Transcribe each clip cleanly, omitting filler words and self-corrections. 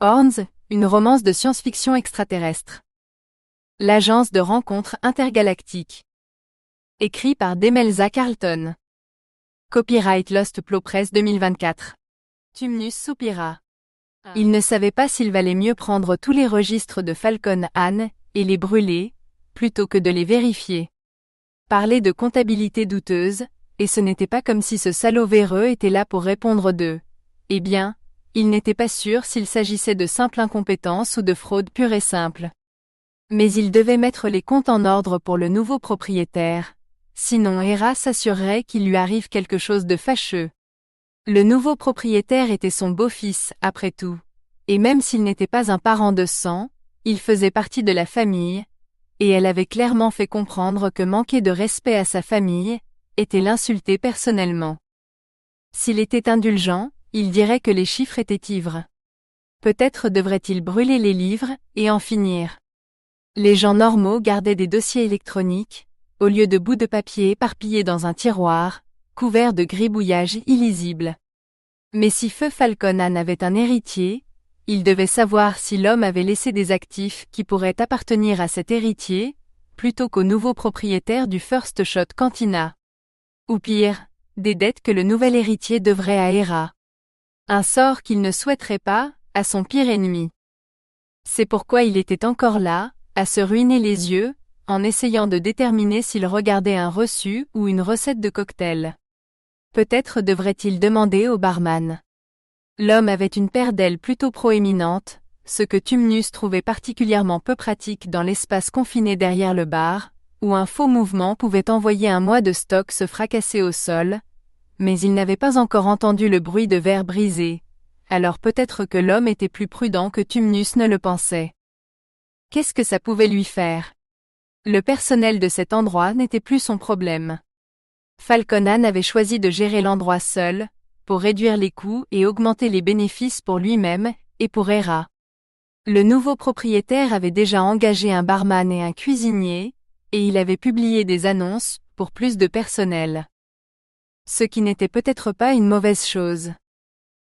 Horns, une romance de science-fiction extraterrestre. L'agence de rencontres intergalactiques. Écrit par Demelza Carlton. Copyright Lost Plow Press 2024. Tumnus soupira. Il ne savait pas s'il valait mieux prendre tous les registres de Falcon Anne et les brûler, plutôt que de les vérifier. Parler de comptabilité douteuse, et ce n'était pas comme si ce salaud véreux était là pour répondre d'eux. Eh bien, il n'était pas sûr s'il s'agissait de simple incompétence ou de fraude pure et simple. Mais il devait mettre les comptes en ordre pour le nouveau propriétaire, sinon Hera s'assurerait qu'il lui arrive quelque chose de fâcheux. Le nouveau propriétaire était son beau-fils, après tout. Et même s'il n'était pas un parent de sang, il faisait partie de la famille, et elle avait clairement fait comprendre que manquer de respect à sa famille était l'insulter personnellement. S'il était indulgent, il dirait que les chiffres étaient ivres. Peut-être devrait-il brûler les livres et en finir. Les gens normaux gardaient des dossiers électroniques, au lieu de bouts de papier éparpillés dans un tiroir, couverts de gribouillages illisibles. Mais si Feu Falconan avait un héritier, il devait savoir si l'homme avait laissé des actifs qui pourraient appartenir à cet héritier, plutôt qu'au nouveau propriétaire du First Shot Cantina. Ou pire, des dettes que le nouvel héritier devrait à Hera. Un sort qu'il ne souhaiterait pas, à son pire ennemi. C'est pourquoi il était encore là, à se ruiner les yeux, en essayant de déterminer s'il regardait un reçu ou une recette de cocktail. Peut-être devrait-il demander au barman. L'homme avait une paire d'ailes plutôt proéminentes, ce que Tumnus trouvait particulièrement peu pratique dans l'espace confiné derrière le bar, où un faux mouvement pouvait envoyer un mois de stock se fracasser au sol, mais il n'avait pas encore entendu le bruit de verre brisé, alors peut-être que l'homme était plus prudent que Tumnus ne le pensait. Qu'est-ce que ça pouvait lui faire? Le personnel de cet endroit n'était plus son problème. Falconan avait choisi de gérer l'endroit seul, pour réduire les coûts et augmenter les bénéfices pour lui-même et pour Hera. Le nouveau propriétaire avait déjà engagé un barman et un cuisinier, et il avait publié des annonces pour plus de personnel. Ce qui n'était peut-être pas une mauvaise chose.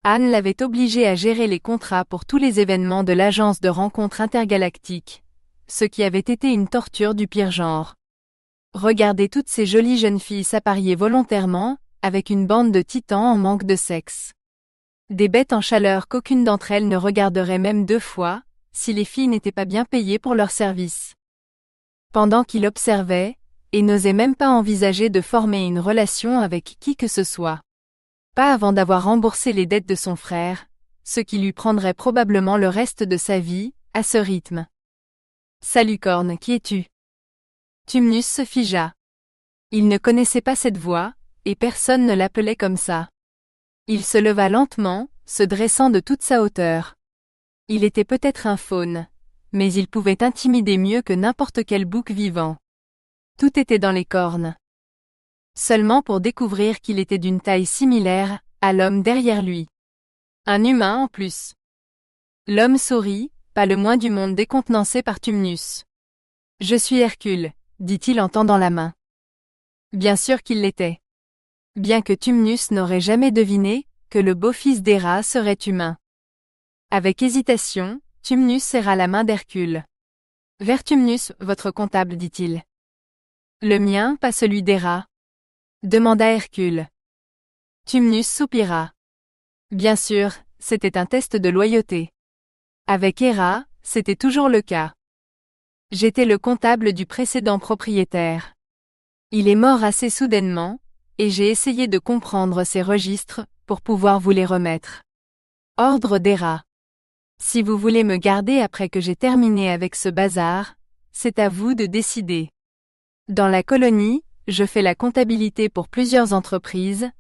Anne l'avait obligé à gérer les contrats pour tous les événements de l'agence de rencontres intergalactiques, ce qui avait été une torture du pire genre. Regarder toutes ces jolies jeunes filles s'apparier volontairement, avec une bande de titans en manque de sexe. Des bêtes en chaleur qu'aucune d'entre elles ne regarderait même 2 fois, si les filles n'étaient pas bien payées pour leur service. Pendant qu'il observait, et n'osait même pas envisager de former une relation avec qui que ce soit. Pas avant d'avoir remboursé les dettes de son frère, ce qui lui prendrait probablement le reste de sa vie, à ce rythme. « Salut Corne, qui es-tu » Tumnus se figea. Il ne connaissait pas cette voix, et personne ne l'appelait comme ça. Il se leva lentement, se dressant de toute sa hauteur. Il était peut-être un faune, mais il pouvait intimider mieux que n'importe quel bouc vivant. Tout était dans les cornes. Seulement pour découvrir qu'il était d'une taille similaire à l'homme derrière lui. Un humain en plus. L'homme sourit, pas le moins du monde décontenancé par Tumnus. « Je suis Hercule », dit-il en tendant la main. Bien sûr qu'il l'était. Bien que Tumnus n'aurait jamais deviné que le beau-fils d'Hera serait humain. Avec hésitation, Tumnus serra la main d'Hercule. « Vers Tumnus, votre comptable, dit-il. »« Le mien, pas celui d'Hera ?» demanda Hercule. Tumnus soupira. Bien sûr, c'était un test de loyauté. Avec Hera, c'était toujours le cas. J'étais le comptable du précédent propriétaire. Il est mort assez soudainement, et j'ai essayé de comprendre ses registres pour pouvoir vous les remettre. Ordre d'Hera. Si vous voulez me garder après que j'ai terminé avec ce bazar, c'est à vous de décider. Dans la colonie, je fais la comptabilité pour plusieurs entreprises,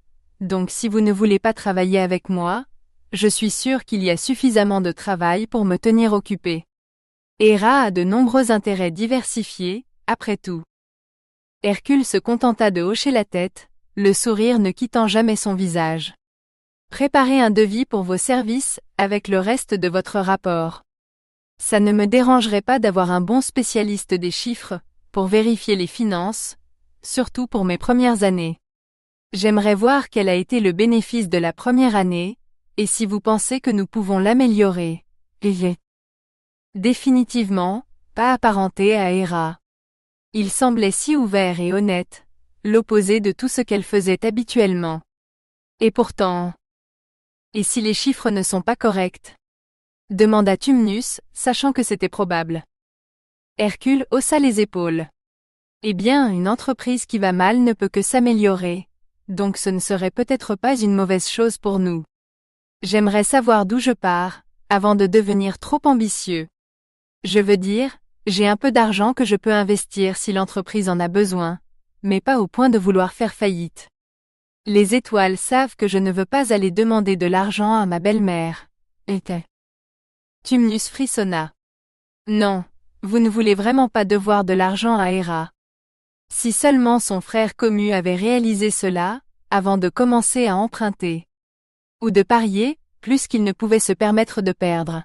donc si vous ne voulez pas travailler avec moi, je suis sûr qu'il y a suffisamment de travail pour me tenir occupé. Hera a de nombreux intérêts diversifiés, après tout. Hercule se contenta de hocher la tête, le sourire ne quittant jamais son visage. Préparez un devis pour vos services, avec le reste de votre rapport. Ça ne me dérangerait pas d'avoir un bon spécialiste des chiffres, pour vérifier les finances, surtout pour mes premières années. J'aimerais voir quel a été le bénéfice de la première année, et si vous pensez que nous pouvons l'améliorer, Définitivement, pas apparenté à Hera. Il semblait si ouvert et honnête, l'opposé de tout ce qu'elle faisait habituellement. Et pourtant... Et si les chiffres ne sont pas corrects? Demanda Tumnus, sachant que c'était probable. Hercule haussa les épaules. Eh bien, une entreprise qui va mal ne peut que s'améliorer, donc ce ne serait peut-être pas une mauvaise chose pour nous. J'aimerais savoir d'où je pars, avant de devenir trop ambitieux. Je veux dire, j'ai un peu d'argent que je peux investir si l'entreprise en a besoin, mais pas au point de vouloir faire faillite. Les étoiles savent que je ne veux pas aller demander de l'argent à ma belle-mère. Tumnus frissonna. Non, vous ne voulez vraiment pas devoir de l'argent à Hera. Si seulement son frère Commu avait réalisé cela, avant de commencer à emprunter. Ou de parier, plus qu'il ne pouvait se permettre de perdre.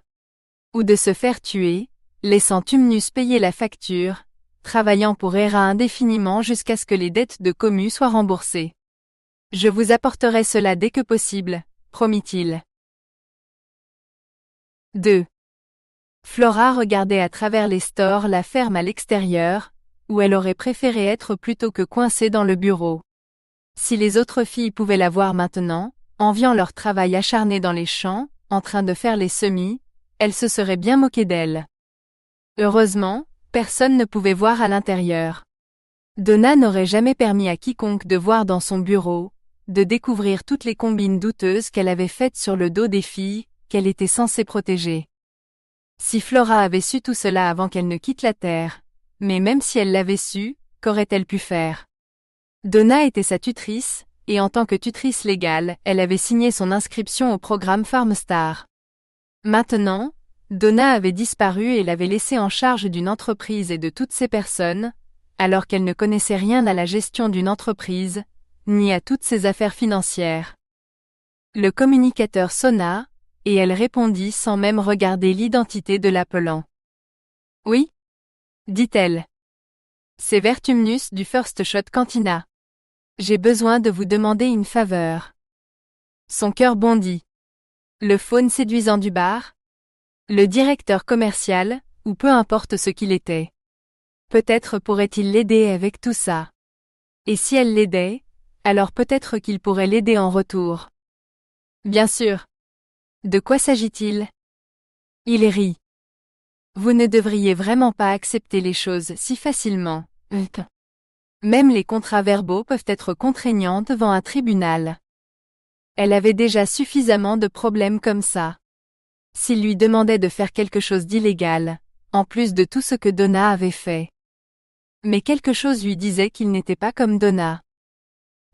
Ou de se faire tuer, laissant Tumnus payer la facture, travaillant pour Hera indéfiniment jusqu'à ce que les dettes de Commu soient remboursées. Je vous apporterai cela dès que possible, promit-il. 2. Flora regardait à travers les stores la ferme à l'extérieur, où elle aurait préféré être plutôt que coincée dans le bureau. Si les autres filles pouvaient la voir maintenant, enviant leur travail acharné dans les champs, en train de faire les semis, elle se serait bien moquée d'elle. Heureusement, personne ne pouvait voir à l'intérieur. Donna n'aurait jamais permis à quiconque de voir dans son bureau, de découvrir toutes les combines douteuses qu'elle avait faites sur le dos des filles, qu'elle était censée protéger. Si Flora avait su tout cela avant qu'elle ne quitte la Terre, mais même si elle l'avait su, qu'aurait-elle pu faire? Donna était sa tutrice, et en tant que tutrice légale, elle avait signé son inscription au programme Farmstar. Maintenant, Donna avait disparu et l'avait laissée en charge d'une entreprise et de toutes ses personnes, alors qu'elle ne connaissait rien à la gestion d'une entreprise, ni à toutes ses affaires financières. Le communicateur sonna, et elle répondit sans même regarder l'identité de l'appelant. « Oui » dit-elle. « C'est Vertumnus du First Shot Cantina. J'ai besoin de vous demander une faveur. » Son cœur bondit. Le faune séduisant du bar? Le directeur commercial, ou peu importe ce qu'il était. Peut-être pourrait-il l'aider avec tout ça. Et si elle l'aidait, alors peut-être qu'il pourrait l'aider en retour. Bien sûr. De quoi s'agit-il? Il rit. Vous ne devriez vraiment pas accepter les choses si facilement. Même les contrats verbaux peuvent être contraignants devant un tribunal. Elle avait déjà suffisamment de problèmes comme ça. S'il lui demandait de faire quelque chose d'illégal, en plus de tout ce que Donna avait fait. Mais quelque chose lui disait qu'il n'était pas comme Donna.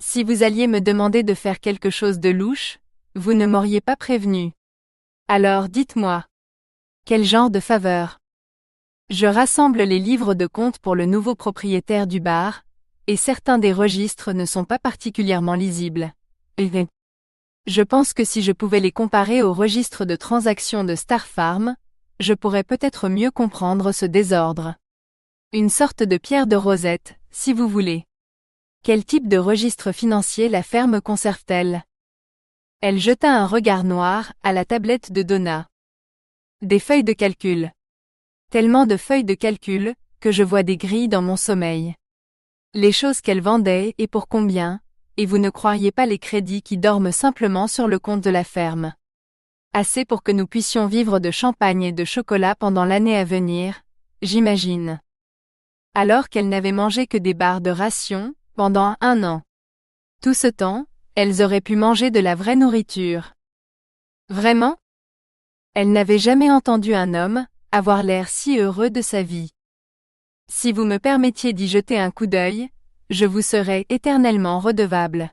Si vous alliez me demander de faire quelque chose de louche, vous ne m'auriez pas prévenu. Alors dites-moi. Quel genre de faveur? Je rassemble les livres de comptes pour le nouveau propriétaire du bar, et certains des registres ne sont pas particulièrement lisibles. Je pense que si je pouvais les comparer aux registres de transactions de Star Farm, je pourrais peut-être mieux comprendre ce désordre. Une sorte de pierre de Rosette, si vous voulez. Quel type de registre financier la ferme conserve-t-elle? Elle jeta un regard noir à la tablette de Donna. Des feuilles de calcul. Tellement de feuilles de calcul, que je vois des grilles dans mon sommeil. Les choses qu'elle vendait et pour combien, et vous ne croiriez pas les crédits qui dorment simplement sur le compte de la ferme. Assez pour que nous puissions vivre de champagne et de chocolat pendant l'année à venir, j'imagine. Alors qu'elles n'avaient mangé que des barres de ration, pendant 1 an. Tout ce temps, elles auraient pu manger de la vraie nourriture. Vraiment? Elle n'avait jamais entendu un homme avoir l'air si heureux de sa vie. Si vous me permettiez d'y jeter un coup d'œil, je vous serais éternellement redevable.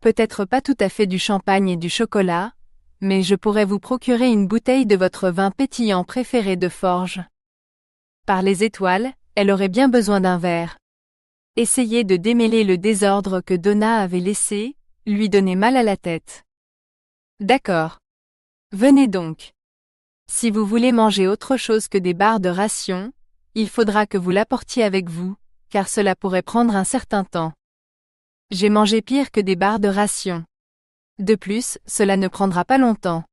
Peut-être pas tout à fait du champagne et du chocolat, mais je pourrais vous procurer une bouteille de votre vin pétillant préféré de Forge. Par les étoiles, elle aurait bien besoin d'un verre. Essayer de démêler le désordre que Donna avait laissé, lui donnait mal à la tête. D'accord. Venez donc. Si vous voulez manger autre chose que des barres de ration, il faudra que vous l'apportiez avec vous, car cela pourrait prendre un certain temps. J'ai mangé pire que des barres de ration. De plus, cela ne prendra pas longtemps.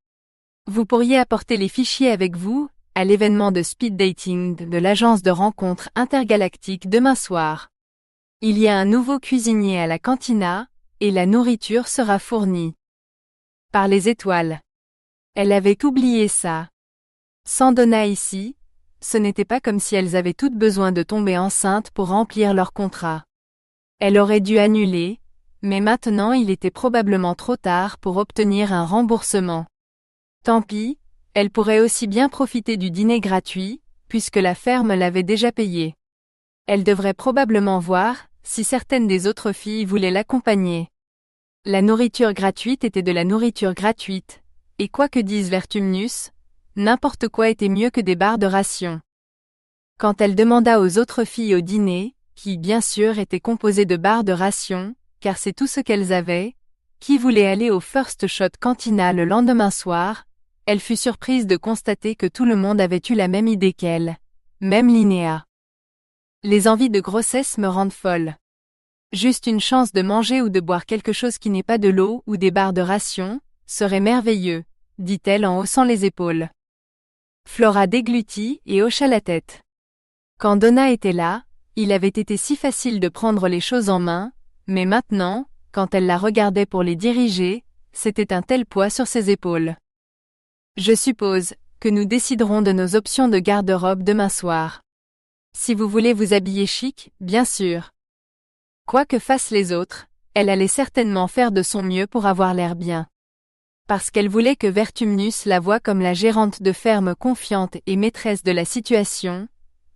Vous pourriez apporter les fichiers avec vous, à l'événement de speed dating de l'agence de rencontres intergalactique demain soir. Il y a un nouveau cuisinier à la cantina, et la nourriture sera fournie par les étoiles. Elle avait oublié ça. Sans Donna ici, ce n'était pas comme si elles avaient toutes besoin de tomber enceintes pour remplir leur contrat. Elle aurait dû annuler, mais maintenant il était probablement trop tard pour obtenir un remboursement. Tant pis, elle pourrait aussi bien profiter du dîner gratuit, puisque la ferme l'avait déjà payé. Elle devrait probablement voir si certaines des autres filles voulaient l'accompagner. La nourriture gratuite était de la nourriture gratuite, et quoi que dise Vertumnus, n'importe quoi était mieux que des barres de ration. Quand elle demanda aux autres filles au dîner, qui bien sûr étaient composées de barres de ration, car c'est tout ce qu'elles avaient, qui voulait aller au First Shot Cantina le lendemain soir, elle fut surprise de constater que tout le monde avait eu la même idée qu'elle, même Linnea. Les envies de grossesse me rendent folle. Juste une chance de manger ou de boire quelque chose qui n'est pas de l'eau ou des barres de ration, serait merveilleux, dit-elle en haussant les épaules. Flora déglutit et hocha la tête. Quand Donna était là, il avait été si facile de prendre les choses en main, mais maintenant, quand elle la regardait pour les diriger, c'était un tel poids sur ses épaules. Je suppose que nous déciderons de nos options de garde-robe demain soir. Si vous voulez vous habiller chic, bien sûr. Quoi que fassent les autres, elle allait certainement faire de son mieux pour avoir l'air bien. Parce qu'elle voulait que Vertumnus la voie comme la gérante de ferme confiante et maîtresse de la situation,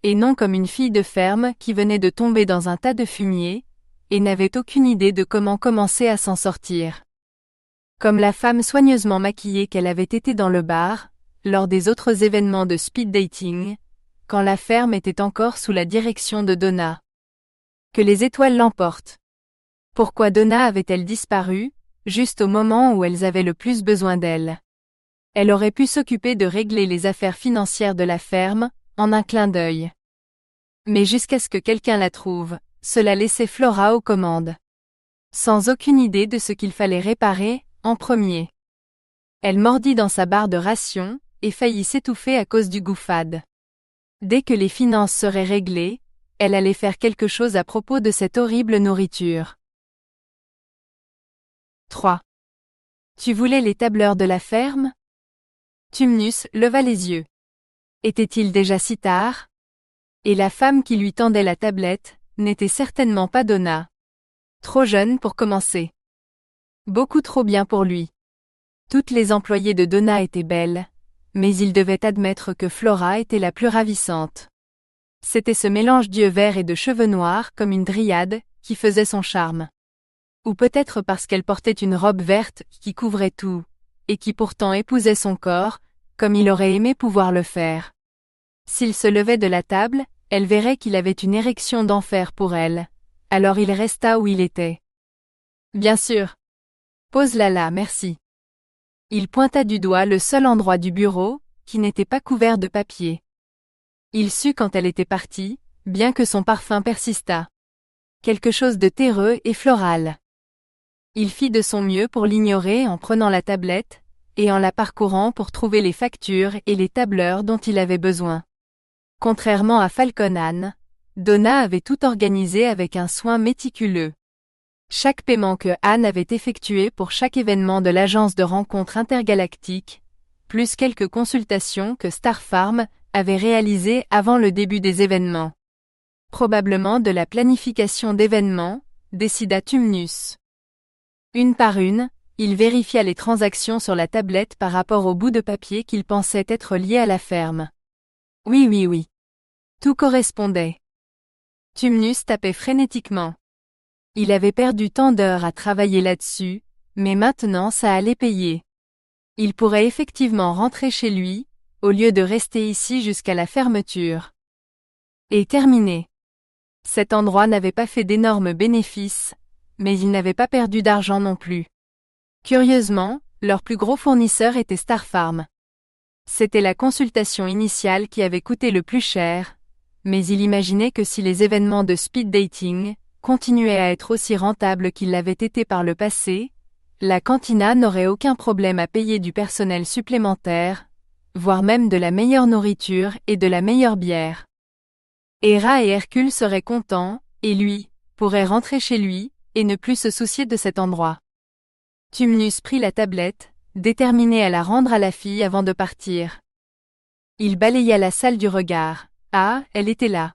et non comme une fille de ferme qui venait de tomber dans un tas de fumier, et n'avait aucune idée de comment commencer à s'en sortir. Comme la femme soigneusement maquillée qu'elle avait été dans le bar, lors des autres événements de speed dating, quand la ferme était encore sous la direction de Donna. Que les étoiles l'emportent. Pourquoi Donna avait-elle disparu, juste au moment où elles avaient le plus besoin d'elle? Elle aurait pu s'occuper de régler les affaires financières de la ferme, en un clin d'œil. Mais jusqu'à ce que quelqu'un la trouve, cela laissait Flora aux commandes. Sans aucune idée de ce qu'il fallait réparer, en premier. Elle mordit dans sa barre de ration, et faillit s'étouffer à cause du goût fade. Dès que les finances seraient réglées, elle allait faire quelque chose à propos de cette horrible nourriture. 3. Tu voulais les tableurs de la ferme? Tumnus leva les yeux. Était-il déjà si tard? Et la femme qui lui tendait la tablette, n'était certainement pas Donna. Trop jeune pour commencer. Beaucoup trop bien pour lui. Toutes les employées de Donna étaient belles, mais il devait admettre que Flora était la plus ravissante. C'était ce mélange d'yeux verts et de cheveux noirs comme une dryade, qui faisait son charme. Ou peut-être parce qu'elle portait une robe verte qui couvrait tout, et qui pourtant épousait son corps, comme il aurait aimé pouvoir le faire. S'il se levait de la table, elle verrait qu'il avait une érection d'enfer pour elle. Alors il resta où il était. Bien sûr. Pose-la là, merci. Il pointa du doigt le seul endroit du bureau, qui n'était pas couvert de papier. Il sut quand elle était partie, bien que son parfum persistât. Quelque chose de terreux et floral. Il fit de son mieux pour l'ignorer en prenant la tablette, et en la parcourant pour trouver les factures et les tableurs dont il avait besoin. Contrairement à Falcon Anne, Donna avait tout organisé avec un soin méticuleux. Chaque paiement que Anne avait effectué pour chaque événement de l'agence de rencontres intergalactique, plus quelques consultations que Star Farm avait réalisées avant le début des événements. Probablement de la planification d'événements, décida Tumnus. Une par une, il vérifia les transactions sur la tablette par rapport au bout de papier qu'il pensait être lié à la ferme. Oui. Tout correspondait. Tumnus tapait frénétiquement. Il avait perdu tant d'heures à travailler là-dessus, mais maintenant ça allait payer. Il pourrait effectivement rentrer chez lui, au lieu de rester ici jusqu'à la fermeture. Et terminé. Cet endroit n'avait pas fait d'énormes bénéfices, mais il n'avait pas perdu d'argent non plus. Curieusement, leur plus gros fournisseur était Star Farm. C'était la consultation initiale qui avait coûté le plus cher, mais il imaginait que si les événements de speed dating continuaient à être aussi rentables qu'ils l'avaient été par le passé, la cantina n'aurait aucun problème à payer du personnel supplémentaire, voire même de la meilleure nourriture et de la meilleure bière. Héra et Hercule seraient contents, et lui, pourrait rentrer chez lui, et ne plus se soucier de cet endroit. Tumnus prit la tablette, déterminé à la rendre à la fille avant de partir. Il balaya la salle du regard. Ah, elle était là.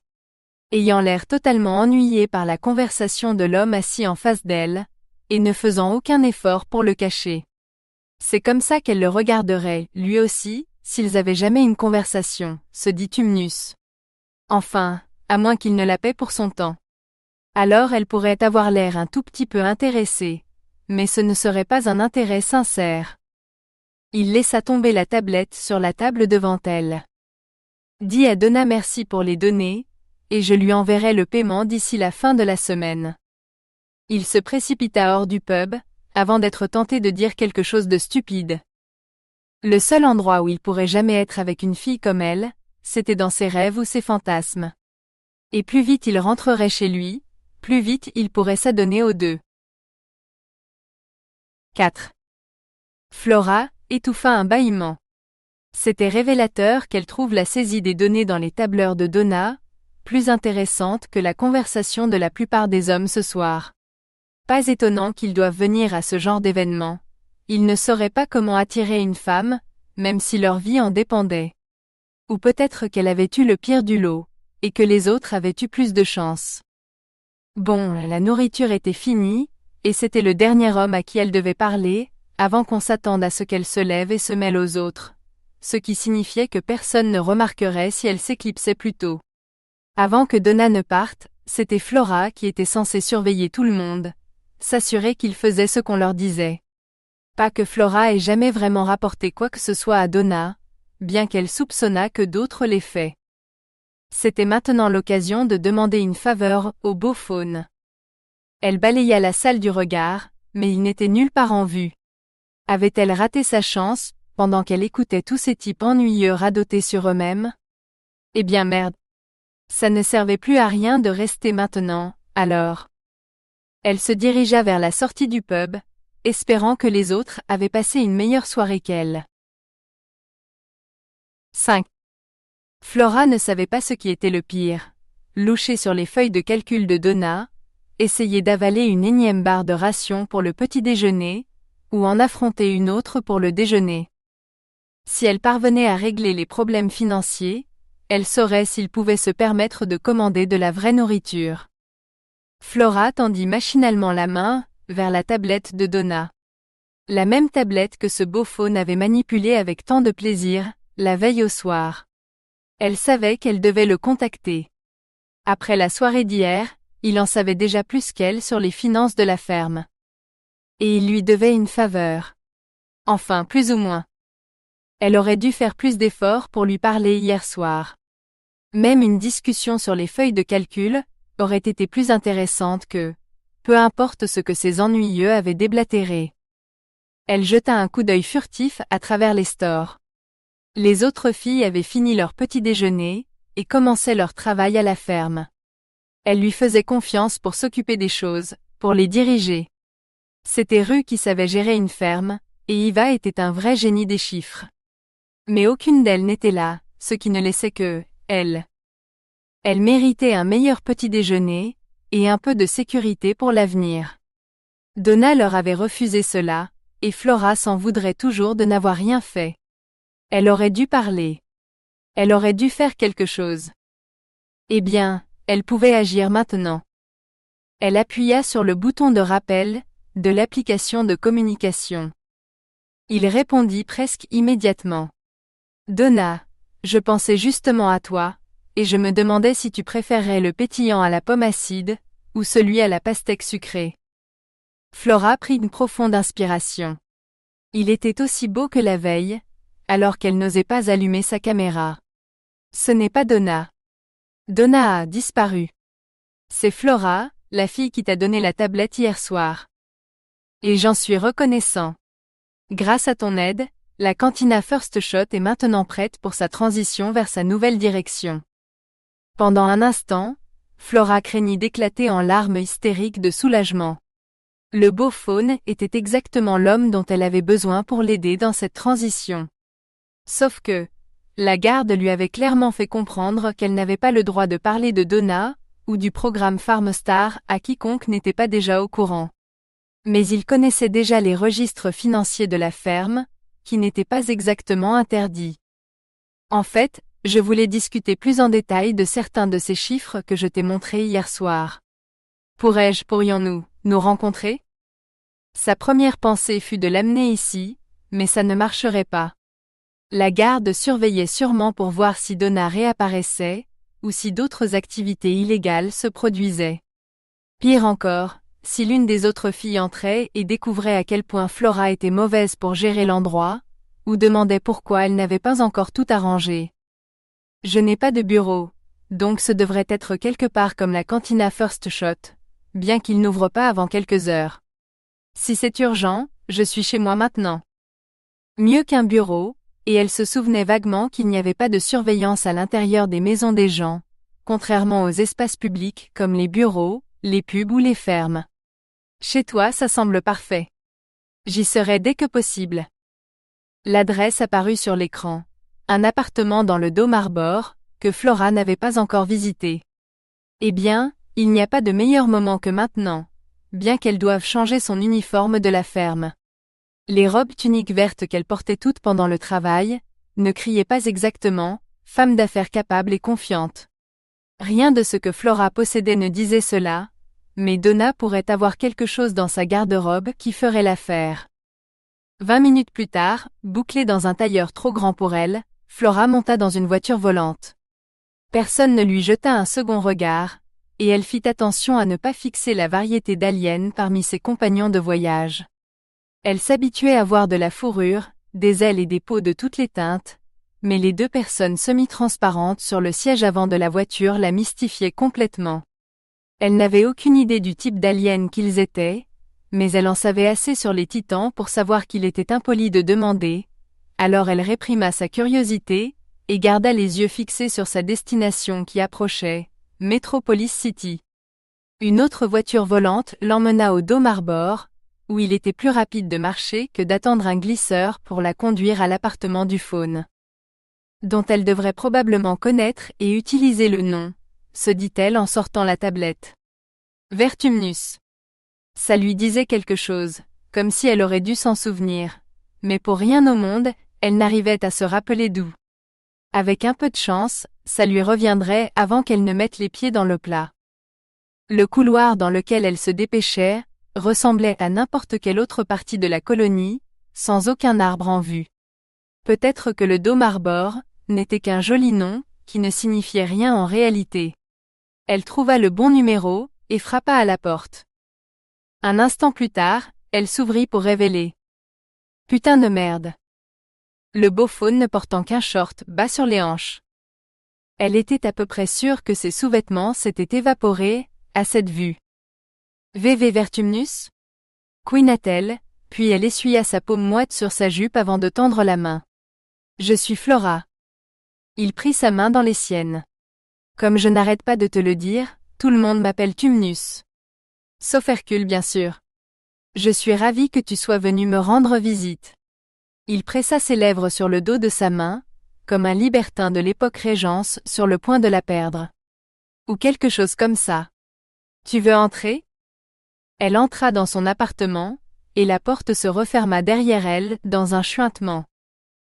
Ayant l'air totalement ennuyée par la conversation de l'homme assis en face d'elle, et ne faisant aucun effort pour le cacher. C'est comme ça qu'elle le regarderait, lui aussi, s'ils avaient jamais une conversation, se dit Tumnus. Enfin, à moins qu'il ne la paie pour son temps. Alors elle pourrait avoir l'air un tout petit peu intéressée, mais ce ne serait pas un intérêt sincère. Il laissa tomber la tablette sur la table devant elle. Dis à Donna merci pour les données, et je lui enverrai le paiement d'ici la fin de la semaine. Il se précipita hors du pub, avant d'être tenté de dire quelque chose de stupide. Le seul endroit où il pourrait jamais être avec une fille comme elle, c'était dans ses rêves ou ses fantasmes. Et plus vite il rentrerait chez lui, plus vite il pourrait s'adonner aux deux. 4. Flora étouffa un bâillement. C'était révélateur qu'elle trouve la saisie des données dans les tableurs de Donna, plus intéressante que la conversation de la plupart des hommes ce soir. Pas étonnant qu'ils doivent venir à ce genre d'événement. Ils ne sauraient pas comment attirer une femme, même si leur vie en dépendait. Ou peut-être qu'elle avait eu le pire du lot, et que les autres avaient eu plus de chance. Bon, la nourriture était finie, et c'était le dernier homme à qui elle devait parler, avant qu'on s'attende à ce qu'elle se lève et se mêle aux autres. Ce qui signifiait que personne ne remarquerait si elle s'éclipsait plus tôt. Avant que Donna ne parte, c'était Flora qui était censée surveiller tout le monde, s'assurer qu'ils faisaient ce qu'on leur disait. Pas que Flora ait jamais vraiment rapporté quoi que ce soit à Donna, bien qu'elle soupçonnât que d'autres l'aient fait. C'était maintenant l'occasion de demander une faveur au beau faune. Elle balaya la salle du regard, mais il n'était nulle part en vue. Avait-elle raté sa chance, pendant qu'elle écoutait tous ces types ennuyeux radoter sur eux-mêmes? Eh bien merde. Ça ne servait plus à rien de rester maintenant, alors. Elle se dirigea vers la sortie du pub, espérant que les autres avaient passé une meilleure soirée qu'elle. 5. Flora ne savait pas ce qui était le pire. Loucher sur les feuilles de calcul de Donna, essayer d'avaler une énième barre de ration pour le petit déjeuner, ou en affronter une autre pour le déjeuner. Si elle parvenait à régler les problèmes financiers, elle saurait s'il pouvait se permettre de commander de la vraie nourriture. Flora tendit machinalement la main vers la tablette de Donna. La même tablette que ce beau faune avait manipulée avec tant de plaisir, la veille au soir. Elle savait qu'elle devait le contacter. Après la soirée d'hier, il en savait déjà plus qu'elle sur les finances de la ferme. Et il lui devait une faveur. Enfin, plus ou moins. Elle aurait dû faire plus d'efforts pour lui parler hier soir. Même une discussion sur les feuilles de calcul aurait été plus intéressante que, peu importe ce que ces ennuyeux avaient déblatéré. Elle jeta un coup d'œil furtif à travers les stores. Les autres filles avaient fini leur petit déjeuner, et commençaient leur travail à la ferme. Elle lui faisait confiance pour s'occuper des choses, pour les diriger. C'était Rue qui savait gérer une ferme, et Iva était un vrai génie des chiffres. Mais aucune d'elles n'était là, ce qui ne laissait que, elle. Elle méritait un meilleur petit déjeuner, et un peu de sécurité pour l'avenir. Donna leur avait refusé cela, et Flora s'en voudrait toujours de n'avoir rien fait. Elle aurait dû parler. Elle aurait dû faire quelque chose. Eh bien, elle pouvait agir maintenant. Elle appuya sur le bouton de rappel de l'application de communication. Il répondit presque immédiatement. Donna, je pensais justement à toi, et je me demandais si tu préférerais le pétillant à la pomme acide, ou celui à la pastèque sucrée. Flora prit une profonde inspiration. Il était aussi beau que la veille, alors qu'elle n'osait pas allumer sa caméra. Ce n'est pas Donna. Donna a disparu. C'est Flora, la fille qui t'a donné la tablette hier soir. Et j'en suis reconnaissant. Grâce à ton aide, la cantina First Shot est maintenant prête pour sa transition vers sa nouvelle direction. Pendant un instant, Flora craignit d'éclater en larmes hystériques de soulagement. Le beau faune était exactement l'homme dont elle avait besoin pour l'aider dans cette transition. Sauf que, la garde lui avait clairement fait comprendre qu'elle n'avait pas le droit de parler de Donna, ou du programme Farmstar à quiconque n'était pas déjà au courant. Mais il connaissait déjà les registres financiers de la ferme, qui n'étaient pas exactement interdits. En fait, je voulais discuter plus en détail de certains de ces chiffres que je t'ai montrés hier soir. Pourrions-nous nous rencontrer? Sa première pensée fut de l'amener ici, mais ça ne marcherait pas. La garde surveillait sûrement pour voir si Donna réapparaissait, ou si d'autres activités illégales se produisaient. Pire encore, si l'une des autres filles entrait et découvrait à quel point Flora était mauvaise pour gérer l'endroit, ou demandait pourquoi elle n'avait pas encore tout arrangé. Je n'ai pas de bureau, donc ce devrait être quelque part comme la cantina First Shot, bien qu'il n'ouvre pas avant quelques heures. Si c'est urgent, je suis chez moi maintenant. Mieux qu'un bureau, et elle se souvenait vaguement qu'il n'y avait pas de surveillance à l'intérieur des maisons des gens, contrairement aux espaces publics comme les bureaux, les pubs ou les fermes. Chez toi, ça semble parfait. J'y serai dès que possible. L'adresse apparut sur l'écran. Un appartement dans le Dome Harbor, que Flora n'avait pas encore visité. Eh bien, il n'y a pas de meilleur moment que maintenant, bien qu'elle doive changer son uniforme de la ferme. Les robes tuniques vertes qu'elle portait toutes pendant le travail, ne criaient pas exactement « femme d'affaires capable et confiante ». Rien de ce que Flora possédait ne disait cela, mais Donna pourrait avoir quelque chose dans sa garde-robe qui ferait l'affaire. 20 minutes plus tard, bouclée dans un tailleur trop grand pour elle, Flora monta dans une voiture volante. Personne ne lui jeta un second regard, et elle fit attention à ne pas fixer la variété d'aliens parmi ses compagnons de voyage. Elle s'habituait à voir de la fourrure, des ailes et des peaux de toutes les teintes, mais les deux personnes semi-transparentes sur le siège avant de la voiture la mystifiaient complètement. Elle n'avait aucune idée du type d'aliens qu'ils étaient, mais elle en savait assez sur les titans pour savoir qu'il était impoli de demander, alors elle réprima sa curiosité, et garda les yeux fixés sur sa destination qui approchait, Metropolis City. Une autre voiture volante l'emmena au Dome Harbor, où il était plus rapide de marcher que d'attendre un glisseur pour la conduire à l'appartement du faune. Dont elle devrait probablement connaître et utiliser le nom, se dit-elle en sortant la tablette. Vertumnus. Ça lui disait quelque chose, comme si elle aurait dû s'en souvenir, mais pour rien au monde, elle n'arrivait à se rappeler d'où. Avec un peu de chance, ça lui reviendrait avant qu'elle ne mette les pieds dans le plat. Le couloir dans lequel elle se dépêchait ressemblait à n'importe quelle autre partie de la colonie, sans aucun arbre en vue. Peut-être que le Dome Harbor n'était qu'un joli nom, qui ne signifiait rien en réalité. Elle trouva le bon numéro, et frappa à la porte. Un instant plus tard, elle s'ouvrit pour révéler. Putain de merde. Le beau faune ne portant qu'un short bas sur les hanches. Elle était à peu près sûre que ses sous-vêtements s'étaient évaporés, à cette vue. VV Vertumnus? Couina-t-elle, puis elle essuya sa paume moite sur sa jupe avant de tendre la main. Je suis Flora. Il prit sa main dans les siennes. Comme je n'arrête pas de te le dire, tout le monde m'appelle Tumnus. Sauf Hercule bien sûr. Je suis ravi que tu sois venu me rendre visite. Il pressa ses lèvres sur le dos de sa main, comme un libertin de l'époque Régence sur le point de la perdre. Ou quelque chose comme ça. Tu veux entrer? Elle entra dans son appartement, et la porte se referma derrière elle dans un chuintement.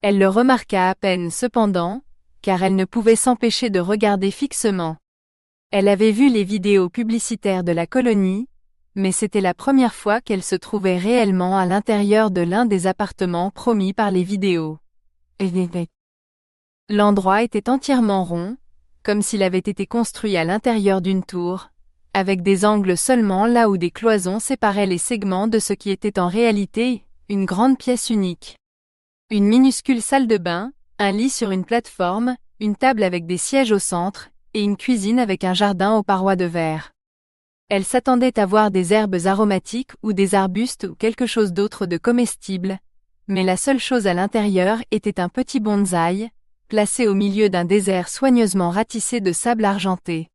Elle le remarqua à peine cependant, car elle ne pouvait s'empêcher de regarder fixement. Elle avait vu les vidéos publicitaires de la colonie, mais c'était la première fois qu'elle se trouvait réellement à l'intérieur de l'un des appartements promis par les vidéos. L'endroit était entièrement rond, comme s'il avait été construit à l'intérieur d'une tour, avec des angles seulement là où des cloisons séparaient les segments de ce qui était en réalité une grande pièce unique. Une minuscule salle de bain, un lit sur une plateforme, une table avec des sièges au centre, et une cuisine avec un jardin aux parois de verre. Elle s'attendait à voir des herbes aromatiques ou des arbustes ou quelque chose d'autre de comestible, mais la seule chose à l'intérieur était un petit bonsaï, placé au milieu d'un désert soigneusement ratissé de sable argenté.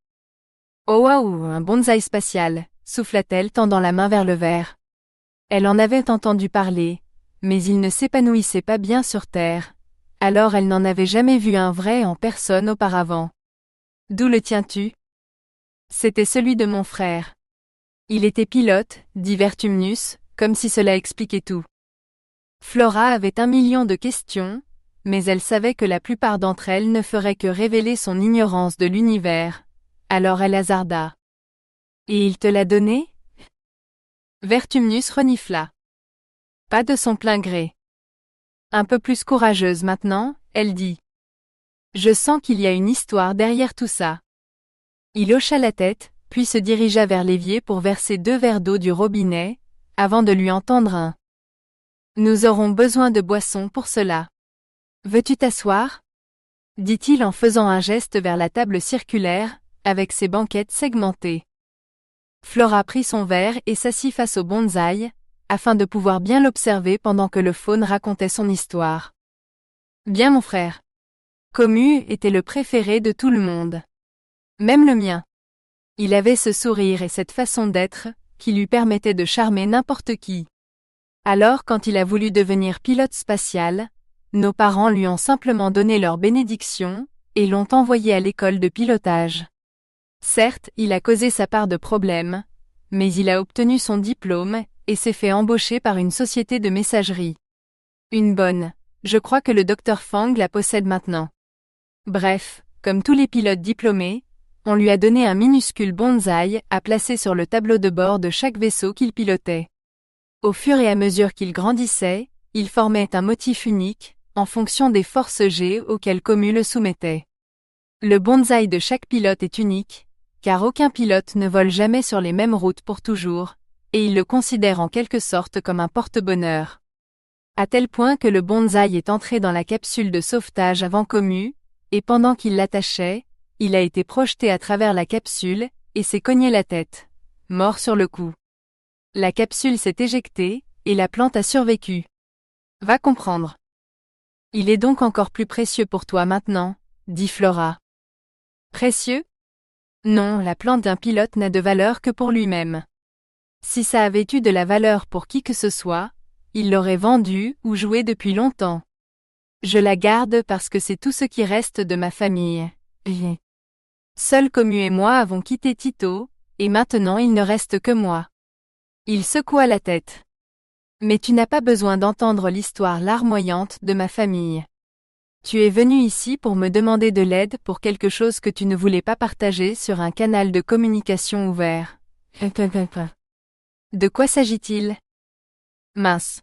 Oh waouh, un bonsaï spatial, souffla-t-elle tendant la main vers le verre. Elle en avait entendu parler, mais il ne s'épanouissait pas bien sur Terre, alors elle n'en avait jamais vu un vrai en personne auparavant. D'où le tiens-tu? C'était celui de mon frère. Il était pilote, dit Vertumnus, comme si cela expliquait tout. Flora avait 1 million de questions, mais elle savait que la plupart d'entre elles ne feraient que révéler son ignorance de l'univers. Alors elle hasarda. Et il te l'a donné? Vertumnus renifla. Pas de son plein gré. Un peu plus courageuse maintenant, elle dit. Je sens qu'il y a une histoire derrière tout ça. Il hocha la tête, puis se dirigea vers l'évier pour verser 2 verres d'eau du robinet, avant de lui en tendre un. Nous aurons besoin de boissons pour cela. Veux-tu t'asseoir? Dit-il en faisant un geste vers la table circulaire, avec ses banquettes segmentées. Flora prit son verre et s'assit face au bonsaï, afin de pouvoir bien l'observer pendant que le faune racontait son histoire. Bien mon frère. Commu était le préféré de tout le monde. Même le mien. Il avait ce sourire et cette façon d'être, qui lui permettait de charmer n'importe qui. Alors quand il a voulu devenir pilote spatial, nos parents lui ont simplement donné leur bénédiction, et l'ont envoyé à l'école de pilotage. Certes, il a causé sa part de problèmes, mais il a obtenu son diplôme, et s'est fait embaucher par une société de messagerie. Une bonne. Je crois que le Dr Fang la possède maintenant. Bref, comme tous les pilotes diplômés, on lui a donné un minuscule bonsaï à placer sur le tableau de bord de chaque vaisseau qu'il pilotait. Au fur et à mesure qu'il grandissait, il formait un motif unique, en fonction des forces G auxquelles Commu le soumettait. Le bonsaï de chaque pilote est unique, car aucun pilote ne vole jamais sur les mêmes routes pour toujours, et il le considère en quelque sorte comme un porte-bonheur. À tel point que le bonsaï est entré dans la capsule de sauvetage avant Commu, et pendant qu'il l'attachait, il a été projeté à travers la capsule, et s'est cogné la tête, mort sur le coup. La capsule s'est éjectée, et la plante a survécu. Va comprendre. Il est donc encore plus précieux pour toi maintenant, dit Flora. Précieux? Non, la plante d'un pilote n'a de valeur que pour lui-même. Si ça avait eu de la valeur pour qui que ce soit, il l'aurait vendue ou jouée depuis longtemps. Je la garde parce que c'est tout ce qui reste de ma famille. Seul Commu et moi avons quitté Tito, et maintenant il ne reste que moi. Il secoua la tête. Mais tu n'as pas besoin d'entendre l'histoire larmoyante de ma famille. Tu es venu ici pour me demander de l'aide pour quelque chose que tu ne voulais pas partager sur un canal de communication ouvert. De quoi s'agit-il? Mince.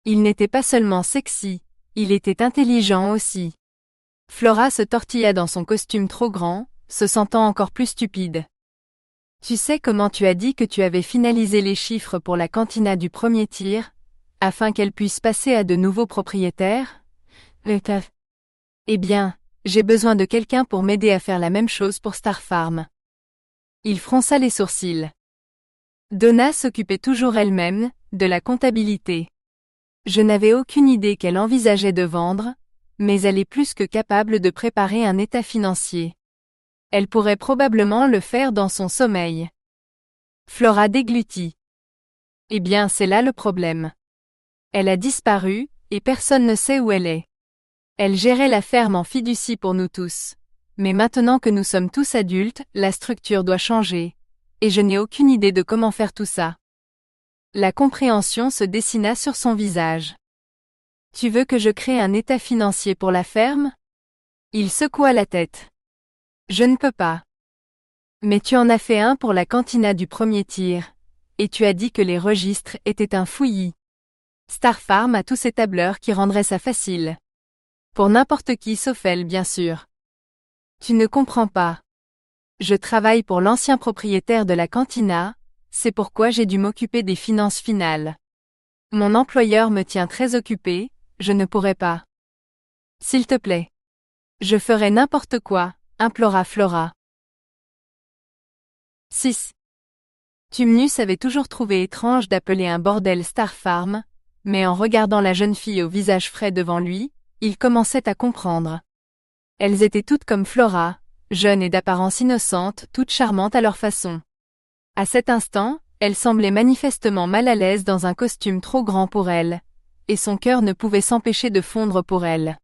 Il n'était pas seulement sexy, il était intelligent aussi. Flora se tortilla dans son costume trop grand, se sentant encore plus stupide. Tu sais comment tu as dit que tu avais finalisé les chiffres pour la cantina du premier tir, afin qu'elle puisse passer à de nouveaux propriétaires? Eh bien, j'ai besoin de quelqu'un pour m'aider à faire la même chose pour Star Farm. Il fronça les sourcils. Donna s'occupait toujours elle-même, de la comptabilité. Je n'avais aucune idée qu'elle envisageait de vendre, mais elle est plus que capable de préparer un état financier. Elle pourrait probablement le faire dans son sommeil. Flora déglutit. Eh bien, c'est là le problème. Elle a disparu, et personne ne sait où elle est. Elle gérait la ferme en fiducie pour nous tous. Mais maintenant que nous sommes tous adultes, la structure doit changer. Et je n'ai aucune idée de comment faire tout ça. La compréhension se dessina sur son visage. Tu veux que je crée un état financier pour la ferme? Il secoua la tête. Je ne peux pas. Mais tu en as fait un pour la cantina du premier tir, et tu as dit que les registres étaient un fouillis. Star Farm a tous ces tableurs qui rendraient ça facile. Pour n'importe qui sauf elle, bien sûr. Tu ne comprends pas. Je travaille pour l'ancien propriétaire de la cantina, c'est pourquoi j'ai dû m'occuper des finances finales. Mon employeur me tient très occupé, je ne pourrais pas. S'il te plaît. Je ferai n'importe quoi, implora Flora. 6. Tumnus avait toujours trouvé étrange d'appeler un bordel Star Farm, mais en regardant la jeune fille au visage frais devant lui, il commençait à comprendre. Elles étaient toutes comme Flora, jeunes et d'apparence innocente, toutes charmantes à leur façon. À cet instant, Elle semblait manifestement mal à l'aise dans un costume trop grand pour elle, et son cœur ne pouvait s'empêcher de fondre pour elle.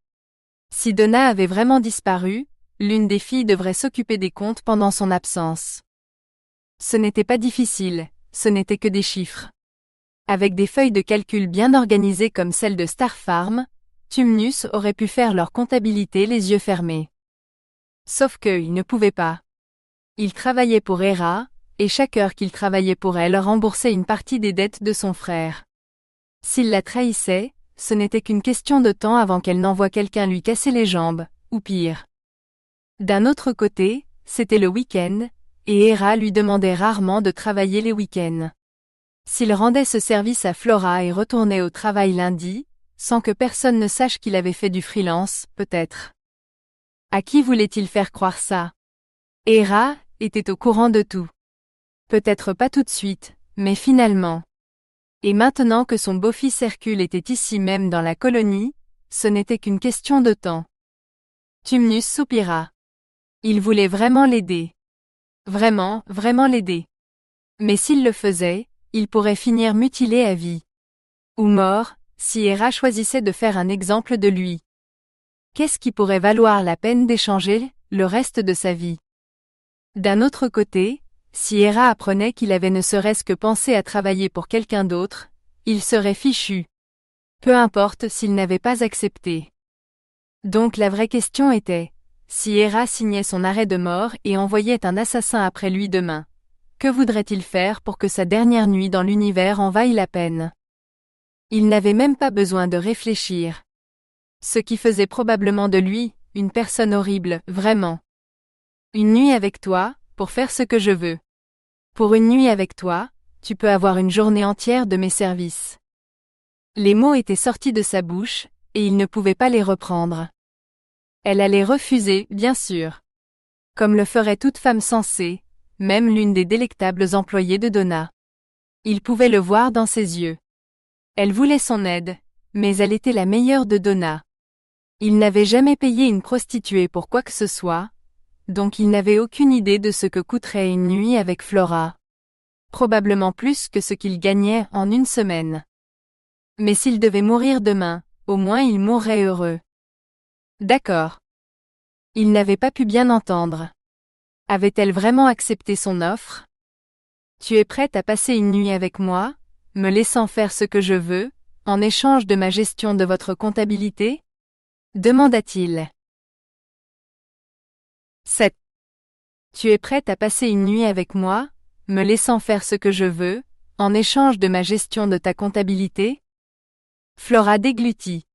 Si Donna avait vraiment disparu, l'une des filles devrait s'occuper des comptes pendant son absence. Ce n'était pas difficile, ce n'était que des chiffres. Avec des feuilles de calcul bien organisées comme celles de Star Farm, Tumnus aurait pu faire leur comptabilité les yeux fermés. Sauf qu'il ne pouvait pas. Il travaillait pour Hera, et chaque heure qu'il travaillait pour elle remboursait une partie des dettes de son frère. S'il la trahissait, ce n'était qu'une question de temps avant qu'elle n'envoie quelqu'un lui casser les jambes, ou pire. D'un autre côté, c'était le week-end, et Hera lui demandait rarement de travailler les week-ends. S'il rendait ce service à Flora et retournait au travail lundi, sans que personne ne sache qu'il avait fait du freelance, peut-être. À qui voulait-il faire croire ça? Hera était au courant de tout. Peut-être pas tout de suite, mais finalement. Et maintenant que son beau-fils Hercule était ici même dans la colonie, ce n'était qu'une question de temps. Tumnus soupira. Il voulait vraiment l'aider. Vraiment, vraiment l'aider. Mais s'il le faisait, il pourrait finir mutilé à vie. Ou mort, si Hera choisissait de faire un exemple de lui. Qu'est-ce qui pourrait valoir la peine d'échanger le reste de sa vie? D'un autre côté, si Hera apprenait qu'il avait ne serait-ce que pensé à travailler pour quelqu'un d'autre, il serait fichu. Peu importe s'il n'avait pas accepté. Donc la vraie question était, si Hera signait son arrêt de mort et envoyait un assassin après lui demain, que voudrait-il faire pour que sa dernière nuit dans l'univers en vaille la peine? Il n'avait même pas besoin de réfléchir. Ce qui faisait probablement de lui, une personne horrible, vraiment. Une nuit avec toi, pour faire ce que je veux. Pour une nuit avec toi, tu peux avoir une journée entière de mes services. Les mots étaient sortis de sa bouche, et il ne pouvait pas les reprendre. Elle allait refuser, bien sûr. Comme le ferait toute femme sensée, même l'une des délectables employées de Donna. Il pouvait le voir dans ses yeux. Elle voulait son aide, mais elle était la meilleure de Donna. Il n'avait jamais payé une prostituée pour quoi que ce soit, donc il n'avait aucune idée de ce que coûterait une nuit avec Flora. Probablement plus que ce qu'il gagnait en une semaine. Mais s'il devait mourir demain, au moins il mourrait heureux. D'accord. Il n'avait pas pu bien entendre. Avait-elle vraiment accepté son offre? Tu es prête à passer une nuit avec moi, me laissant faire ce que je veux, en échange de ma gestion de votre comptabilité? Demanda-t-il. 7. Tu es prête à passer une nuit avec moi, me laissant faire ce que je veux, en échange de ma gestion de ta comptabilité? Flora déglutit.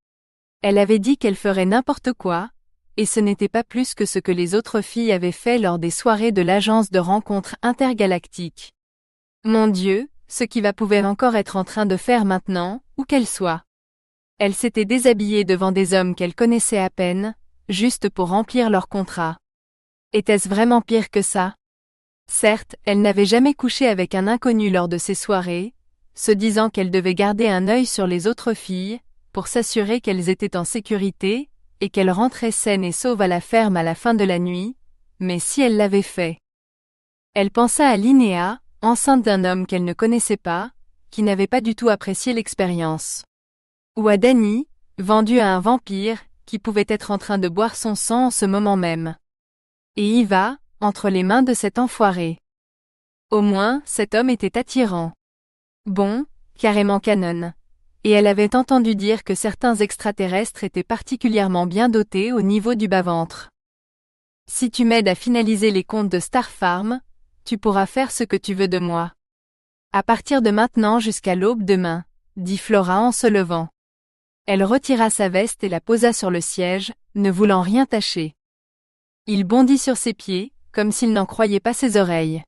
Elle avait dit qu'elle ferait n'importe quoi, et ce n'était pas plus que ce que les autres filles avaient fait lors des soirées de l'agence de rencontres intergalactiques. Mon Dieu, ce qu'Iva pouvait encore être en train de faire maintenant, où qu'elle soit. Elle s'était déshabillée devant des hommes qu'elle connaissait à peine, juste pour remplir leur contrat. Était-ce vraiment pire que ça? Certes, elle n'avait jamais couché avec un inconnu lors de ces soirées, se disant qu'elle devait garder un œil sur les autres filles, pour s'assurer qu'elles étaient en sécurité, et qu'elles rentraient saines et sauves à la ferme à la fin de la nuit, mais si elle l'avait fait. Elle pensa à Linnea, enceinte d'un homme qu'elle ne connaissait pas, qui n'avait pas du tout apprécié l'expérience. Ou à Dany, vendue à un vampire, qui pouvait être en train de boire son sang en ce moment même. Et Iva, entre les mains de cet enfoiré. Au moins, cet homme était attirant. Bon, carrément canon. Et elle avait entendu dire que certains extraterrestres étaient particulièrement bien dotés au niveau du bas-ventre. Si tu m'aides à finaliser les comptes de Star Farm, tu pourras faire ce que tu veux de moi. À partir de maintenant jusqu'à l'aube demain, dit Flora en se levant. Elle retira sa veste et la posa sur le siège, ne voulant rien tâcher. Il bondit sur ses pieds, comme s'il n'en croyait pas ses oreilles.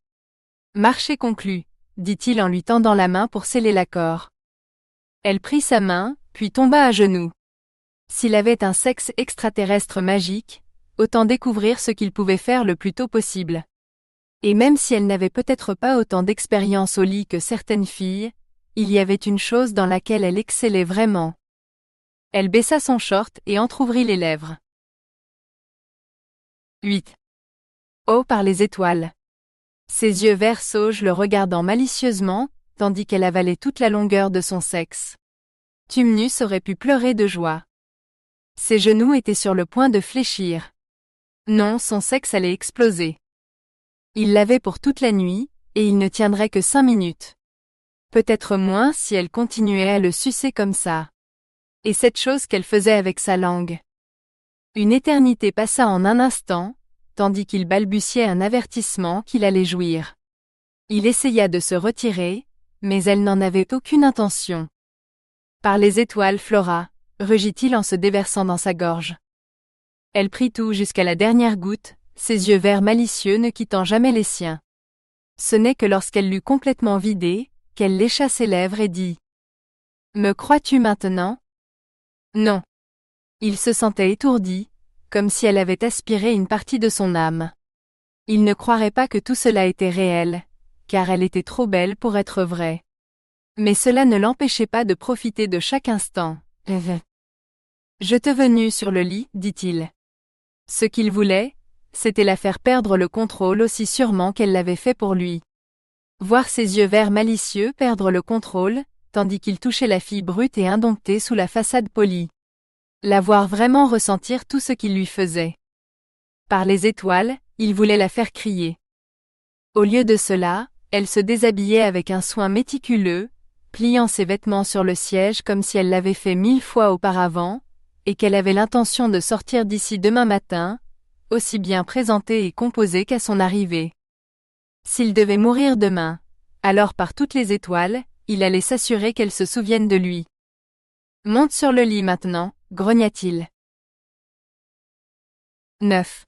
Marché conclu, dit-il en lui tendant la main pour sceller l'accord. Elle prit sa main, puis tomba à genoux. S'il avait un sexe extraterrestre magique, autant découvrir ce qu'il pouvait faire le plus tôt possible. Et même si elle n'avait peut-être pas autant d'expérience au lit que certaines filles, il y avait une chose dans laquelle elle excellait vraiment. Elle baissa son short et entr'ouvrit les lèvres. 8. Oh par les étoiles. Ses yeux verts sauges le regardant malicieusement, tandis qu'elle avalait toute la longueur de son sexe. Tumnus aurait pu pleurer de joie. Ses genoux étaient sur le point de fléchir. Non, son sexe allait exploser. Il l'avait pour toute la nuit, et il ne tiendrait que 5 minutes. Peut-être moins si elle continuait à le sucer comme ça. Et cette chose qu'elle faisait avec sa langue. Une éternité passa en un instant, tandis qu'il balbutiait un avertissement qu'il allait jouir. Il essaya de se retirer, mais elle n'en avait aucune intention. Par les étoiles, Flora, rugit-il en se déversant dans sa gorge. Elle prit tout jusqu'à la dernière goutte, ses yeux verts malicieux ne quittant jamais les siens. Ce n'est que lorsqu'elle l'eut complètement vidé, qu'elle lécha ses lèvres et dit « Me crois-tu maintenant ?» Non. Il se sentait étourdi, comme si elle avait aspiré une partie de son âme. Il ne croirait pas que tout cela était réel, car elle était trop belle pour être vraie. Mais cela ne l'empêchait pas de profiter de chaque instant. « Je te venu sur le lit, dit-il. Ce qu'il voulait, c'était la faire perdre le contrôle aussi sûrement qu'elle l'avait fait pour lui. Voir ses yeux verts malicieux perdre le contrôle, tandis qu'il touchait la fille brute et indomptée sous la façade polie. La voir vraiment ressentir tout ce qu'il lui faisait. Par les étoiles, il voulait la faire crier. Au lieu de cela, elle se déshabillait avec un soin méticuleux, pliant ses vêtements sur le siège comme si elle l'avait fait 1000 fois auparavant, et qu'elle avait l'intention de sortir d'ici demain matin, aussi bien présentée et composée qu'à son arrivée. S'il devait mourir demain, alors par toutes les étoiles, il allait s'assurer qu'elle se souvienne de lui. « Monte sur le lit maintenant », grogna-t-il. 9.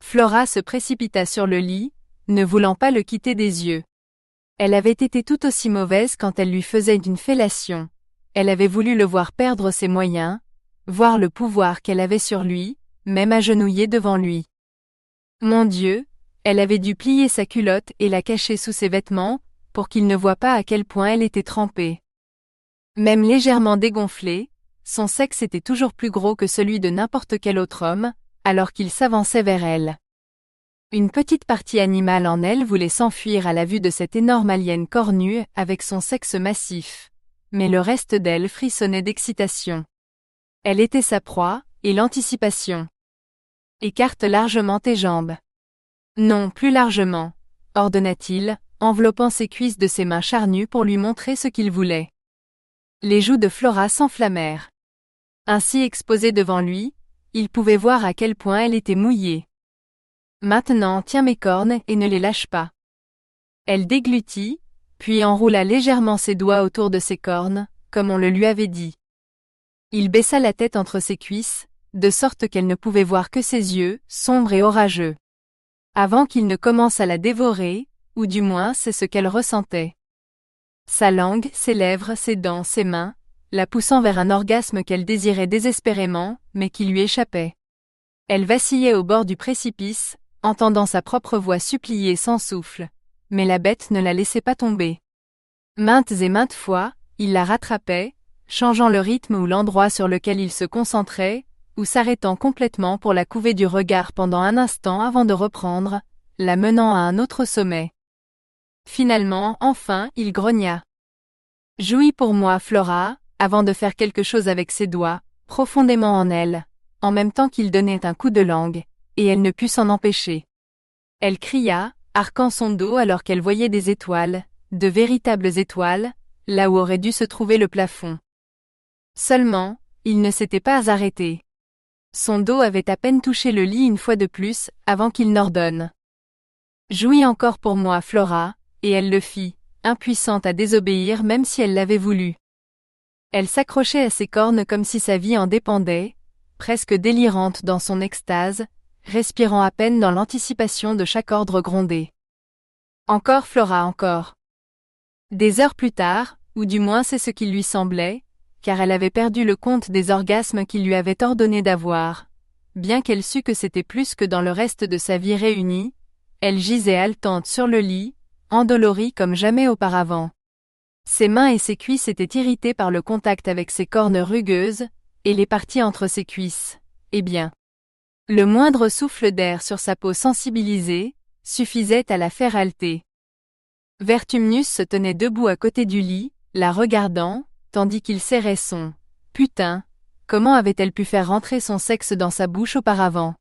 Flora se précipita sur le lit, ne voulant pas le quitter des yeux. Elle avait été tout aussi mauvaise quand elle lui faisait une fellation. Elle avait voulu le voir perdre ses moyens, voir le pouvoir qu'elle avait sur lui, même agenouillée devant lui. Mon Dieu, elle avait dû plier sa culotte et la cacher sous ses vêtements, pour qu'il ne voie pas à quel point elle était trempée. Même légèrement dégonflé, son sexe était toujours plus gros que celui de n'importe quel autre homme, alors qu'il s'avançait vers elle. Une petite partie animale en elle voulait s'enfuir à la vue de cette énorme alien cornue avec son sexe massif, mais le reste d'elle frissonnait d'excitation. Elle était sa proie, et l'anticipation. Écarte largement tes jambes. Non, plus largement, ordonna-t-il, enveloppant ses cuisses de ses mains charnues pour lui montrer ce qu'il voulait. Les joues de Flora s'enflammèrent. Ainsi exposée devant lui, il pouvait voir à quel point elle était mouillée. Maintenant, tiens mes cornes et ne les lâche pas. Elle déglutit, puis enroula légèrement ses doigts autour de ses cornes, comme on le lui avait dit. Il baissa la tête entre ses cuisses, de sorte qu'elle ne pouvait voir que ses yeux, sombres et orageux. Avant qu'il ne commence à la dévorer, ou du moins c'est ce qu'elle ressentait. Sa langue, ses lèvres, ses dents, ses mains, la poussant vers un orgasme qu'elle désirait désespérément, mais qui lui échappait. Elle vacillait au bord du précipice, entendant sa propre voix supplier sans souffle, mais la bête ne la laissait pas tomber. Maintes et maintes fois, il la rattrapait, changeant le rythme ou l'endroit sur lequel il se concentrait, ou s'arrêtant complètement pour la couver du regard pendant un instant avant de reprendre, la menant à un autre sommet. Finalement, enfin, il grogna. « Jouis pour moi, Flora », avant de faire quelque chose avec ses doigts, profondément en elle, en même temps qu'il donnait un coup de langue, et elle ne put s'en empêcher. Elle cria, arquant son dos alors qu'elle voyait des étoiles, de véritables étoiles, là où aurait dû se trouver le plafond. Seulement, il ne s'était pas arrêté. Son dos avait à peine touché le lit une fois de plus, avant qu'il n'ordonne. « Jouis encore pour moi, Flora », et elle le fit, impuissante à désobéir même si elle l'avait voulu. Elle s'accrochait à ses cornes comme si sa vie en dépendait, presque délirante dans son extase, respirant à peine dans l'anticipation de chaque ordre grondé. Encore Flora, encore. Des heures plus tard, ou du moins c'est ce qu'il lui semblait, car elle avait perdu le compte des orgasmes qu'il lui avait ordonné d'avoir. Bien qu'elle sût que c'était plus que dans le reste de sa vie réunie, elle gisait haletante sur le lit, endolorie comme jamais auparavant. Ses mains et ses cuisses étaient irritées par le contact avec ses cornes rugueuses, et les parties entre ses cuisses. Eh bien, le moindre souffle d'air sur sa peau sensibilisée suffisait à la faire halter. Vertumnus se tenait debout à côté du lit, la regardant, tandis qu'il serrait son « Putain, comment avait-elle pu faire rentrer son sexe dans sa bouche auparavant ?»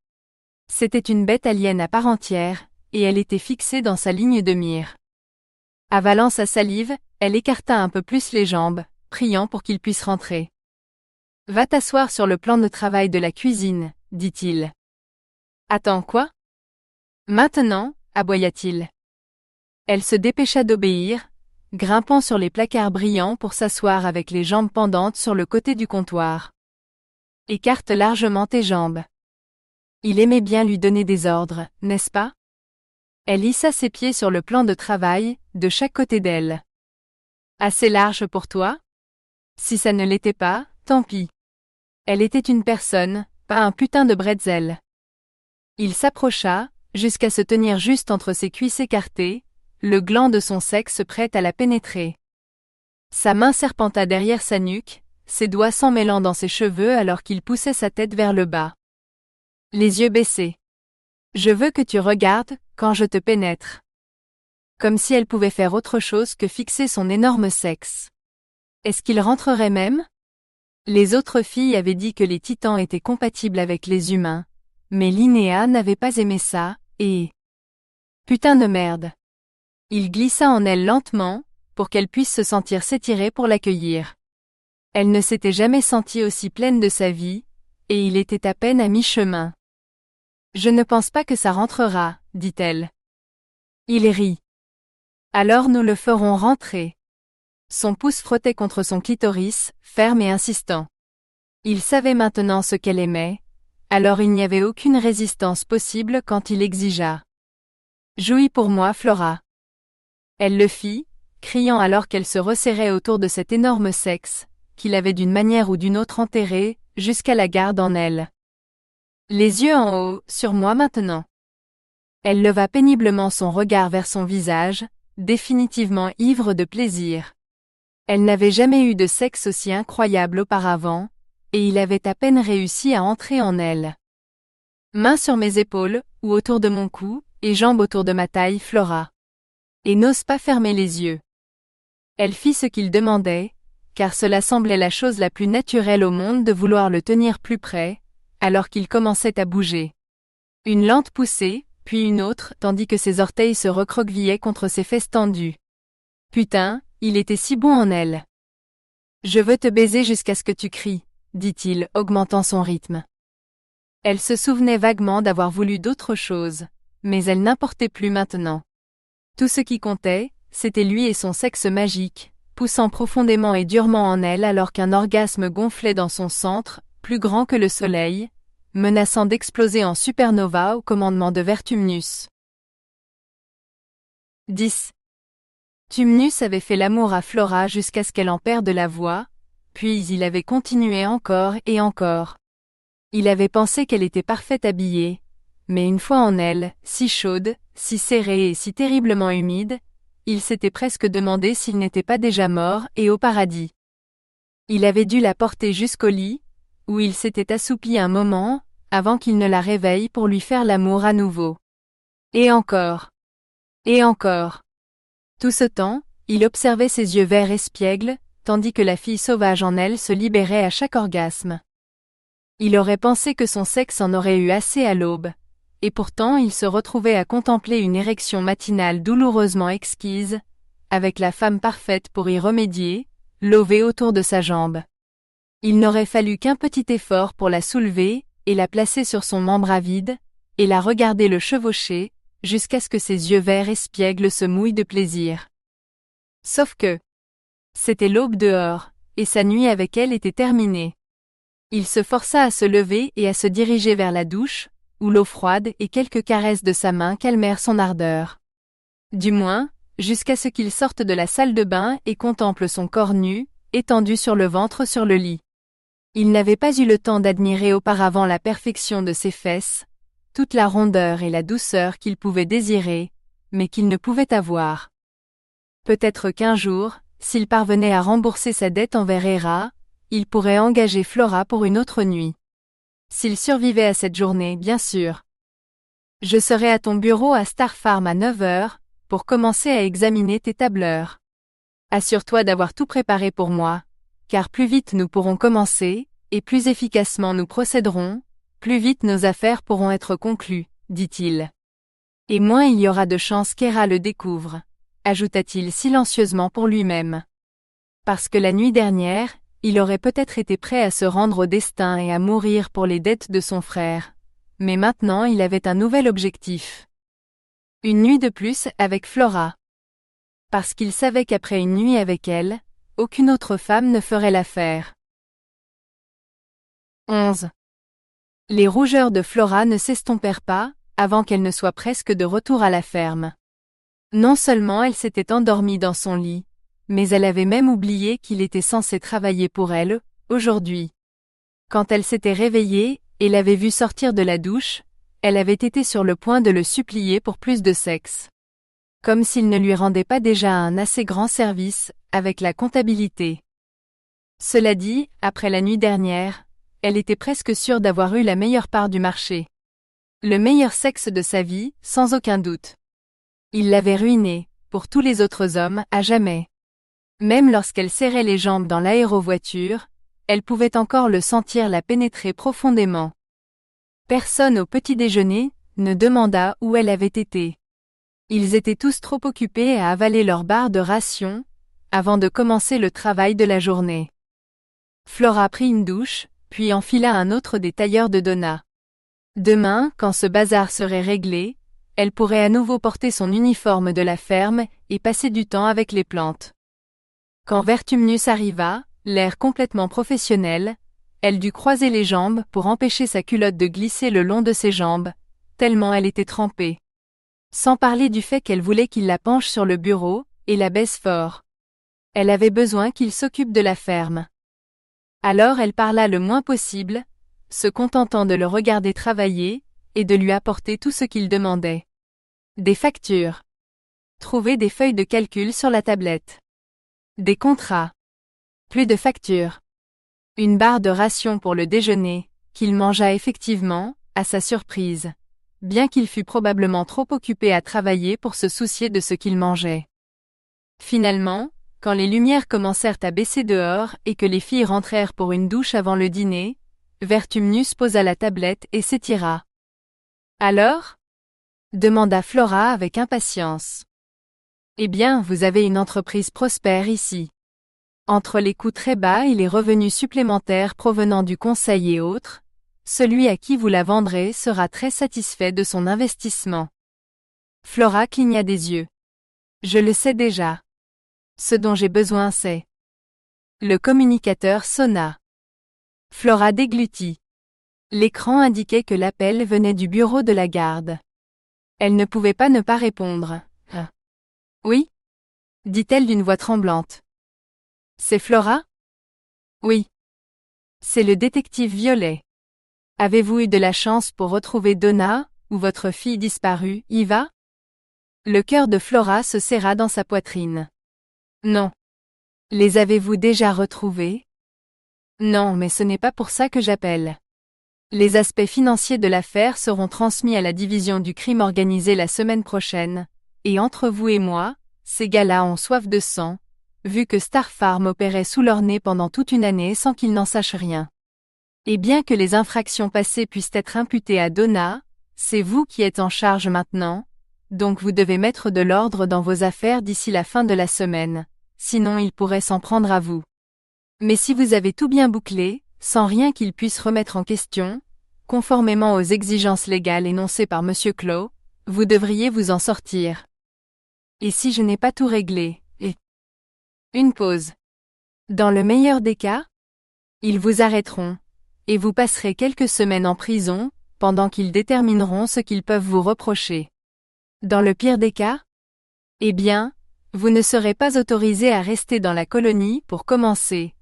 C'était une bête alien à part entière, et elle était fixée dans sa ligne de mire. Avalant sa salive, elle écarta un peu plus les jambes, priant pour qu'il puisse rentrer. « Va t'asseoir sur le plan de travail de la cuisine, dit-il. »« Attends quoi ? » ?»« Maintenant, aboya-t-il. Elle se dépêcha d'obéir, grimpant sur les placards brillants pour s'asseoir avec les jambes pendantes sur le côté du comptoir. « Écarte largement tes jambes. » Il aimait bien lui donner des ordres, n'est-ce pas ? Elle hissa ses pieds sur le plan de travail, de chaque côté d'elle. « Assez large pour toi ? Si ça ne l'était pas, tant pis. » Elle était une personne, pas un putain de bretzel. Il s'approcha, jusqu'à se tenir juste entre ses cuisses écartées, le gland de son sexe prêt à la pénétrer. Sa main serpenta derrière sa nuque, ses doigts s'emmêlant dans ses cheveux alors qu'il poussait sa tête vers le bas. Les yeux baissés. « Je veux que tu regardes, quand je te pénètre. » Comme si elle pouvait faire autre chose que fixer son énorme sexe. Est-ce qu'il rentrerait même ? Les autres filles avaient dit que les titans étaient compatibles avec les humains, mais Linnea n'avait pas aimé ça, et... Putain de merde. Il glissa en elle lentement, pour qu'elle puisse se sentir s'étirer pour l'accueillir. Elle ne s'était jamais sentie aussi pleine de sa vie, et il était à peine à mi-chemin. « Je ne pense pas que ça rentrera, dit-elle. Il rit. Alors nous le ferons rentrer. Son pouce frottait contre son clitoris, ferme et insistant. Il savait maintenant ce qu'elle aimait, alors il n'y avait aucune résistance possible quand il exigea. « Jouis pour moi, Flora. » Elle le fit, criant alors qu'elle se resserrait autour de cet énorme sexe, qu'il avait d'une manière ou d'une autre enterré, jusqu'à la garde en elle. Les yeux en haut, sur moi maintenant. Elle leva péniblement son regard vers son visage, définitivement ivre de plaisir. Elle n'avait jamais eu de sexe aussi incroyable auparavant, et il avait à peine réussi à entrer en elle. Mains sur mes épaules, ou autour de mon cou, et jambes autour de ma taille, Flora. Et n'ose pas fermer les yeux. Elle fit ce qu'il demandait, car cela semblait la chose la plus naturelle au monde de vouloir le tenir plus près, alors qu'il commençait à bouger. Une lente poussée, puis une autre, tandis que ses orteils se recroquevillaient contre ses fesses tendues. Putain, il était si bon en elle. « Je veux te baiser jusqu'à ce que tu cries, » dit-il, augmentant son rythme. Elle se souvenait vaguement d'avoir voulu d'autre chose, mais elle n'importait plus maintenant. Tout ce qui comptait, c'était lui et son sexe magique, poussant profondément et durement en elle alors qu'un orgasme gonflait dans son centre, plus grand que le soleil, menaçant d'exploser en supernova au commandement de Vertumnus. 10. Tumnus avait fait l'amour à Flora jusqu'à ce qu'elle en perde la voix, puis il avait continué encore et encore. Il avait pensé qu'elle était parfaite habillée, mais une fois en elle, si chaude, si serrée et si terriblement humide, il s'était presque demandé s'il n'était pas déjà mort et au paradis. Il avait dû la porter jusqu'au lit, où il s'était assoupi un moment, avant qu'il ne la réveille pour lui faire l'amour à nouveau. Et encore. Et encore. Tout ce temps, il observait ses yeux verts espiègles, tandis que la fille sauvage en elle se libérait à chaque orgasme. Il aurait pensé que son sexe en aurait eu assez à l'aube, et pourtant il se retrouvait à contempler une érection matinale douloureusement exquise, avec la femme parfaite pour y remédier, levée autour de sa jambe. Il n'aurait fallu qu'un petit effort pour la soulever, et la placer sur son membre avide, et la regarder le chevaucher, jusqu'à ce que ses yeux verts espiègles se mouillent de plaisir. Sauf que c'était l'aube dehors, et sa nuit avec elle était terminée. Il se força à se lever et à se diriger vers la douche, où l'eau froide et quelques caresses de sa main calmèrent son ardeur. Du moins, jusqu'à ce qu'il sorte de la salle de bain et contemple son corps nu, étendu sur le ventre sur le lit. Il n'avait pas eu le temps d'admirer auparavant la perfection de ses fesses, toute la rondeur et la douceur qu'il pouvait désirer, mais qu'il ne pouvait avoir. Peut-être qu'un jour, s'il parvenait à rembourser sa dette envers Hera, il pourrait engager Flora pour une autre nuit. S'il survivait à cette journée, bien sûr. « Je serai à ton bureau à Star Farm à 9 heures, pour commencer à examiner tes tableurs. Assure-toi d'avoir tout préparé pour moi, car plus vite nous pourrons commencer, et plus efficacement nous procéderons, plus vite nos affaires pourront être conclues, dit-il. Et moins il y aura de chances qu'Héra le découvre, ajouta-t-il silencieusement pour lui-même. Parce que la nuit dernière, il aurait peut-être été prêt à se rendre au destin et à mourir pour les dettes de son frère. Mais maintenant il avait un nouvel objectif. Une nuit de plus avec Flora. Parce qu'il savait qu'après une nuit avec elle, aucune autre femme ne ferait l'affaire. 11. Les rougeurs de Flora ne s'estompèrent pas, avant qu'elle ne soit presque de retour à la ferme. Non seulement elle s'était endormie dans son lit, mais elle avait même oublié qu'il était censé travailler pour elle, aujourd'hui. Quand elle s'était réveillée, et l'avait vu sortir de la douche, elle avait été sur le point de le supplier pour plus de sexe. Comme s'il ne lui rendait pas déjà un assez grand service, avec la comptabilité. Cela dit, après la nuit dernière, elle était presque sûre d'avoir eu la meilleure part du marché. Le meilleur sexe de sa vie, sans aucun doute. Il l'avait ruinée, pour tous les autres hommes, à jamais. Même lorsqu'elle serrait les jambes dans l'aérovoiture, elle pouvait encore le sentir la pénétrer profondément. Personne au petit déjeuner ne demanda où elle avait été. Ils étaient tous trop occupés à avaler leur barre de ration, avant de commencer le travail de la journée. Flora prit une douche, puis enfila un autre des tailleurs de Donna. Demain, quand ce bazar serait réglé, elle pourrait à nouveau porter son uniforme de la ferme et passer du temps avec les plantes. Quand Vertumnus arriva, l'air complètement professionnel, elle dut croiser les jambes pour empêcher sa culotte de glisser le long de ses jambes, tellement elle était trempée. Sans parler du fait qu'elle voulait qu'il la penche sur le bureau, et la baisse fort. Elle avait besoin qu'il s'occupe de la ferme. Alors elle parla le moins possible, se contentant de le regarder travailler, et de lui apporter tout ce qu'il demandait. Des factures. Trouver des feuilles de calcul sur la tablette. Des contrats. Plus de factures. Une barre de ration pour le déjeuner, qu'il mangea effectivement, à sa surprise. Bien qu'il fût probablement trop occupé à travailler pour se soucier de ce qu'il mangeait. Finalement, quand les lumières commencèrent à baisser dehors et que les filles rentrèrent pour une douche avant le dîner, Vertumnus posa la tablette et s'étira. « Alors » demanda Flora avec impatience. « Eh bien, vous avez une entreprise prospère ici. Entre les coûts très bas et les revenus supplémentaires provenant du conseil et autres, celui à qui vous la vendrez sera très satisfait de son investissement. » Flora cligna des yeux. « Je le sais déjà. Ce dont j'ai besoin c'est... » Le communicateur sonna. Flora déglutit. L'écran indiquait que l'appel venait du bureau de la garde. Elle ne pouvait pas ne pas répondre. « Oui » dit-elle d'une voix tremblante. « C'est Flora ?»« Oui. C'est le détective Violet. Avez-vous eu de la chance pour retrouver Donna, ou votre fille disparue, Eva ?» Le cœur de Flora se serra dans sa poitrine. « Non. Les avez-vous déjà retrouvés ? » Non, mais ce n'est pas pour ça que j'appelle. Les aspects financiers de l'affaire seront transmis à la division du crime organisé la semaine prochaine, et entre vous et moi, ces gars-là ont soif de sang, vu que Star Farm opérait sous leur nez pendant toute une année sans qu'ils n'en sachent rien. Et bien que les infractions passées puissent être imputées à Donna, c'est vous qui êtes en charge maintenant, donc vous devez mettre de l'ordre dans vos affaires d'ici la fin de la semaine, sinon ils pourraient s'en prendre à vous. Mais si vous avez tout bien bouclé, sans rien qu'ils puissent remettre en question, conformément aux exigences légales énoncées par Monsieur Clow, vous devriez vous en sortir. Et si je n'ai pas tout réglé, et... Une pause. Dans le meilleur des cas, ils vous arrêteront, et vous passerez quelques semaines en prison, pendant qu'ils détermineront ce qu'ils peuvent vous reprocher. Dans le pire des cas, eh bien, vous ne serez pas autorisé à rester dans la colonie pour commencer,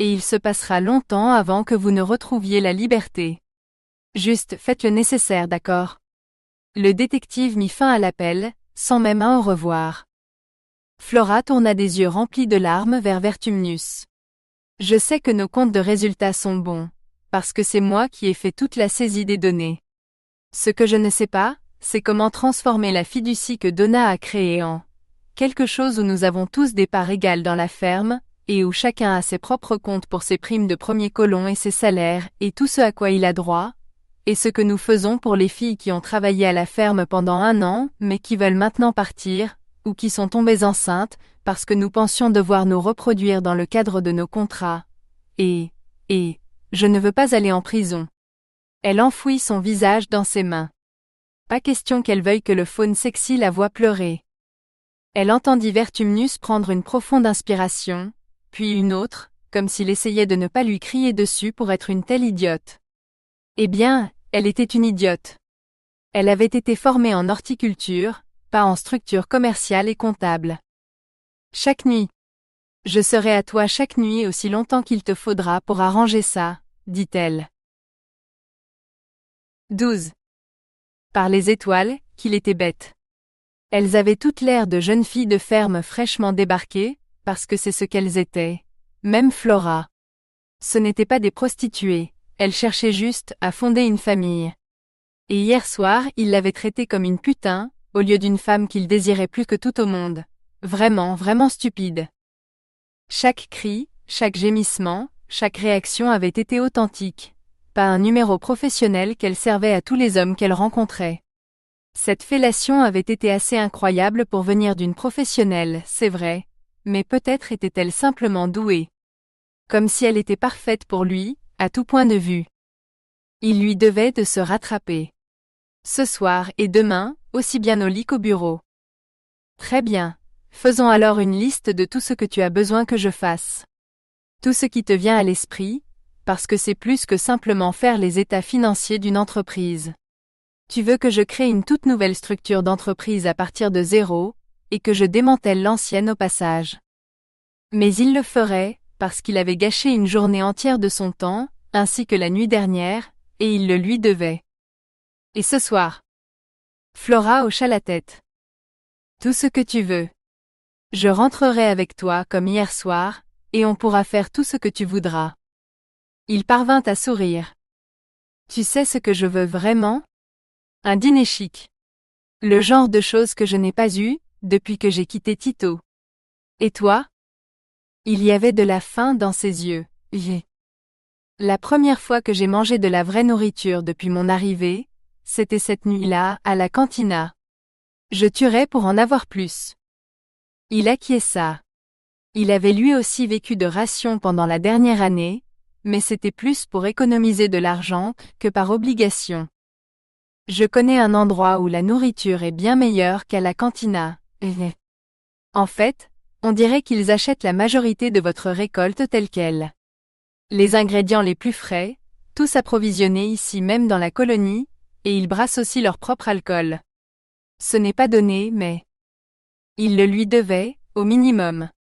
et il se passera longtemps avant que vous ne retrouviez la liberté. Juste faites le nécessaire, d'accord ? Le détective mit fin à l'appel, sans même un au revoir. Flora tourna des yeux remplis de larmes vers Vertumnus. Je sais que nos comptes de résultats sont bons, parce que c'est moi qui ai fait toute la saisie des données. Ce que je ne sais pas, c'est comment transformer la fiducie que Donna a créée en quelque chose où nous avons tous des parts égales dans la ferme, et où chacun a ses propres comptes pour ses primes de premier colon et ses salaires, et tout ce à quoi il a droit, et ce que nous faisons pour les filles qui ont travaillé à la ferme pendant 1 an, mais qui veulent maintenant partir, ou qui sont tombées enceintes, parce que nous pensions devoir nous reproduire dans le cadre de nos contrats. Et, je ne veux pas aller en prison. Elle enfouit son visage dans ses mains. Pas question qu'elle veuille que le faune sexy la voie pleurer. Elle entendit Vertumnus prendre une profonde inspiration, puis une autre, comme s'il essayait de ne pas lui crier dessus pour être une telle idiote. Eh bien, elle était une idiote. Elle avait été formée en horticulture, pas en structure commerciale et comptable. Chaque nuit. Je serai à toi chaque nuit aussi longtemps qu'il te faudra pour arranger ça, dit-elle. 12. Par les étoiles, qu'il était bête. Elles avaient toutes l'air de jeunes filles de ferme fraîchement débarquées, parce que c'est ce qu'elles étaient. Même Flora. Ce n'étaient pas des prostituées, elles cherchaient juste à fonder une famille. Et hier soir, il l'avait traitée comme une putain, au lieu d'une femme qu'il désirait plus que tout au monde. Vraiment, vraiment stupide. Chaque cri, chaque gémissement, chaque réaction avait été authentique. Pas un numéro professionnel qu'elle servait à tous les hommes qu'elle rencontrait. Cette fellation avait été assez incroyable pour venir d'une professionnelle, c'est vrai, mais peut-être était-elle simplement douée. Comme si elle était parfaite pour lui, à tout point de vue. Il lui devait de se rattraper. Ce soir et demain, aussi bien au lit qu'au bureau. Très bien. Faisons alors une liste de tout ce que tu as besoin que je fasse. Tout ce qui te vient à l'esprit, parce que c'est plus que simplement faire les états financiers d'une entreprise. Tu veux que je crée une toute nouvelle structure d'entreprise à partir de zéro, et que je démantèle l'ancienne au passage. Mais il le ferait, parce qu'il avait gâché une journée entière de son temps, ainsi que la nuit dernière, et il le lui devait. Et ce soir? Flora hocha la tête. Tout ce que tu veux. Je rentrerai avec toi comme hier soir, et on pourra faire tout ce que tu voudras. Il parvint à sourire. Tu sais ce que je veux vraiment? Un dîner chic. Le genre de choses que je n'ai pas eu, depuis que j'ai quitté Tito. Et toi? Il y avait de la faim dans ses yeux. La première fois que j'ai mangé de la vraie nourriture depuis mon arrivée, c'était cette nuit-là, à la cantina. Je tuerais pour en avoir plus. Il acquiesça. Il avait lui aussi vécu de rations pendant la dernière année, mais c'était plus pour économiser de l'argent que par obligation. Je connais un endroit où la nourriture est bien meilleure qu'à la cantina. En fait, on dirait qu'ils achètent la majorité de votre récolte telle qu'elle. Les ingrédients les plus frais, tous approvisionnés ici même dans la colonie, et ils brassent aussi leur propre alcool. Ce n'est pas donné, mais il le lui devait, au minimum.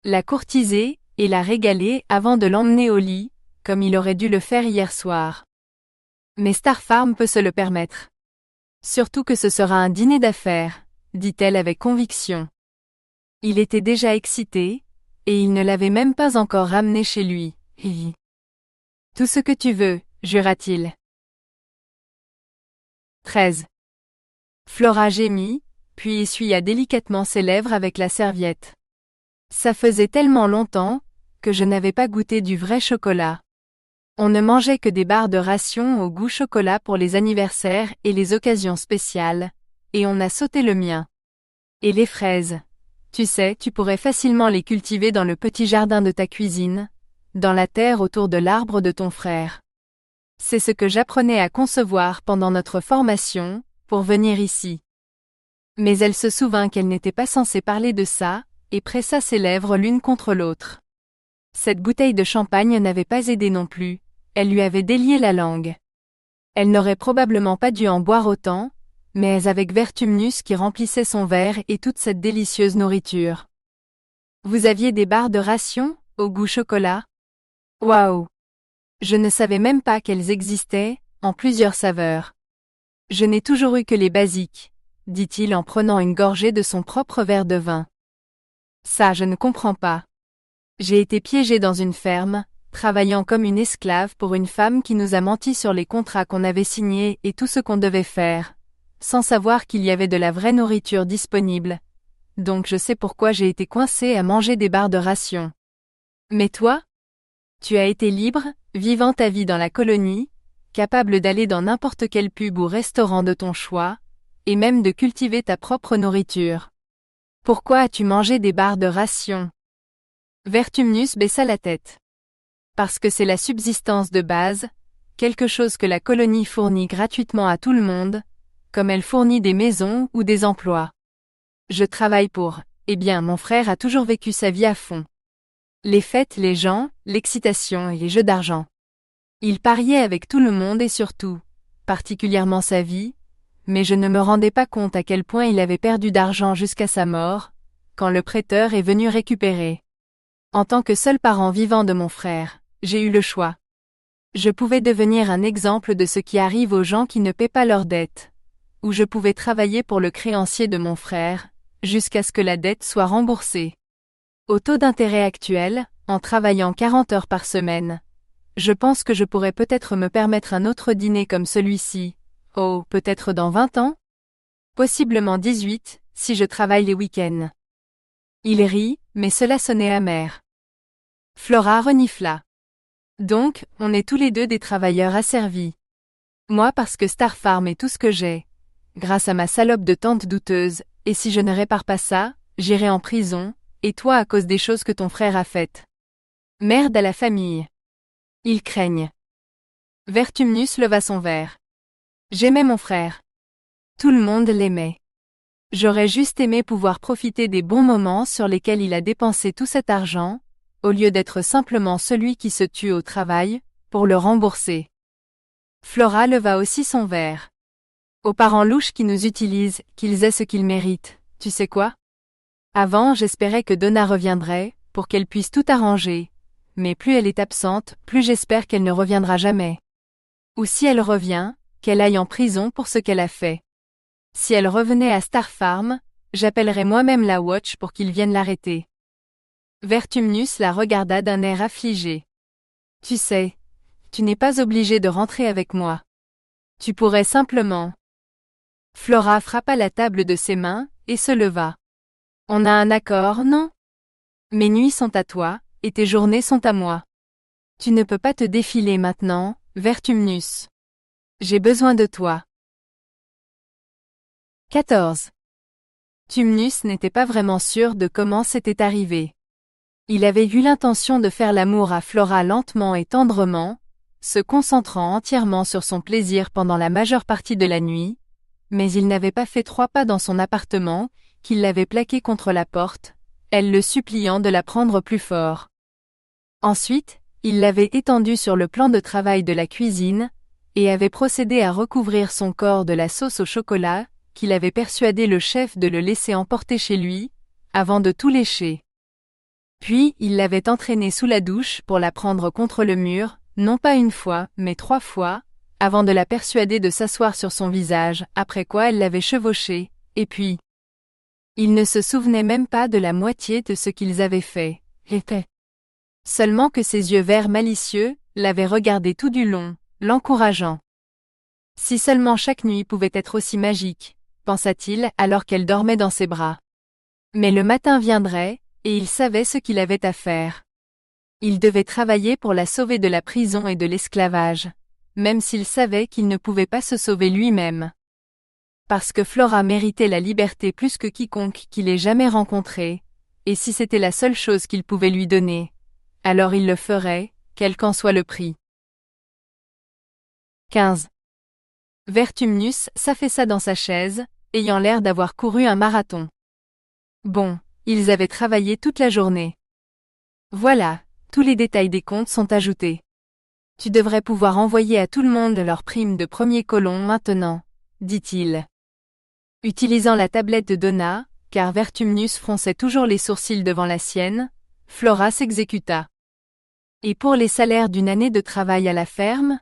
La courtiser, et la régaler avant de l'emmener au lit, comme il aurait dû le faire hier soir. Mais Star Farm peut se le permettre. Surtout que ce sera un dîner d'affaires, dit-elle avec conviction. Il était déjà excité, et il ne l'avait même pas encore ramené chez lui. Tout ce que tu veux, jura-t-il. 13. Flora gémit, puis essuya délicatement ses lèvres avec la serviette. Ça faisait tellement longtemps, que je n'avais pas goûté du vrai chocolat. On ne mangeait que des barres de ration au goût chocolat pour les anniversaires et les occasions spéciales, et on a sauté le mien. Et les fraises. Tu sais, tu pourrais facilement les cultiver dans le petit jardin de ta cuisine, dans la terre autour de l'arbre de ton frère. C'est ce que j'apprenais à concevoir pendant notre formation, pour venir ici. Mais elle se souvint qu'elle n'était pas censée parler de ça, et pressa ses lèvres l'une contre l'autre. Cette bouteille de champagne n'avait pas aidé non plus, elle lui avait délié la langue. Elle n'aurait probablement pas dû en boire autant, mais avec Vertumnus qui remplissait son verre et toute cette délicieuse nourriture. Vous aviez des barres de ration, au goût chocolat? Waouh! Je ne savais même pas qu'elles existaient, en plusieurs saveurs. Je n'ai toujours eu que les basiques, dit-il en prenant une gorgée de son propre verre de vin. Ça, je ne comprends pas. J'ai été piégée dans une ferme, travaillant comme une esclave pour une femme qui nous a menti sur les contrats qu'on avait signés et tout ce qu'on devait faire. sans savoir qu'il y avait de la vraie nourriture disponible. Donc je sais pourquoi j'ai été coincé à manger des barres de rations. Mais toi? Tu as été libre, vivant ta vie dans la colonie, capable d'aller dans n'importe quel pub ou restaurant de ton choix, et même de cultiver ta propre nourriture. Pourquoi as-tu mangé des barres de rations? Vertumnus baissa la tête. Parce que c'est la subsistance de base, quelque chose que la colonie fournit gratuitement à tout le monde, comme elle fournit des maisons ou des emplois. Je travaille pour, mon frère a toujours vécu sa vie à fond. Les fêtes, les gens, l'excitation et les jeux d'argent. Il pariait avec tout le monde et surtout, particulièrement sa vie, mais je ne me rendais pas compte à quel point il avait perdu d'argent jusqu'à sa mort, quand le prêteur est venu récupérer. En tant que seul parent vivant de mon frère, j'ai eu le choix. Je pouvais devenir un exemple de ce qui arrive aux gens qui ne paient pas leurs dettes, ou je pouvais travailler pour le créancier de mon frère, jusqu'à ce que la dette soit remboursée. Au taux d'intérêt actuel, en travaillant 40 heures par semaine, je pense que je pourrais peut-être me permettre un autre dîner comme celui-ci, peut-être dans 20 ans? Possiblement 18, si je travaille les week-ends. Il rit, mais cela sonnait amer. Flora renifla. Donc, on est tous les deux des travailleurs asservis. Moi parce que Star Farm est tout ce que j'ai, grâce à ma salope de tante douteuse, et si je ne répare pas ça, j'irai en prison, et toi à cause des choses que ton frère a faites. Merde à la famille. Ils craignent. Vertumnus leva son verre. J'aimais mon frère. Tout le monde l'aimait. J'aurais juste aimé pouvoir profiter des bons moments sur lesquels il a dépensé tout cet argent, au lieu d'être simplement celui qui se tue au travail, pour le rembourser. Flora leva aussi son verre. Aux parents louches qui nous utilisent, qu'ils aient ce qu'ils méritent, tu sais quoi? Avant, j'espérais que Donna reviendrait, pour qu'elle puisse tout arranger. Mais plus elle est absente, plus j'espère qu'elle ne reviendra jamais. Ou si elle revient, qu'elle aille en prison pour ce qu'elle a fait. Si elle revenait à Star Farm, j'appellerais moi-même la Watch pour qu'ils viennent l'arrêter. Vertumnus la regarda d'un air affligé. Tu sais, tu n'es pas obligé de rentrer avec moi. Tu pourrais simplement. Flora frappa la table de ses mains, et se leva. On a un accord, non? Mes nuits sont à toi, et tes journées sont à moi. Tu ne peux pas te défiler maintenant, Vertumnus. J'ai besoin de toi. 14. Tumnus n'était pas vraiment sûr de comment c'était arrivé. Il avait eu l'intention de faire l'amour à Flora lentement et tendrement, se concentrant entièrement sur son plaisir pendant la majeure partie de la nuit, mais il n'avait pas fait 3 pas dans son appartement, qu'il l'avait plaqué contre la porte, elle le suppliant de la prendre plus fort. Ensuite, il l'avait étendue sur le plan de travail de la cuisine, et avait procédé à recouvrir son corps de la sauce au chocolat, qu'il avait persuadé le chef de le laisser emporter chez lui, avant de tout lécher. Puis, il l'avait entraînée sous la douche pour la prendre contre le mur, non pas 1 fois, mais 3 fois, avant de la persuader de s'asseoir sur son visage, après quoi elle l'avait chevauchée, et puis... Il ne se souvenait même pas de la moitié de ce qu'ils avaient fait. Seulement que ses yeux verts malicieux l'avaient regardé tout du long, l'encourageant. Si seulement chaque nuit pouvait être aussi magique, pensa-t-il alors qu'elle dormait dans ses bras. Mais le matin viendrait, et il savait ce qu'il avait à faire. Il devait travailler pour la sauver de la prison et de l'esclavage, même s'il savait qu'il ne pouvait pas se sauver lui-même. Parce que Flora méritait la liberté plus que quiconque qu'il ait jamais rencontré, et si c'était la seule chose qu'il pouvait lui donner, alors il le ferait, quel qu'en soit le prix. 15. Vertumnus s'affaissa dans sa chaise, ayant l'air d'avoir couru un marathon. Bon, ils avaient travaillé toute la journée. Voilà, tous les détails des comptes sont ajoutés. Tu devrais pouvoir envoyer à tout le monde leur prime de premier colon maintenant, dit-il. Utilisant la tablette de Donna, car Vertumnus fronçait toujours les sourcils devant la sienne, Flora s'exécuta. Et pour les salaires d'une année de travail à la ferme?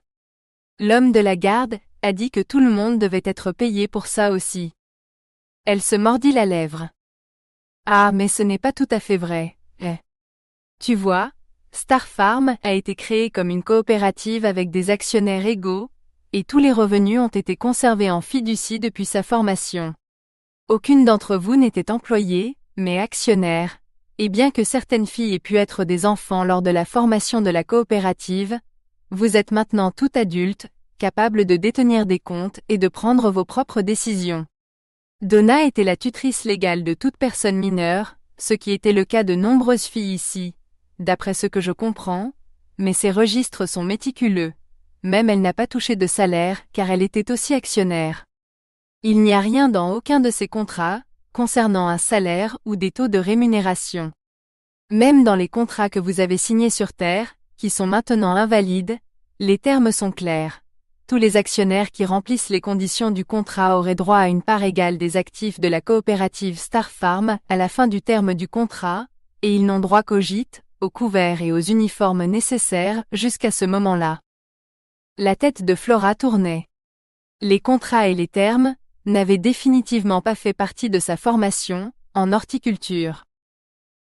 L'homme de la garde a dit que tout le monde devait être payé pour ça aussi. Elle se mordit la lèvre. Ah, mais ce n'est pas tout à fait vrai. Tu vois, Star Farm a été créée comme une coopérative avec des actionnaires égaux, et tous les revenus ont été conservés en fiducie depuis sa formation. Aucune d'entre vous n'était employée, mais actionnaire, et bien que certaines filles aient pu être des enfants lors de la formation de la coopérative, vous êtes maintenant tout adulte, capable de détenir des comptes et de prendre vos propres décisions. Donna était la tutrice légale de toute personne mineure, ce qui était le cas de nombreuses filles ici, d'après ce que je comprends, mais ses registres sont méticuleux. Même elle n'a pas touché de salaire car elle était aussi actionnaire. Il n'y a rien dans aucun de ces contrats, concernant un salaire ou des taux de rémunération. Même dans les contrats que vous avez signés sur Terre, qui sont maintenant invalides, les termes sont clairs. Tous les actionnaires qui remplissent les conditions du contrat auraient droit à une part égale des actifs de la coopérative Star Farm à la fin du terme du contrat, et ils n'ont droit qu'aux gîtes, aux couverts et aux uniformes nécessaires jusqu'à ce moment-là. La tête de Flora tournait. Les contrats et les termes n'avaient définitivement pas fait partie de sa formation en horticulture.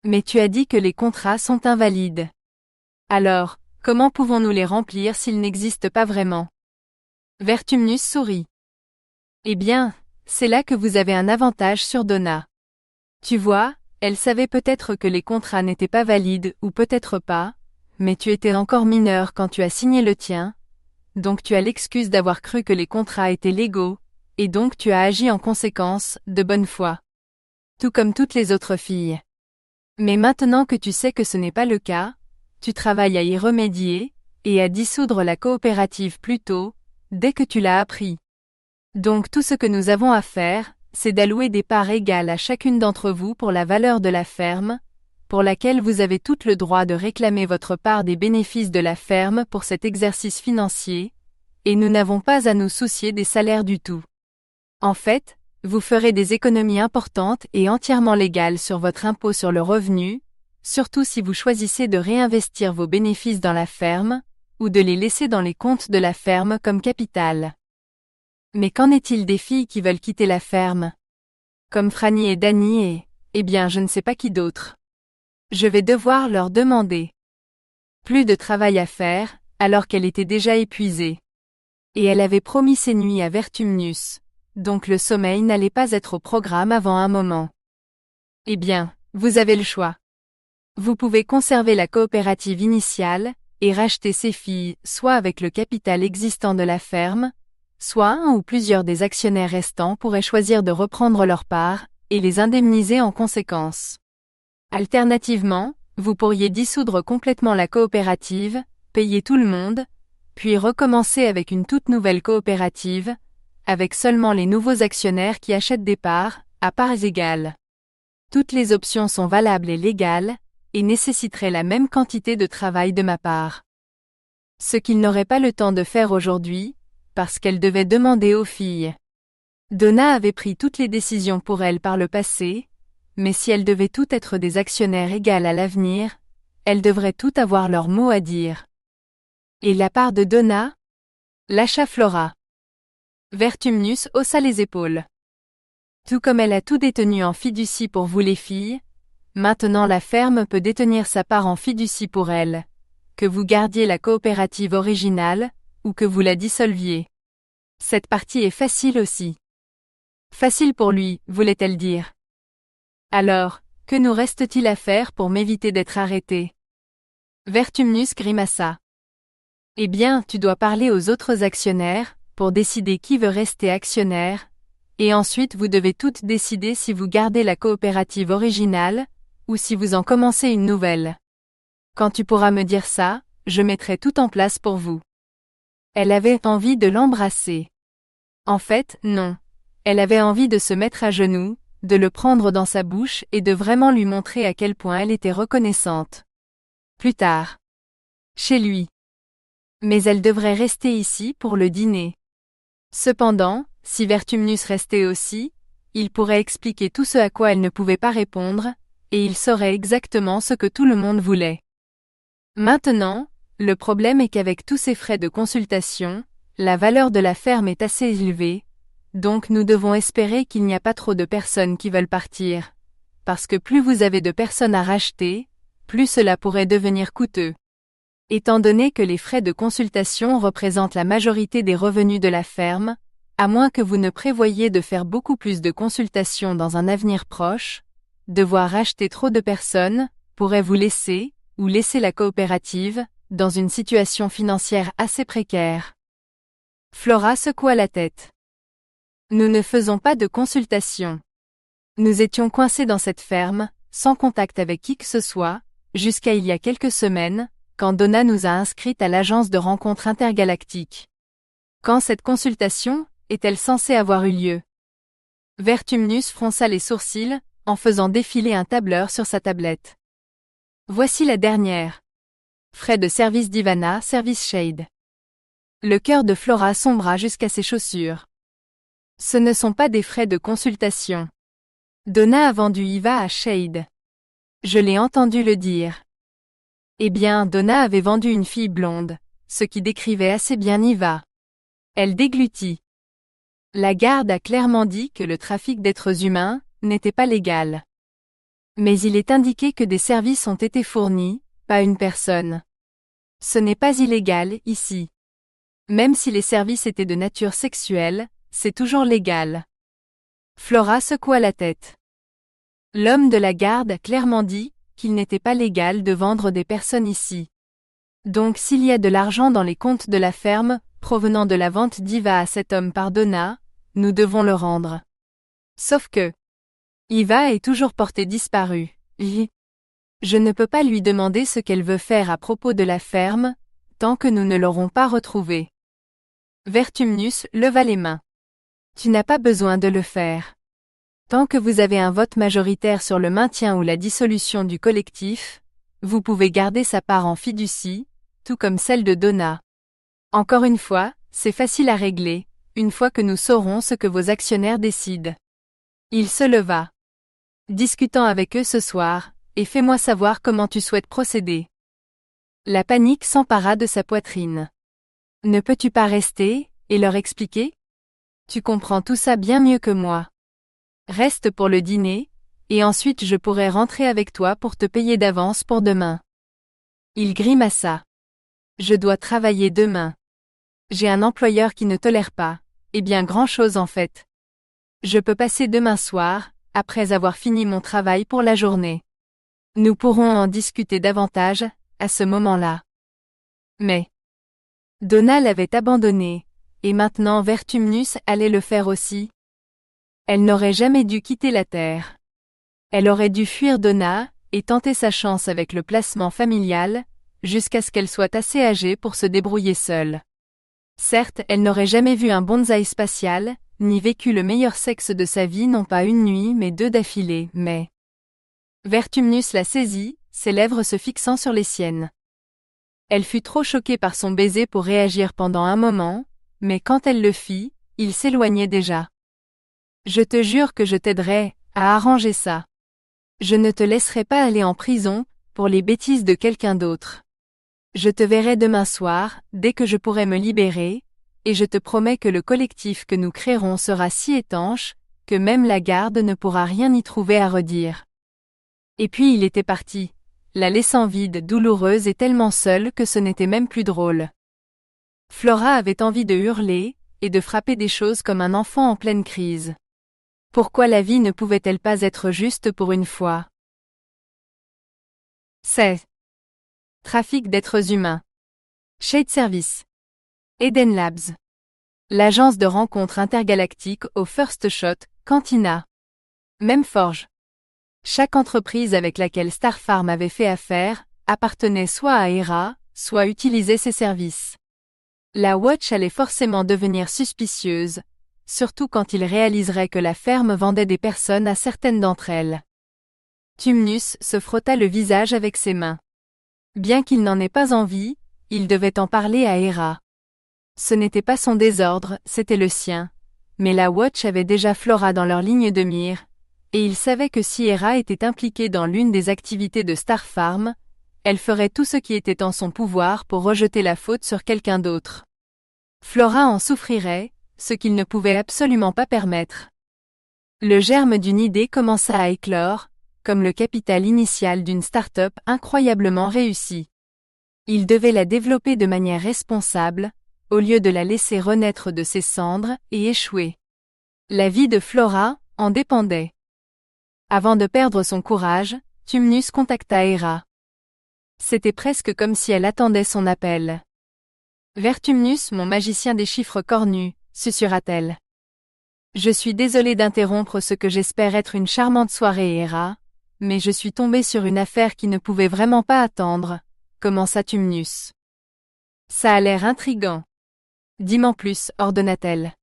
Mais tu as dit que les contrats sont invalides. Alors, comment pouvons-nous les remplir s'ils n'existent pas vraiment? Vertumnus sourit. Eh bien, c'est là que vous avez un avantage sur Donna. Tu vois, elle savait peut-être que les contrats n'étaient pas valides ou peut-être pas, mais tu étais encore mineur quand tu as signé le tien, donc tu as l'excuse d'avoir cru que les contrats étaient légaux, et donc tu as agi en conséquence, de bonne foi. Tout comme toutes les autres filles. Mais maintenant que tu sais que ce n'est pas le cas, tu travailles à y remédier, et à dissoudre la coopérative plus tôt, dès que tu l'as appris. Donc tout ce que nous avons à faire, c'est d'allouer des parts égales à chacune d'entre vous pour la valeur de la ferme, pour laquelle vous avez tout le droit de réclamer votre part des bénéfices de la ferme pour cet exercice financier, et nous n'avons pas à nous soucier des salaires du tout. En fait, vous ferez des économies importantes et entièrement légales sur votre impôt sur le revenu, surtout si vous choisissez de réinvestir vos bénéfices dans la ferme, ou de les laisser dans les comptes de la ferme comme capital. Mais qu'en est-il des filles qui veulent quitter la ferme? Comme Franny et Danny et, eh bien je ne sais pas qui d'autre. Je vais devoir leur demander. Plus de travail à faire, alors qu'elle était déjà épuisée. Et elle avait promis ses nuits à Vertumnus, donc le sommeil n'allait pas être au programme avant un moment. Eh bien, vous avez le choix. Vous pouvez conserver la coopérative initiale, et racheter ces filles soit avec le capital existant de la ferme, soit un ou plusieurs des actionnaires restants pourraient choisir de reprendre leur part, et les indemniser en conséquence. Alternativement, vous pourriez dissoudre complètement la coopérative, payer tout le monde, puis recommencer avec une toute nouvelle coopérative, avec seulement les nouveaux actionnaires qui achètent des parts, à parts égales. Toutes les options sont valables et légales, et nécessiteraient la même quantité de travail de ma part. Ce qu'il n'aurait pas le temps de faire aujourd'hui, parce qu'elle devait demander aux filles. Donna avait pris toutes les décisions pour elle par le passé, mais si elles devaient toutes être des actionnaires égales à l'avenir, elles devraient toutes avoir leur mot à dire. Et la part de Donna? Lâcha Flora. Vertumnus haussa les épaules. Tout comme elle a tout détenu en fiducie pour vous les filles, maintenant la ferme peut détenir sa part en fiducie pour elle, que vous gardiez la coopérative originale, ou que vous la dissolviez. Cette partie est facile aussi. Facile pour lui, voulait-elle dire. Alors, que nous reste-t-il à faire pour m'éviter d'être arrêté? Vertumnus grimaça. Eh bien, tu dois parler aux autres actionnaires, pour décider qui veut rester actionnaire, et ensuite vous devez toutes décider si vous gardez la coopérative originale, ou si vous en commencez une nouvelle. Quand tu pourras me dire ça, je mettrai tout en place pour vous. Elle avait envie de l'embrasser. En fait, non. Elle avait envie de se mettre à genoux, de le prendre dans sa bouche et de vraiment lui montrer à quel point elle était reconnaissante. Plus tard. Chez lui. Mais elle devrait rester ici pour le dîner. Cependant, si Vertumnus restait aussi, il pourrait expliquer tout ce à quoi elle ne pouvait pas répondre, et il saurait exactement ce que tout le monde voulait. Maintenant, le problème est qu'avec tous ces frais de consultation, la valeur de la ferme est assez élevée, donc nous devons espérer qu'il n'y a pas trop de personnes qui veulent partir, parce que plus vous avez de personnes à racheter, plus cela pourrait devenir coûteux. Étant donné que les frais de consultation représentent la majorité des revenus de la ferme, à moins que vous ne prévoyiez de faire beaucoup plus de consultations dans un avenir proche, devoir racheter trop de personnes pourrait vous laisser, ou laisser la coopérative, dans une situation financière assez précaire. Flora secoua la tête. Nous ne faisons pas de consultation. Nous étions coincés dans cette ferme, sans contact avec qui que ce soit, jusqu'à il y a quelques semaines, quand Donna nous a inscrites à l'agence de rencontres intergalactiques. Quand cette consultation est-elle censée avoir eu lieu? Vertumnus fronça les sourcils, en faisant défiler un tableur sur sa tablette. Voici la dernière. Frais de service d'Ivana, service Shade. Le cœur de Flora sombra jusqu'à ses chaussures. Ce ne sont pas des frais de consultation. Donna a vendu Iva à Shade. Je l'ai entendu le dire. Eh bien, Donna avait vendu une fille blonde, ce qui décrivait assez bien Iva. Elle déglutit. La garde a clairement dit que le trafic d'êtres humains n'était pas légal. Mais il est indiqué que des services ont été fournis, pas une personne. Ce n'est pas illégal, ici. Même si les services étaient de nature sexuelle, c'est toujours légal. Flora secoua la tête. L'homme de la garde a clairement dit qu'il n'était pas légal de vendre des personnes ici. Donc s'il y a de l'argent dans les comptes de la ferme, provenant de la vente d'Iva à cet homme par Donna, nous devons le rendre. Sauf que Iva est toujours portée disparue. Je ne peux pas lui demander ce qu'elle veut faire à propos de la ferme, tant que nous ne l'aurons pas retrouvée. Vertumnus leva les mains. Tu n'as pas besoin de le faire. Tant que vous avez un vote majoritaire sur le maintien ou la dissolution du collectif, vous pouvez garder sa part en fiducie, tout comme celle de Donna. Encore une fois, c'est facile à régler, une fois que nous saurons ce que vos actionnaires décident. Il se leva. Discutant avec eux ce soir, et fais-moi savoir comment tu souhaites procéder. La panique s'empara de sa poitrine. Ne peux-tu pas rester, et leur expliquer? Tu comprends tout ça bien mieux que moi. Reste pour le dîner, et ensuite je pourrai rentrer avec toi pour te payer d'avance pour demain. Il grimaça. Je dois travailler demain. J'ai un employeur qui ne tolère pas, et bien grand-chose en fait. Je peux passer demain soir, après avoir fini mon travail pour la journée. Nous pourrons en discuter davantage, à ce moment-là. Mais Donna l'avait abandonné, et maintenant Vertumnus allait le faire aussi. Elle n'aurait jamais dû quitter la Terre. Elle aurait dû fuir Donna, et tenter sa chance avec le placement familial, jusqu'à ce qu'elle soit assez âgée pour se débrouiller seule. Certes, elle n'aurait jamais vu un bonsaï spatial, ni vécu le meilleur sexe de sa vie non pas une nuit mais 2 d'affilée, mais Vertumnus la saisit, ses lèvres se fixant sur les siennes. Elle fut trop choquée par son baiser pour réagir pendant un moment, mais quand elle le fit, il s'éloignait déjà. Je te jure que je t'aiderai à arranger ça. Je ne te laisserai pas aller en prison pour les bêtises de quelqu'un d'autre. Je te verrai demain soir, dès que je pourrai me libérer, et je te promets que le collectif que nous créerons sera si étanche, que même la garde ne pourra rien y trouver à redire. Et puis il était parti, la laissant vide, douloureuse et tellement seule que ce n'était même plus drôle. Flora avait envie de hurler, et de frapper des choses comme un enfant en pleine crise. Pourquoi la vie ne pouvait-elle pas être juste pour une fois? C'est Trafic d'êtres humains. Shade Service. Eden Labs. L'agence de rencontres intergalactiques au First Shot, Cantina. Même Forge. Chaque entreprise avec laquelle Starfarm avait fait affaire, appartenait soit à Hera, soit utilisait ses services. La Watch allait forcément devenir suspicieuse, surtout quand il réaliserait que la ferme vendait des personnes à certaines d'entre elles. Tumnus se frotta le visage avec ses mains. Bien qu'il n'en ait pas envie, il devait en parler à Hera. Ce n'était pas son désordre, c'était le sien. Mais la Watch avait déjà Flora dans leur ligne de mire, et il savait que si Hera était impliquée dans l'une des activités de Starfarm, elle ferait tout ce qui était en son pouvoir pour rejeter la faute sur quelqu'un d'autre. Flora en souffrirait, ce qu'il ne pouvait absolument pas permettre. Le germe d'une idée commença à éclore, comme le capital initial d'une start-up incroyablement réussie. Il devait la développer de manière responsable, au lieu de la laisser renaître de ses cendres et échouer. La vie de Flora en dépendait. Avant de perdre son courage, Tumnus contacta Héra. C'était presque comme si elle attendait son appel. « Vertumnus, mon magicien des chiffres cornus », susurra-t-elle. « Je suis désolée d'interrompre ce que j'espère être une charmante soirée, Héra, mais je suis tombée sur une affaire qui ne pouvait vraiment pas attendre, » commença Tumnus. « Ça a l'air intriguant. Dis-m'en plus, ordonna-t-elle.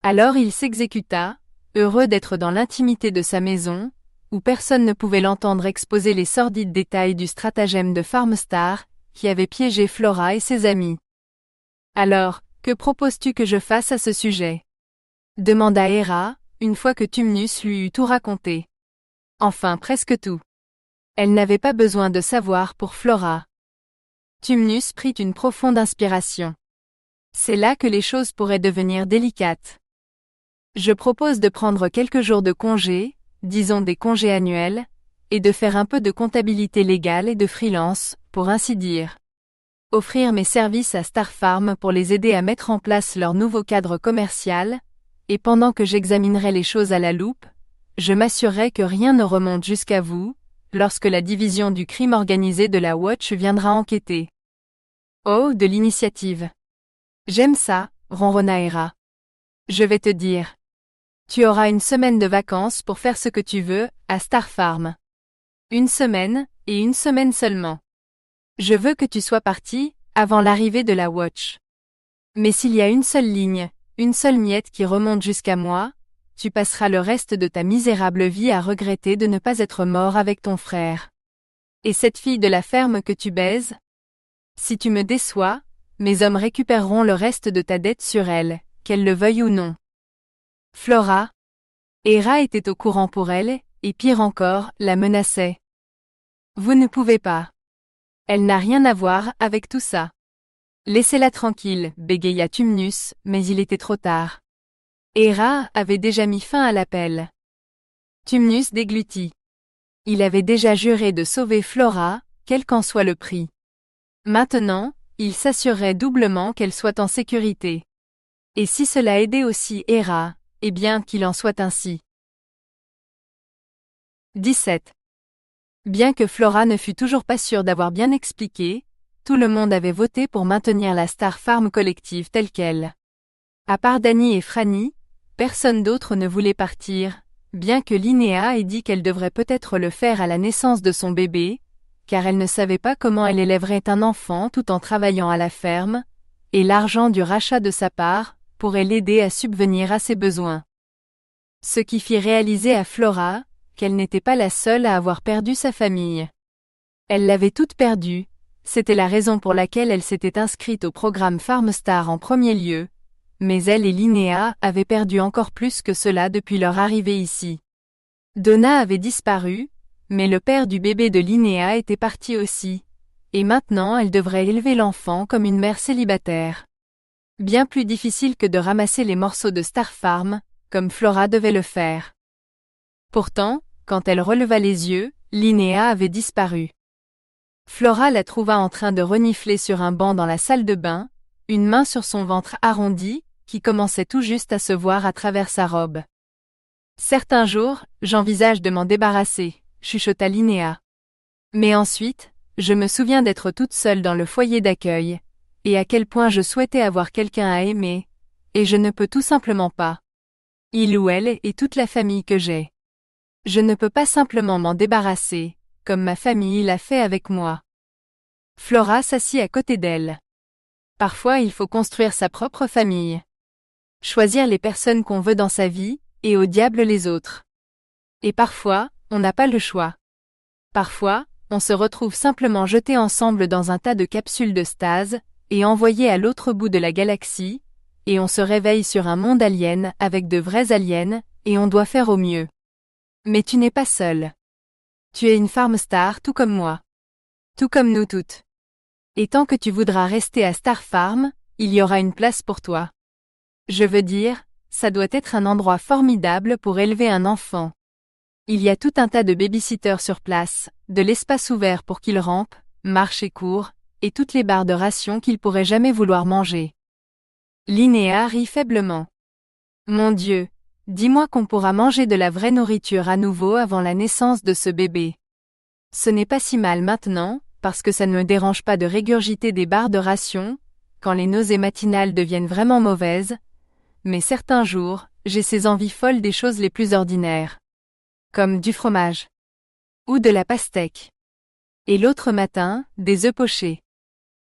Alors il s'exécuta, heureux d'être dans l'intimité de sa maison, où personne ne pouvait l'entendre exposer les sordides détails du stratagème de Farmstar, qui avait piégé Flora et ses amis. « Alors, que proposes-tu que je fasse à ce sujet ?» demanda Héra, une fois que Tumnus lui eut tout raconté. Enfin presque tout. Elle n'avait pas besoin de savoir pour Flora. Tumnus prit une profonde inspiration. C'est là que les choses pourraient devenir délicates. Je propose de prendre quelques jours de congé, disons des congés annuels, et de faire un peu de comptabilité légale et de freelance, pour ainsi dire. Offrir mes services à Starfarm pour les aider à mettre en place leur nouveau cadre commercial, et pendant que j'examinerai les choses à la loupe, je m'assurerai que rien ne remonte jusqu'à vous, lorsque la division du crime organisé de la Watch viendra enquêter. Oh, de l'initiative. J'aime ça, ronronna Héra. Je vais te dire. Tu auras une semaine de vacances pour faire ce que tu veux, à Starfarm. Une semaine, et une semaine seulement. Je veux que tu sois parti, avant l'arrivée de la Watch. Mais s'il y a une seule ligne, une seule miette qui remonte jusqu'à moi, tu passeras le reste de ta misérable vie à regretter de ne pas être mort avec ton frère. Et cette fille de la ferme que tu baises? Si tu me déçois, mes hommes récupéreront le reste de ta dette sur elle, qu'elle le veuille ou non. Flora. Héra était au courant pour elle, et pire encore, la menaçait. Vous ne pouvez pas. Elle n'a rien à voir avec tout ça. Laissez-la tranquille, bégaya Tumnus, mais il était trop tard. Héra avait déjà mis fin à l'appel. Tumnus déglutit. Il avait déjà juré de sauver Flora, quel qu'en soit le prix. Maintenant, il s'assurerait doublement qu'elle soit en sécurité. Et si cela aidait aussi Héra, eh bien qu'il en soit ainsi. 17. Bien que Flora ne fût toujours pas sûre d'avoir bien expliqué, tout le monde avait voté pour maintenir la Starfarm collective telle qu'elle. À part Dany et Franny, personne d'autre ne voulait partir, bien que Linnea ait dit qu'elle devrait peut-être le faire à la naissance de son bébé, car elle ne savait pas comment elle élèverait un enfant tout en travaillant à la ferme, et l'argent du rachat de sa part pourrait l'aider à subvenir à ses besoins. Ce qui fit réaliser à Flora qu'elle n'était pas la seule à avoir perdu sa famille. Elle l'avait toute perdue, c'était la raison pour laquelle elle s'était inscrite au programme Farmstar en premier lieu, mais elle et Linnea avaient perdu encore plus que cela depuis leur arrivée ici. Donna avait disparu, mais le père du bébé de Linnea était parti aussi, et maintenant elle devrait élever l'enfant comme une mère célibataire. Bien plus difficile que de ramasser les morceaux de Starfarm, comme Flora devait le faire. Pourtant, quand elle releva les yeux, Linnea avait disparu. Flora la trouva en train de renifler sur un banc dans la salle de bain, une main sur son ventre arrondi, qui commençait tout juste à se voir à travers sa robe. « Certains jours, j'envisage de m'en débarrasser », chuchota Linnea. « Mais ensuite, je me souviens d'être toute seule dans le foyer d'accueil, et à quel point je souhaitais avoir quelqu'un à aimer, et je ne peux tout simplement pas. Il ou elle et toute la famille que j'ai. Je ne peux pas simplement m'en débarrasser, comme ma famille l'a fait avec moi. » Flora s'assit à côté d'elle. Parfois il faut construire sa propre famille. Choisir les personnes qu'on veut dans sa vie, et au diable les autres. Et parfois, on n'a pas le choix. Parfois, on se retrouve simplement jeté ensemble dans un tas de capsules de stase, et envoyé à l'autre bout de la galaxie, et on se réveille sur un monde alien avec de vrais aliens, et on doit faire au mieux. Mais tu n'es pas seul. Tu es une Farmstar tout comme moi. Tout comme nous toutes. Et tant que tu voudras rester à Starfarm, il y aura une place pour toi. Je veux dire, ça doit être un endroit formidable pour élever un enfant. Il y a tout un tas de babysitters sur place, de l'espace ouvert pour qu'il rampe, marche et court, et toutes les barres de ration qu'il pourrait jamais vouloir manger. Linnea rit faiblement. Mon Dieu, dis-moi qu'on pourra manger de la vraie nourriture à nouveau avant la naissance de ce bébé. Ce n'est pas si mal maintenant, parce que ça ne me dérange pas de régurgiter des barres de ration, quand les nausées matinales deviennent vraiment mauvaises, mais certains jours, j'ai ces envies folles des choses les plus ordinaires. Comme du fromage. Ou de la pastèque. Et l'autre matin, des œufs pochés.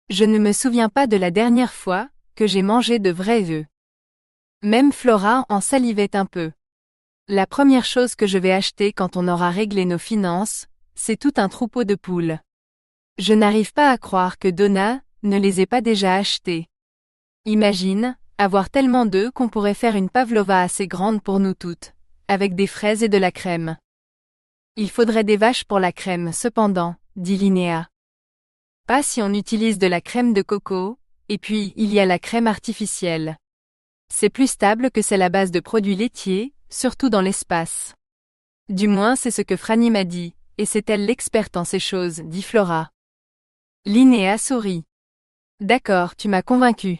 Je ne me souviens pas de la dernière fois que j'ai mangé de vrais œufs. Même Flora en salivait un peu. La première chose que je vais acheter quand on aura réglé nos finances, c'est tout un troupeau de poules. Je n'arrive pas à croire que Donna ne les ait pas déjà achetés. Imagine, avoir tellement d'œufs qu'on pourrait faire une pavlova assez grande pour nous toutes, avec des fraises et de la crème. Il faudrait des vaches pour la crème cependant, dit Linnea. Pas si on utilise de la crème de coco, et puis il y a la crème artificielle. C'est plus stable que celle à base de produits laitiers, surtout dans l'espace. Du moins c'est ce que Franny m'a dit, et c'est elle l'experte en ces choses, dit Flora. Linnea sourit. D'accord, tu m'as convaincu.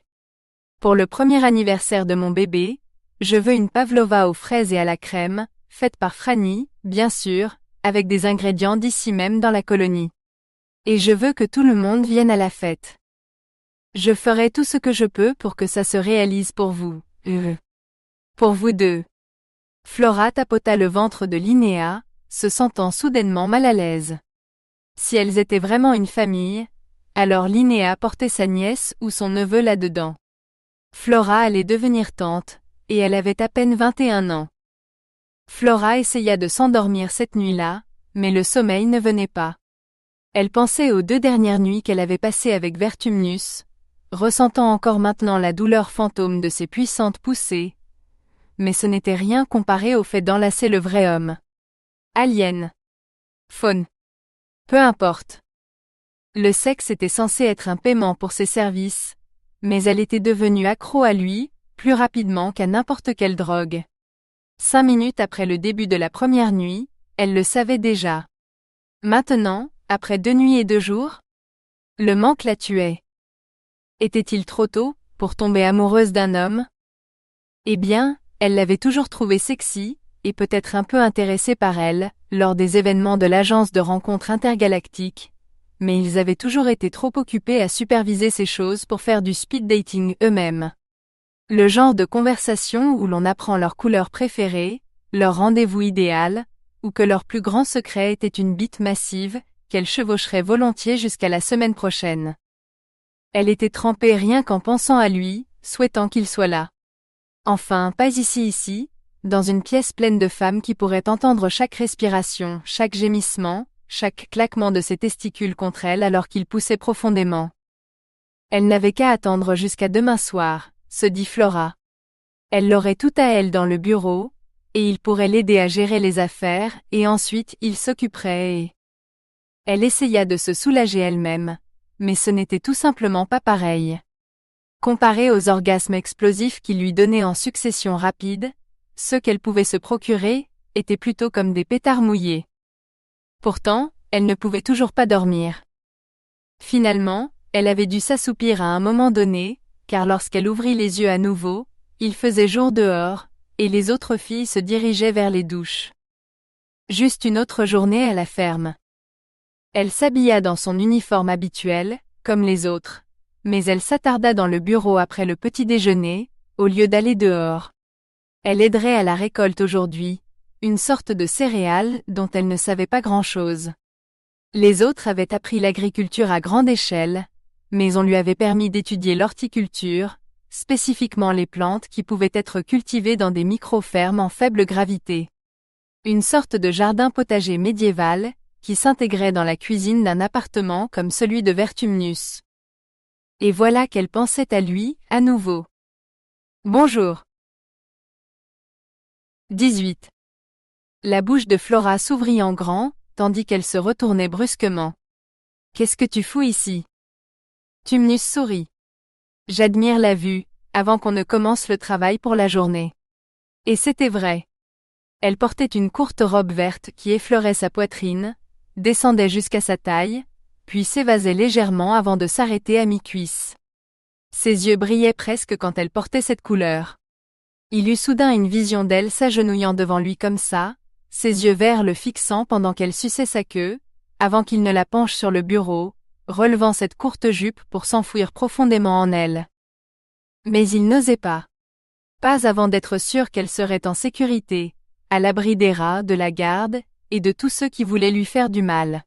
Pour le premier anniversaire de mon bébé, je veux une pavlova aux fraises et à la crème, faite par Franny, bien sûr, avec des ingrédients d'ici même dans la colonie. Et je veux que tout le monde vienne à la fête. Je ferai tout ce que je peux pour que ça se réalise pour vous. Pour vous deux. Flora tapota le ventre de Linnea, se sentant soudainement mal à l'aise. Si elles étaient vraiment une famille, alors Linnea portait sa nièce ou son neveu là-dedans. Flora allait devenir tante, et elle avait à peine 21 ans. Flora essaya de s'endormir cette nuit-là, mais le sommeil ne venait pas. Elle pensait aux 2 dernières nuits qu'elle avait passées avec Vertumnus, ressentant encore maintenant la douleur fantôme de ses puissantes poussées, mais ce n'était rien comparé au fait d'enlacer le vrai homme. Alien. Faune. Peu importe. Le sexe était censé être un paiement pour ses services, mais elle était devenue accro à lui, plus rapidement qu'à n'importe quelle drogue. 5 minutes après le début de la première nuit, elle le savait déjà. Maintenant, après 2 nuits et 2 jours, le manque la tuait. Était-il trop tôt pour tomber amoureuse d'un homme? Eh bien, elle l'avait toujours trouvé sexy, et peut-être un peu intéressé par elle, lors des événements de l'agence de rencontres intergalactiques, mais ils avaient toujours été trop occupés à superviser ces choses pour faire du speed dating eux-mêmes. Le genre de conversation où l'on apprend leur couleur préférée, leur rendez-vous idéal, ou que leur plus grand secret était une bite massive, qu'elle chevaucherait volontiers jusqu'à la semaine prochaine. Elle était trempée rien qu'en pensant à lui, souhaitant qu'il soit là. Enfin, pas ici, dans une pièce pleine de femmes qui pourraient entendre chaque respiration, chaque gémissement, chaque claquement de ses testicules contre elle alors qu'il poussait profondément. Elle n'avait qu'à attendre jusqu'à demain soir, se dit Flora. Elle l'aurait tout à elle dans le bureau, et il pourrait l'aider à gérer les affaires, et ensuite il s'occuperait et... Elle essaya de se soulager elle-même, mais ce n'était tout simplement pas pareil. Comparé aux orgasmes explosifs qu'il lui donnait en succession rapide, ceux qu'elle pouvait se procurer étaient plutôt comme des pétards mouillés. Pourtant, elle ne pouvait toujours pas dormir. Finalement, elle avait dû s'assoupir à un moment donné, car lorsqu'elle ouvrit les yeux à nouveau, il faisait jour dehors, et les autres filles se dirigeaient vers les douches. Juste une autre journée à la ferme. Elle s'habilla dans son uniforme habituel, comme les autres, mais elle s'attarda dans le bureau après le petit déjeuner, au lieu d'aller dehors. Elle aiderait à la récolte aujourd'hui, une sorte de céréales dont elle ne savait pas grand-chose. Les autres avaient appris l'agriculture à grande échelle, mais on lui avait permis d'étudier l'horticulture, spécifiquement les plantes qui pouvaient être cultivées dans des micro-fermes en faible gravité. Une sorte de jardin potager médiéval, qui s'intégrait dans la cuisine d'un appartement comme celui de Vertumnus. Et voilà qu'elle pensait à lui, à nouveau. Bonjour. 18. La bouche de Flora s'ouvrit en grand, tandis qu'elle se retournait brusquement. Qu'est-ce que tu fous ici? Tumnus sourit. J'admire la vue, avant qu'on ne commence le travail pour la journée. Et c'était vrai. Elle portait une courte robe verte qui effleurait sa poitrine, descendait jusqu'à sa taille, puis s'évasait légèrement avant de s'arrêter à mi-cuisse. Ses yeux brillaient presque quand elle portait cette couleur. Il eut soudain une vision d'elle s'agenouillant devant lui comme ça, ses yeux verts le fixant pendant qu'elle suçait sa queue, avant qu'il ne la penche sur le bureau, relevant cette courte jupe pour s'enfouir profondément en elle. Mais il n'osait pas. Pas avant d'être sûr qu'elle serait en sécurité, à l'abri des rats, de la garde, et de tous ceux qui voulaient lui faire du mal.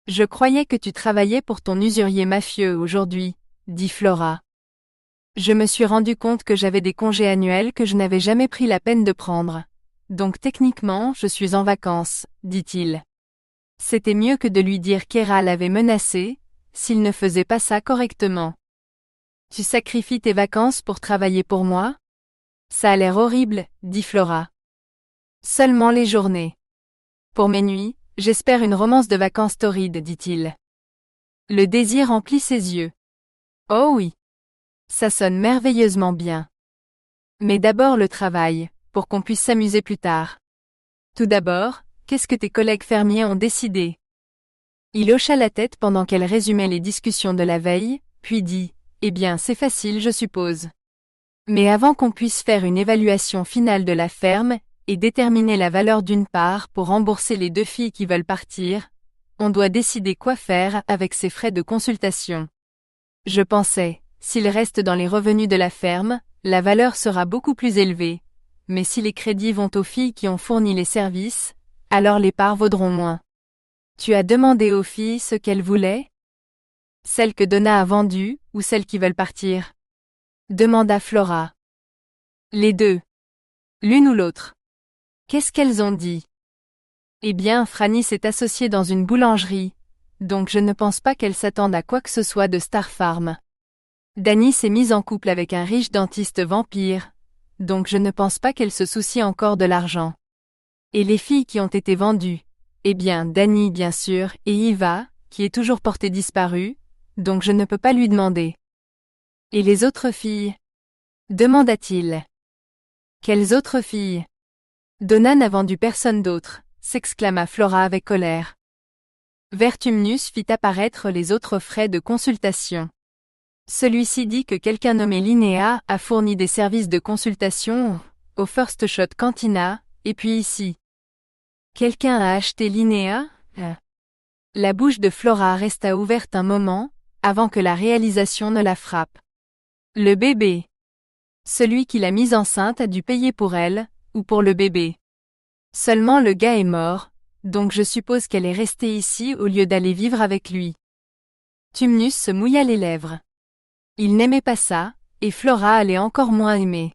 « Je croyais que tu travaillais pour ton usurier mafieux aujourd'hui, » dit Flora. « Je me suis rendu compte que j'avais des congés annuels que je n'avais jamais pris la peine de prendre. Donc techniquement, je suis en vacances, dit-il. C'était mieux que de lui dire qu'Hera l'avait menacé, s'il ne faisait pas ça correctement. Tu sacrifies tes vacances pour travailler pour moi? Ça a l'air horrible, dit Flora. Seulement les journées. Pour mes nuits, j'espère une romance de vacances torride, dit-il. Le désir emplit ses yeux. Oh oui. Ça sonne merveilleusement bien. Mais d'abord le travail, pour qu'on puisse s'amuser plus tard. Tout d'abord, qu'est-ce que tes collègues fermiers ont décidé? Il hocha la tête pendant qu'elle résumait les discussions de la veille, puis dit, eh bien c'est facile je suppose. Mais avant qu'on puisse faire une évaluation finale de la ferme, et déterminer la valeur d'une part pour rembourser les 2 filles qui veulent partir, on doit décider quoi faire avec ces frais de consultation. Je pensais, s'ils restent dans les revenus de la ferme, la valeur sera beaucoup plus élevée, mais si les crédits vont aux filles qui ont fourni les services, alors les parts vaudront moins. Tu as demandé aux filles ce qu'elles voulaient? Celles que Donna a vendues, ou celles qui veulent partir? Demanda Flora. Les deux. L'une ou l'autre. Qu'est-ce qu'elles ont dit? Eh bien, Franny s'est associée dans une boulangerie, donc je ne pense pas qu'elle s'attende à quoi que ce soit de Star Farm. Dani s'est mise en couple avec un riche dentiste vampire, donc je ne pense pas qu'elle se soucie encore de l'argent. Et les filles qui ont été vendues? Eh bien, Dani bien sûr, et Eva, qui est toujours portée disparue, donc je ne peux pas lui demander. Et les autres filles? Demanda-t-il. Quelles autres filles? Donna n'a vendu personne d'autre, s'exclama Flora avec colère. Vertumnus fit apparaître les autres frais de consultation. Celui-ci dit que quelqu'un nommé Linnea a fourni des services de consultation au First Shot Cantina, et puis ici. Quelqu'un a acheté Linnea? La bouche de Flora resta ouverte un moment, avant que la réalisation ne la frappe. Le bébé. Celui qui l'a mise enceinte a dû payer pour elle, ou pour le bébé. Seulement le gars est mort, donc je suppose qu'elle est restée ici au lieu d'aller vivre avec lui. Tumnus se mouilla les lèvres. Il n'aimait pas ça, et Flora allait encore moins aimer.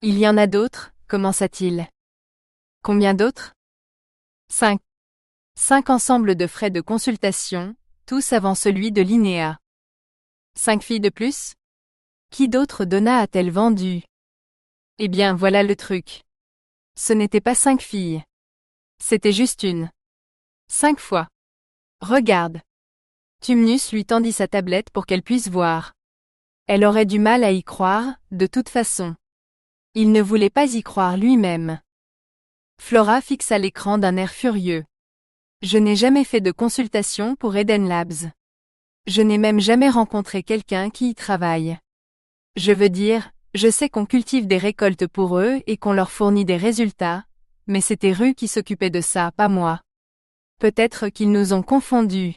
Il y en a d'autres, commença-t-il. Combien d'autres? 5. 5 ensembles de frais de consultation, tous avant celui de Linnea. 5 filles de plus? Qui d'autre Donna a-t-elle vendu? Eh bien voilà le truc. Ce n'était pas 5 filles. C'était juste une. 5 fois. Regarde. Tumnus lui tendit sa tablette pour qu'elle puisse voir. Elle aurait du mal à y croire, de toute façon. Il ne voulait pas y croire lui-même. Flora fixa l'écran d'un air furieux. Je n'ai jamais fait de consultation pour Eden Labs. Je n'ai même jamais rencontré quelqu'un qui y travaille. Je veux dire, je sais qu'on cultive des récoltes pour eux et qu'on leur fournit des résultats, mais c'était Rue qui s'occupait de ça, pas moi. Peut-être qu'ils nous ont confondus.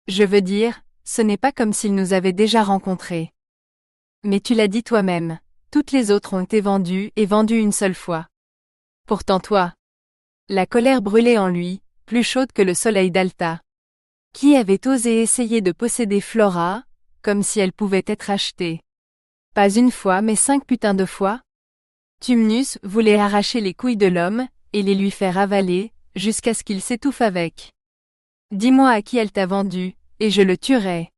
Je veux dire, ce n'est pas comme s'ils nous avaient déjà rencontrés. Mais tu l'as dit toi-même, toutes les autres ont été vendues et vendues une seule fois. Pourtant toi. La colère brûlait en lui, plus chaude que le soleil d'Alta. Qui avait osé essayer de posséder Flora, comme si elle pouvait être achetée? Pas une fois mais 5 putains de fois? Tumnus voulait arracher les couilles de l'homme, et les lui faire avaler, jusqu'à ce qu'il s'étouffe avec. Dis-moi à qui elle t'a vendu, et je le tuerai.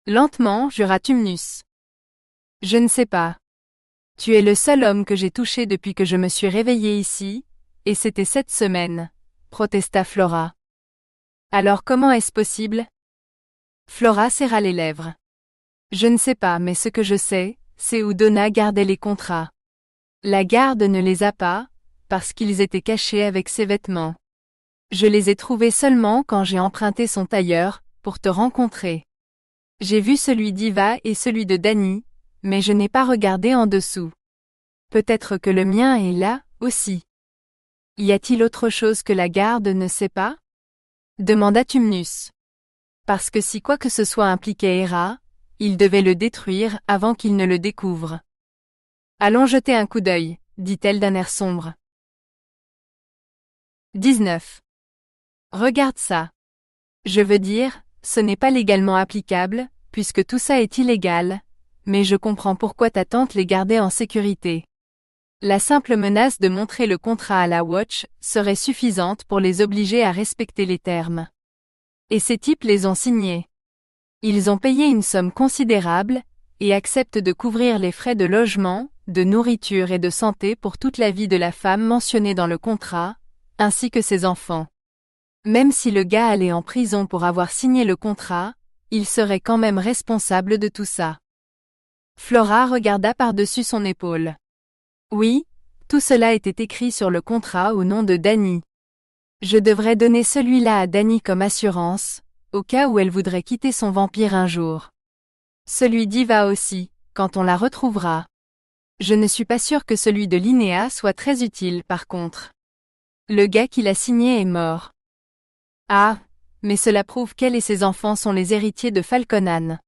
Lentement jura Tumnus. Je ne sais pas. Tu es le seul homme que j'ai touché depuis que je me suis réveillée ici, et c'était cette semaine, protesta Flora. Alors comment est-ce possible? Flora serra les lèvres. Je ne sais pas mais ce que je sais, c'est où Donna gardait les contrats. La garde ne les a pas, parce qu'ils étaient cachés avec ses vêtements. Je les ai trouvés seulement quand j'ai emprunté son tailleur, pour te rencontrer. J'ai vu celui d'Iva et celui de Danny, mais je n'ai pas regardé en dessous. Peut-être que le mien est là, aussi. Y a-t-il autre chose que la garde ne sait pas? Demanda Tumnus. Parce que si quoi que ce soit impliquait Hera, il devait le détruire avant qu'il ne le découvre. Allons jeter un coup d'œil, dit-elle d'un air sombre. 19. Regarde ça. Je veux dire, ce n'est pas légalement applicable, puisque tout ça est illégal, mais je comprends pourquoi ta tante les gardait en sécurité. La simple menace de montrer le contrat à la Watch serait suffisante pour les obliger à respecter les termes. Et ces types les ont signés. Ils ont payé une somme considérable, et acceptent de couvrir les frais de logement, de nourriture et de santé pour toute la vie de la femme mentionnée dans le contrat, ainsi que ses enfants. Même si le gars allait en prison pour avoir signé le contrat, il serait quand même responsable de tout ça. Flora regarda par-dessus son épaule. Oui, tout cela était écrit sur le contrat au nom de Danny. Je devrais donner celui-là à Danny comme assurance, au cas où elle voudrait quitter son vampire un jour. Celui d'Iva aussi, quand on la retrouvera. Je ne suis pas sûr que celui de Linnea soit très utile par contre. Le gars qui l'a signé est mort. Ah, mais cela prouve qu'elle et ses enfants sont les héritiers de Falconan.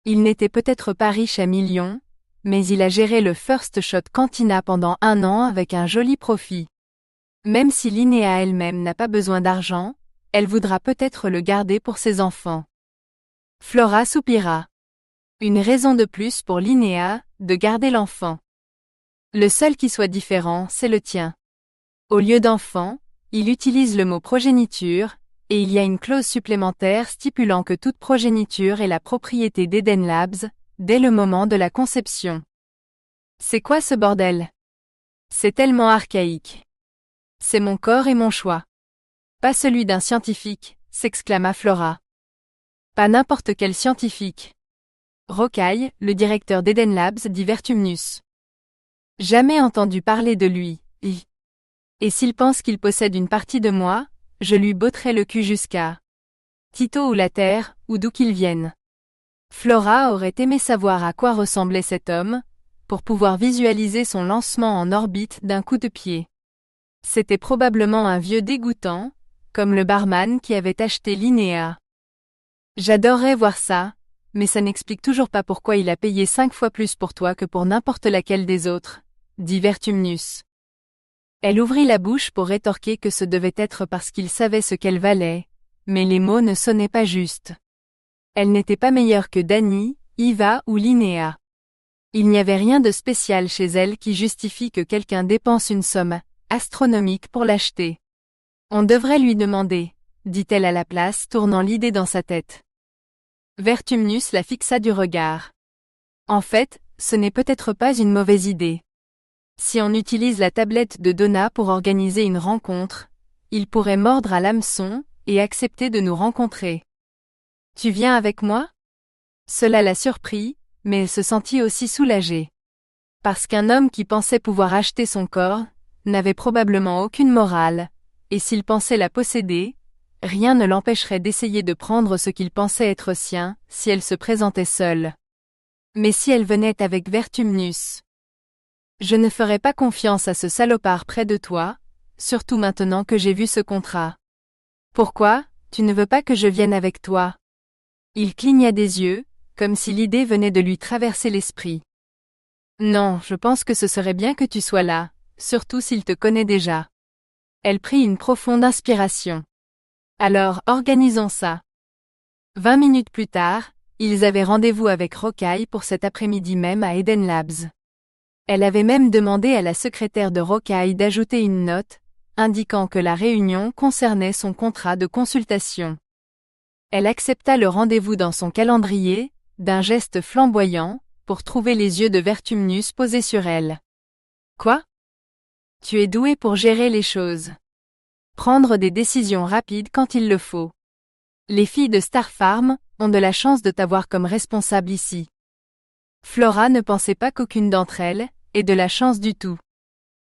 Il n'était peut-être pas riche à millions, mais il a géré le First Shot Cantina pendant 1 an avec un joli profit. Même si Linnea elle-même n'a pas besoin d'argent, elle voudra peut-être le garder pour ses enfants. Flora soupira. Une raison de plus pour Linnea, de garder l'enfant. Le seul qui soit différent, c'est le tien. Au lieu d'enfant, il utilise le mot progéniture, et il y a une clause supplémentaire stipulant que toute progéniture est la propriété d'Eden Labs, dès le moment de la conception. C'est quoi ce bordel? C'est tellement archaïque. C'est mon corps et mon choix. Pas celui d'un scientifique, s'exclama Flora. Pas n'importe quel scientifique. Rocaille, le directeur d'Eden Labs, dit Vertumnus. Jamais entendu parler de lui, Et s'il pense qu'il possède une partie de moi, je lui botterai le cul jusqu'à Tito ou la Terre, ou d'où qu'il vienne. Flora aurait aimé savoir à quoi ressemblait cet homme, pour pouvoir visualiser son lancement en orbite d'un coup de pied. C'était probablement un vieux dégoûtant, comme le barman qui avait acheté Linnea. J'adorerais voir ça, mais ça n'explique toujours pas pourquoi il a payé 5 fois plus pour toi que pour n'importe laquelle des autres, dit Vertumnus. Elle ouvrit la bouche pour rétorquer que ce devait être parce qu'il savait ce qu'elle valait, mais les mots ne sonnaient pas justes. Elle n'était pas meilleure que Danny, Iva ou Linnea. Il n'y avait rien de spécial chez elle qui justifie que quelqu'un dépense une somme astronomique pour l'acheter. On devrait lui demander, dit-elle à la place, tournant l'idée dans sa tête. Vertumnus la fixa du regard. En fait, ce n'est peut-être pas une mauvaise idée. Si on utilise la tablette de Donna pour organiser une rencontre, il pourrait mordre à l'hameçon et accepter de nous rencontrer. Tu viens avec moi? Cela l'a surpris, mais elle se sentit aussi soulagée. Parce qu'un homme qui pensait pouvoir acheter son corps, n'avait probablement aucune morale, et s'il pensait la posséder, rien ne l'empêcherait d'essayer de prendre ce qu'il pensait être sien, si elle se présentait seule. Mais si elle venait avec Vertumnus? Je ne ferai pas confiance à ce salopard près de toi, surtout maintenant que j'ai vu ce contrat. Pourquoi, tu ne veux pas que je vienne avec toi? Il cligna des yeux, comme si l'idée venait de lui traverser l'esprit. Non, je pense que ce serait bien que tu sois là, surtout s'il te connaît déjà. Elle prit une profonde inspiration. Alors, organisons ça. 20 minutes plus tard, ils avaient rendez-vous avec Rocaille pour cet après-midi même à Eden Labs. Elle avait même demandé à la secrétaire de Rocaille d'ajouter une note, indiquant que la réunion concernait son contrat de consultation. Elle accepta le rendez-vous dans son calendrier, d'un geste flamboyant, pour trouver les yeux de Vertumnus posés sur elle. Quoi? Tu es doué pour gérer les choses. Prendre des décisions rapides quand il le faut. Les filles de Star Farm ont de la chance de t'avoir comme responsable ici. Flora ne pensait pas qu'aucune d'entre elles ait de la chance du tout.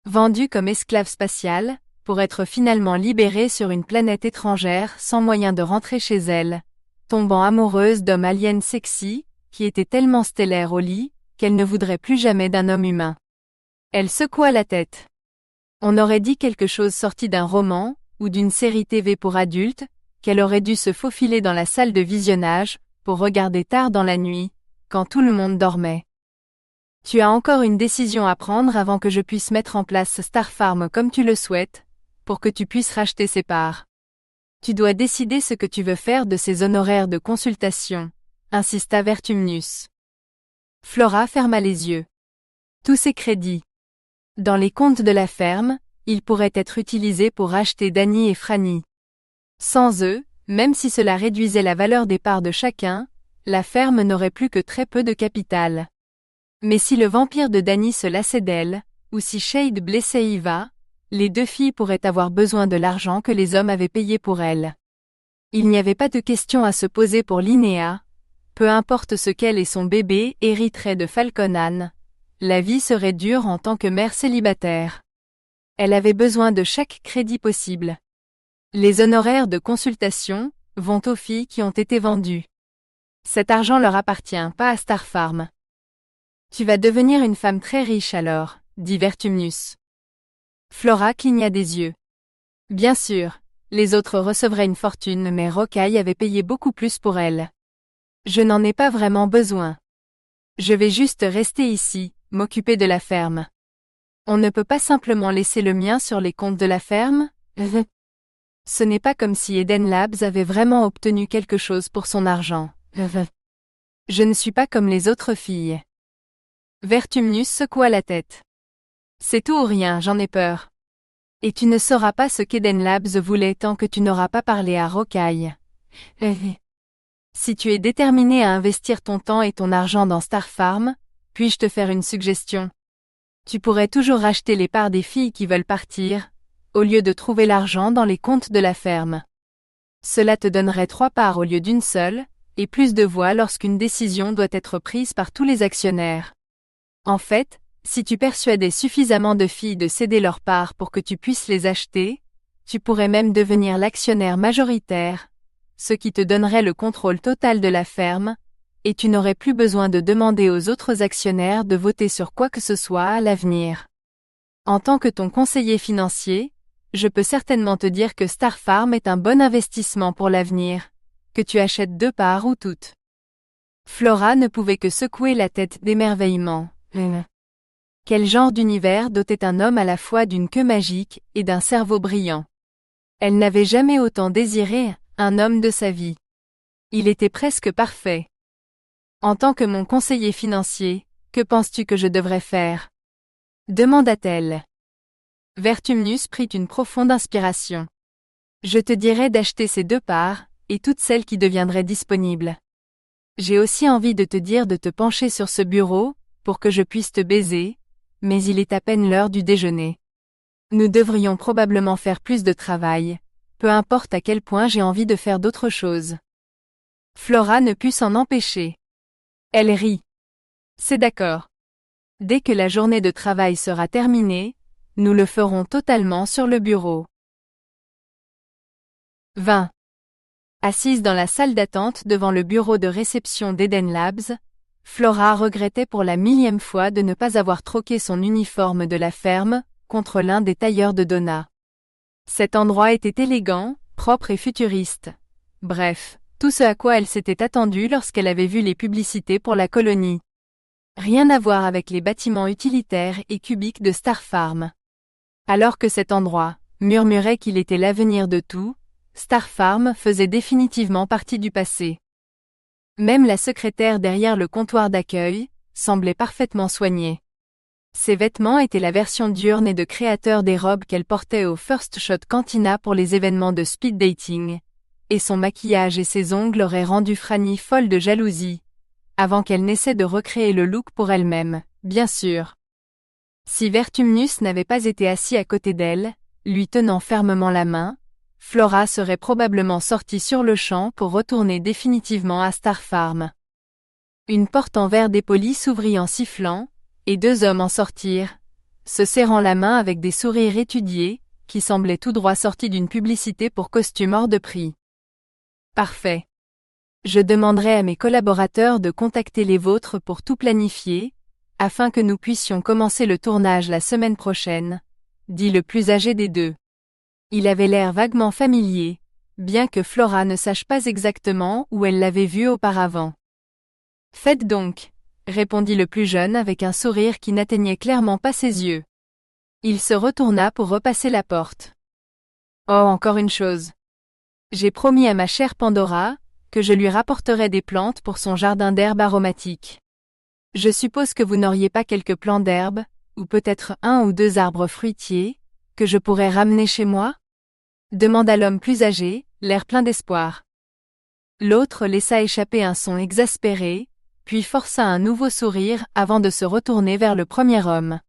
Vendue comme esclave spatiale, pour être finalement libérée sur une planète étrangère sans moyen de rentrer chez elle, tombant amoureuse d'hommes aliens sexy, qui étaient tellement stellaires au lit, qu'elle ne voudrait plus jamais d'un homme humain. Elle secoua la tête. On aurait dit quelque chose sorti d'un roman, ou d'une série TV pour adultes, qu'elle aurait dû se faufiler dans la salle de visionnage, pour regarder tard dans la nuit, quand tout le monde dormait. Tu as encore une décision à prendre avant que je puisse mettre en place Star Farm comme tu le souhaites, pour que tu puisses racheter ses parts. Tu dois décider ce que tu veux faire de ces honoraires de consultation, insista Vertumnus. Flora ferma les yeux. Tous ces crédits. Dans les comptes de la ferme, ils pourraient être utilisés pour racheter Danny et Franny. Sans eux, même si cela réduisait la valeur des parts de chacun, la ferme n'aurait plus que très peu de capital. Mais si le vampire de Danny se lassait d'elle, ou si Shade blessait Eva, les deux filles pourraient avoir besoin de l'argent que les hommes avaient payé pour elles. Il n'y avait pas de question à se poser pour Linnea. Peu importe ce qu'elle et son bébé hériteraient de Falcon Anne, la vie serait dure en tant que mère célibataire. Elle avait besoin de chaque crédit possible. Les honoraires de consultation vont aux filles qui ont été vendues. Cet argent leur appartient, pas à Star Farm. Tu vas devenir une femme très riche alors, dit Vertumnus. Flora cligna des yeux. Bien sûr, les autres recevraient une fortune mais Rocaille avait payé beaucoup plus pour elle. Je n'en ai pas vraiment besoin. Je vais juste rester ici, m'occuper de la ferme. On ne peut pas simplement laisser le mien sur les comptes de la ferme? Ce n'est pas comme si Eden Labs avait vraiment obtenu quelque chose pour son argent. Je ne suis pas comme les autres filles. Vertumnus secoua la tête. C'est tout ou rien, j'en ai peur. Et tu ne sauras pas ce qu'Eden Labs voulait tant que tu n'auras pas parlé à Rocaille. Si tu es déterminé à investir ton temps et ton argent dans Star Farm, puis-je te faire une suggestion? Tu pourrais toujours racheter les parts des filles qui veulent partir, au lieu de trouver l'argent dans les comptes de la ferme. Cela te donnerait 3 parts au lieu d'une seule, et plus de voix lorsqu'une décision doit être prise par tous les actionnaires. En fait, si tu persuadais suffisamment de filles de céder leurs parts pour que tu puisses les acheter, tu pourrais même devenir l'actionnaire majoritaire, ce qui te donnerait le contrôle total de la ferme, et tu n'aurais plus besoin de demander aux autres actionnaires de voter sur quoi que ce soit à l'avenir. En tant que ton conseiller financier, je peux certainement te dire que Star Farm est un bon investissement pour l'avenir, que tu achètes 2 parts ou toutes. Flora ne pouvait que secouer la tête d'émerveillement. Quel genre d'univers dotait un homme à la fois d'une queue magique et d'un cerveau brillant? Elle n'avait jamais autant désiré un homme de sa vie. Il était presque parfait. En tant que mon conseiller financier, que penses-tu que je devrais faire? Demanda-t-elle. Vertumnus prit une profonde inspiration. Je te dirais d'acheter ces 2 parts, et toutes celles qui deviendraient disponibles. J'ai aussi envie de te dire de te pencher sur ce bureau, pour que je puisse te baiser, mais il est à peine l'heure du déjeuner. Nous devrions probablement faire plus de travail, peu importe à quel point j'ai envie de faire d'autres choses. Flora ne put s'en empêcher. Elle rit. C'est d'accord. Dès que la journée de travail sera terminée, nous le ferons totalement sur le bureau. 20. Assise dans la salle d'attente devant le bureau de réception d'Eden Labs, Flora regrettait pour la 1000e fois de ne pas avoir troqué son uniforme de la ferme contre l'un des tailleurs de Donna. Cet endroit était élégant, propre et futuriste. Bref, tout ce à quoi elle s'était attendue lorsqu'elle avait vu les publicités pour la colonie. Rien à voir avec les bâtiments utilitaires et cubiques de Star Farm. Alors que cet endroit murmurait qu'il était l'avenir de tout, Star Farm faisait définitivement partie du passé. Même la secrétaire derrière le comptoir d'accueil semblait parfaitement soignée. Ses vêtements étaient la version diurne et de créateur des robes qu'elle portait au First Shot Cantina pour les événements de speed dating, et son maquillage et ses ongles auraient rendu Franny folle de jalousie, avant qu'elle n'essaie de recréer le look pour elle-même, bien sûr. Si Vertumnus n'avait pas été assis à côté d'elle, lui tenant fermement la main, Flora serait probablement sortie sur le champ pour retourner définitivement à Star Farm. Une porte en verre dépoli s'ouvrit en sifflant, et 2 hommes en sortirent, se serrant la main avec des sourires étudiés, qui semblaient tout droit sortis d'une publicité pour costumes hors de prix. Parfait. Je demanderai à mes collaborateurs de contacter les vôtres pour tout planifier, afin que nous puissions commencer le tournage la semaine prochaine, dit le plus âgé des deux. Il avait l'air vaguement familier, bien que Flora ne sache pas exactement où elle l'avait vu auparavant. Faites donc, répondit le plus jeune avec un sourire qui n'atteignait clairement pas ses yeux. Il se retourna pour repasser la porte. Oh, encore une chose. J'ai promis à ma chère Pandora que je lui rapporterai des plantes pour son jardin d'herbes aromatiques. Je suppose que vous n'auriez pas quelques plants d'herbes, ou peut-être 1 ou 2 arbres fruitiers, que je pourrais ramener chez moi? Demanda l'homme plus âgé, l'air plein d'espoir. L'autre laissa échapper un son exaspéré, puis força un nouveau sourire avant de se retourner vers le premier homme.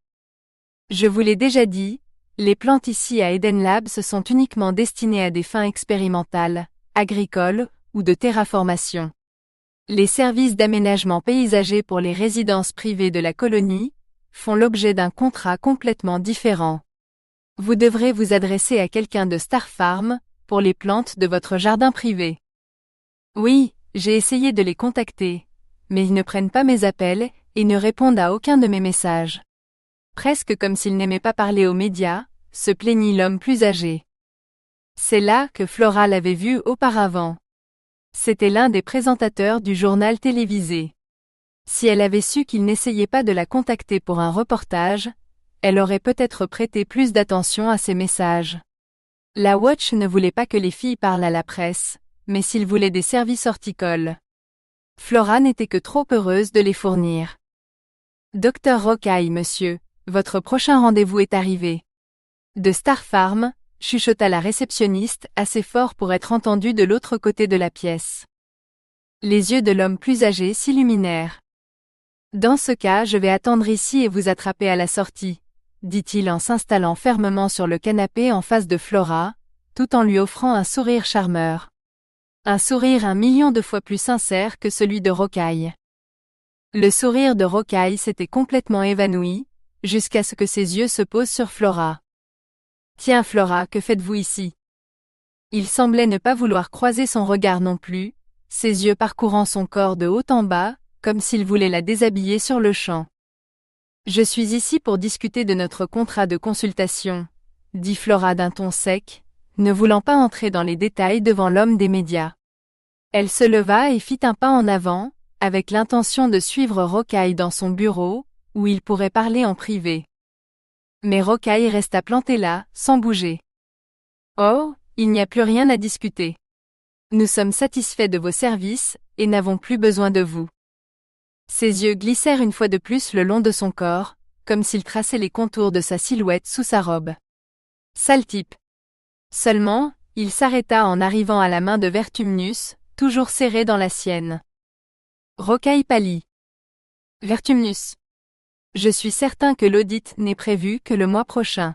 Je vous l'ai déjà dit, les plantes ici à Eden Labs sont uniquement destinées à des fins expérimentales, agricoles ou de terraformation. Les services d'aménagement paysager pour les résidences privées de la colonie font l'objet d'un contrat complètement différent. Vous devrez vous adresser à quelqu'un de Star Farm pour les plantes de votre jardin privé. Oui, j'ai essayé de les contacter, mais ils ne prennent pas mes appels et ne répondent à aucun de mes messages. Presque comme s'ils n'aimaient pas parler aux médias, se plaignit l'homme plus âgé. C'est là que Flora l'avait vu auparavant. C'était l'un des présentateurs du journal télévisé. Si elle avait su qu'il n'essayait pas de la contacter pour un reportage, elle aurait peut-être prêté plus d'attention à ses messages. La Watch ne voulait pas que les filles parlent à la presse, mais s'il voulait des services horticoles. Flora n'était que trop heureuse de les fournir. Docteur Rocaille, monsieur, votre prochain rendez-vous est arrivé. De Star Farm, chuchota la réceptionniste assez fort pour être entendue de l'autre côté de la pièce. Les yeux de l'homme plus âgé s'illuminèrent. Dans ce cas, je vais attendre ici et vous attraper à la sortie, dit-il en s'installant fermement sur le canapé en face de Flora, tout en lui offrant un sourire charmeur. Un sourire 1 million de fois plus sincère que celui de Rocaille. Le sourire de Rocaille s'était complètement évanoui, jusqu'à ce que ses yeux se posent sur Flora. Tiens Flora, que faites-vous ici? Il semblait ne pas vouloir croiser son regard non plus, ses yeux parcourant son corps de haut en bas, comme s'il voulait la déshabiller sur le champ. Je suis ici pour discuter de notre contrat de consultation, dit Flora d'un ton sec, ne voulant pas entrer dans les détails devant l'homme des médias. Elle se leva et fit un pas en avant, avec l'intention de suivre Rocaille dans son bureau, où il pourrait parler en privé. Mais Rocaille resta planté là, sans bouger. Oh, il n'y a plus rien à discuter. Nous sommes satisfaits de vos services, et n'avons plus besoin de vous. Ses yeux glissèrent une fois de plus le long de son corps, comme s'il traçait les contours de sa silhouette sous sa robe. Sale type. Seulement, il s'arrêta en arrivant à la main de Vertumnus, toujours serrée dans la sienne. Rocaille pâlit. Vertumnus. Je suis certain que l'audit n'est prévu que le mois prochain.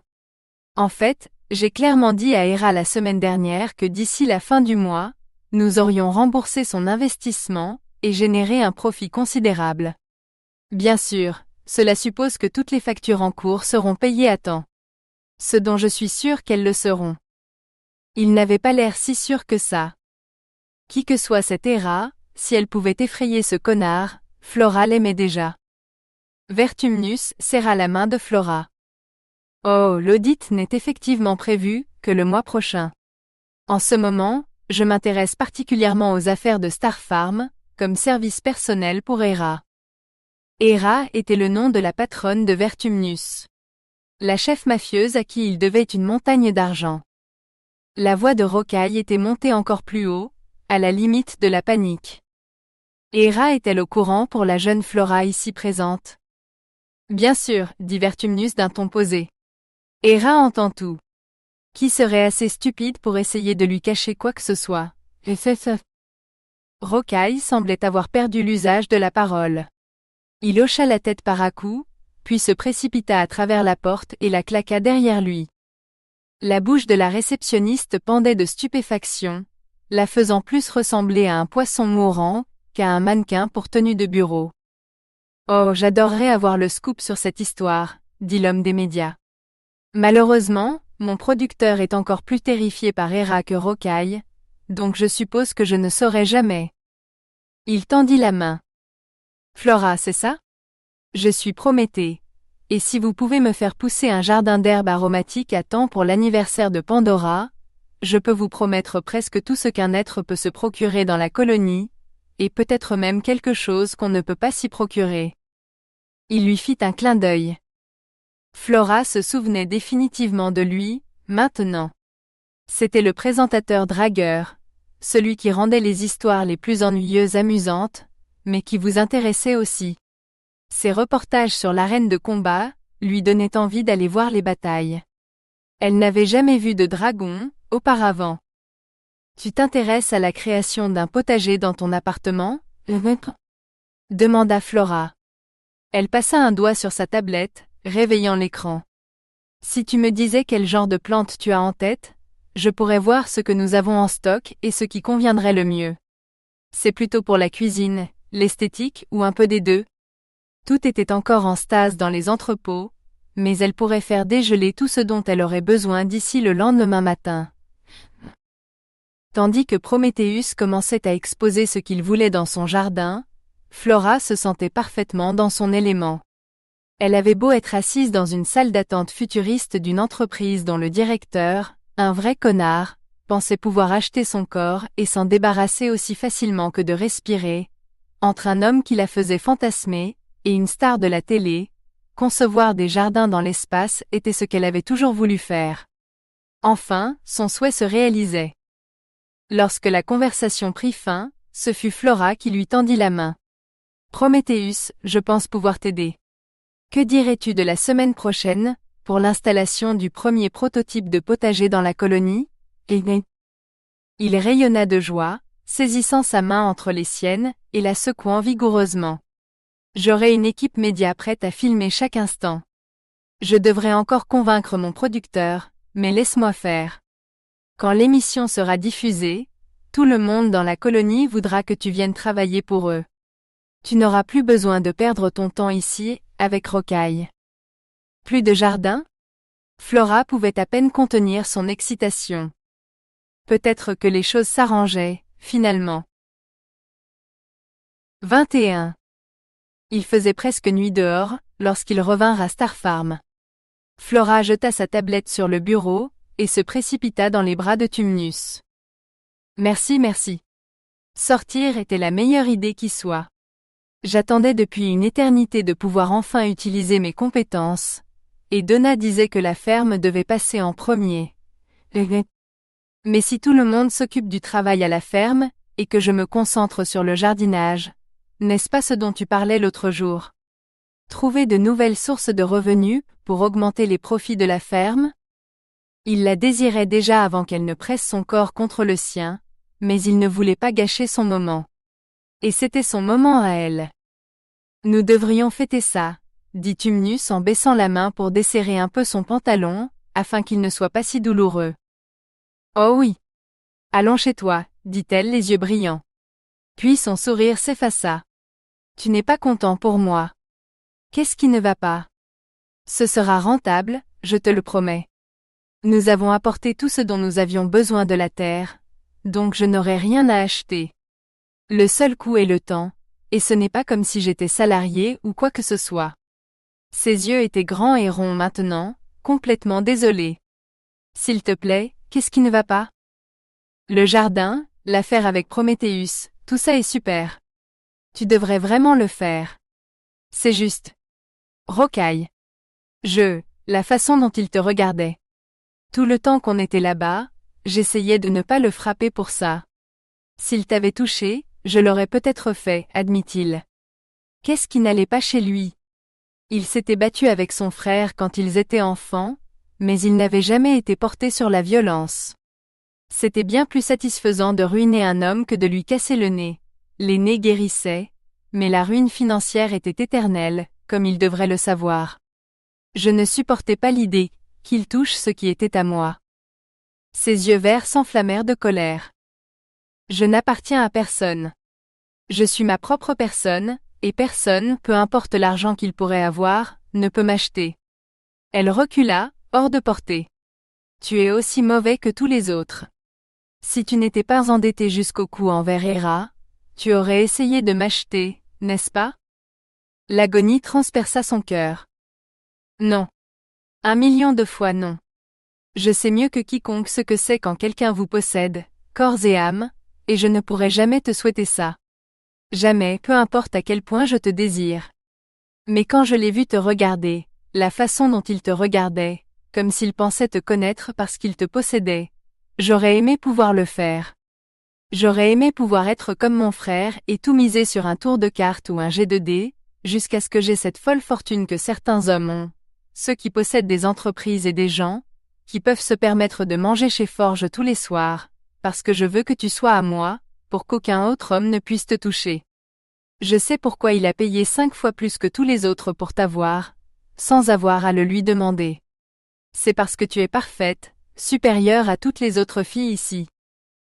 En fait, j'ai clairement dit à Hera la semaine dernière que d'ici la fin du mois, nous aurions remboursé son investissement et généré un profit considérable. Bien sûr, cela suppose que toutes les factures en cours seront payées à temps. Ce dont je suis sûr qu'elles le seront. Il n'avait pas l'air si sûr que ça. Qui que soit cette Hera, si elle pouvait effrayer ce connard, Flora l'aimait déjà. Vertumnus serra la main de Flora. Oh, l'audit n'est effectivement prévu que le mois prochain. En ce moment, je m'intéresse particulièrement aux affaires de Star Farm, comme service personnel pour Hera. Hera était le nom de la patronne de Vertumnus. La chef mafieuse à qui il devait une montagne d'argent. La voix de Rocaille était montée encore plus haut, à la limite de la panique. Hera est-elle au courant pour la jeune Flora ici présente? Bien sûr, dit Vertumnus d'un ton posé. Hera entend tout. Qui serait assez stupide pour essayer de lui cacher quoi que ce soit? Rocaille semblait avoir perdu l'usage de la parole. Il hocha la tête par à-coups, puis se précipita à travers la porte et la claqua derrière lui. La bouche de la réceptionniste pendait de stupéfaction, la faisant plus ressembler à un poisson mourant qu'à un mannequin pour tenue de bureau. Oh, j'adorerais avoir le scoop sur cette histoire, dit l'homme des médias. Malheureusement, mon producteur est encore plus terrifié par Hera que Rocaille, donc je suppose que je ne saurai jamais. Il tendit la main. Flora, c'est ça? Je suis Prométhée. Et si vous pouvez me faire pousser un jardin d'herbes aromatiques à temps pour l'anniversaire de Pandora, je peux vous promettre presque tout ce qu'un être peut se procurer dans la colonie, et peut-être même quelque chose qu'on ne peut pas s'y procurer. Il lui fit un clin d'œil. Flora se souvenait définitivement de lui, maintenant. C'était le présentateur dragueur, celui qui rendait les histoires les plus ennuyeuses amusantes, mais qui vous intéressait aussi. Ses reportages sur l'arène de combat lui donnaient envie d'aller voir les batailles. Elle n'avait jamais vu de dragon auparavant. Tu t'intéresses à la création d'un potager dans ton appartement? Demanda Flora. Elle passa un doigt sur sa tablette, réveillant l'écran. Si tu me disais quel genre de plante tu as en tête, je pourrais voir ce que nous avons en stock et ce qui conviendrait le mieux. C'est plutôt pour la cuisine, l'esthétique ou un peu des deux? Tout était encore en stase dans les entrepôts, mais elle pourrait faire dégeler tout ce dont elle aurait besoin d'ici le lendemain matin. Tandis que Prométhéeus commençait à exposer ce qu'il voulait dans son jardin, Flora se sentait parfaitement dans son élément. Elle avait beau être assise dans une salle d'attente futuriste d'une entreprise dont le directeur, un vrai connard, pensait pouvoir acheter son corps et s'en débarrasser aussi facilement que de respirer, entre un homme qui la faisait fantasmer, et une star de la télé, concevoir des jardins dans l'espace était ce qu'elle avait toujours voulu faire. Enfin, son souhait se réalisait. Lorsque la conversation prit fin, ce fut Flora qui lui tendit la main. Prométhéeus, je pense pouvoir t'aider. Que dirais-tu de la semaine prochaine, pour l'installation du premier prototype de potager dans la colonie? Il rayonna de joie, saisissant sa main entre les siennes, et la secouant vigoureusement. J'aurai une équipe média prête à filmer chaque instant. Je devrais encore convaincre mon producteur, mais laisse-moi faire. Quand l'émission sera diffusée, tout le monde dans la colonie voudra que tu viennes travailler pour eux. Tu n'auras plus besoin de perdre ton temps ici, avec Rocaille. Plus de jardin? Flora pouvait à peine contenir son excitation. Peut-être que les choses s'arrangeaient, finalement. 21. Il faisait presque nuit dehors, lorsqu'ils revinrent à Star Farm. Flora jeta sa tablette sur le bureau, et se précipita dans les bras de Tumnus. Merci. Sortir était la meilleure idée qui soit. J'attendais depuis une éternité de pouvoir enfin utiliser mes compétences, et Donna disait que la ferme devait passer en premier. Mais si tout le monde s'occupe du travail à la ferme, et que je me concentre sur le jardinage, n'est-ce pas ce dont tu parlais l'autre jour? Trouver de nouvelles sources de revenus, pour augmenter les profits de la ferme? Il la désirait déjà avant qu'elle ne presse son corps contre le sien, mais il ne voulait pas gâcher son moment. Et c'était son moment à elle. Nous devrions fêter ça, dit Tumnus en baissant la main pour desserrer un peu son pantalon, afin qu'il ne soit pas si douloureux. Oh oui. Allons chez toi, dit-elle les yeux brillants. Puis son sourire s'effaça. Tu n'es pas content pour moi. Qu'est-ce qui ne va pas? Ce sera rentable, je te le promets. Nous avons apporté tout ce dont nous avions besoin de la terre, donc je n'aurai rien à acheter. Le seul coût est le temps, et ce n'est pas comme si j'étais salarié ou quoi que ce soit. Ses yeux étaient grands et ronds maintenant, complètement désolés. S'il te plaît, qu'est-ce qui ne va pas? Le jardin, l'affaire avec Prométhéeus, tout ça est super. Tu devrais vraiment le faire. C'est juste. Rocaille. La façon dont il te regardait. Tout le temps qu'on était là-bas, j'essayais de ne pas le frapper pour ça. S'il t'avait touché, je l'aurais peut-être fait, admit-il. Qu'est-ce qui n'allait pas chez lui? Il s'était battu avec son frère quand ils étaient enfants, mais il n'avait jamais été porté sur la violence. C'était bien plus satisfaisant de ruiner un homme que de lui casser le nez. Les nez guérissaient, mais la ruine financière était éternelle, comme il devrait le savoir. Je ne supportais pas l'idée qu'il touche ce qui était à moi. Ses yeux verts s'enflammèrent de colère. Je n'appartiens à personne. Je suis ma propre personne, et personne, peu importe l'argent qu'il pourrait avoir, ne peut m'acheter. Elle recula, hors de portée. Tu es aussi mauvais que tous les autres. Si tu n'étais pas endetté jusqu'au cou envers Héra, tu aurais essayé de m'acheter, n'est-ce pas? L'agonie transperça son cœur. Non. 1 million de fois non. Je sais mieux que quiconque ce que c'est quand quelqu'un vous possède, corps et âme, et je ne pourrais jamais te souhaiter ça. Jamais, peu importe à quel point je te désire. Mais quand je l'ai vu te regarder, la façon dont il te regardait, comme s'il pensait te connaître parce qu'il te possédait, j'aurais aimé pouvoir le faire. J'aurais aimé pouvoir être comme mon frère et tout miser sur un tour de cartes ou un jet de dés, jusqu'à ce que j'aie cette folle fortune que certains hommes ont, ceux qui possèdent des entreprises et des gens, qui peuvent se permettre de manger chez Forge tous les soirs, parce que je veux que tu sois à moi, pour qu'aucun autre homme ne puisse te toucher. Je sais pourquoi il a payé 5 fois plus que tous les autres pour t'avoir, sans avoir à le lui demander. C'est parce que tu es parfaite, supérieure à toutes les autres filles ici.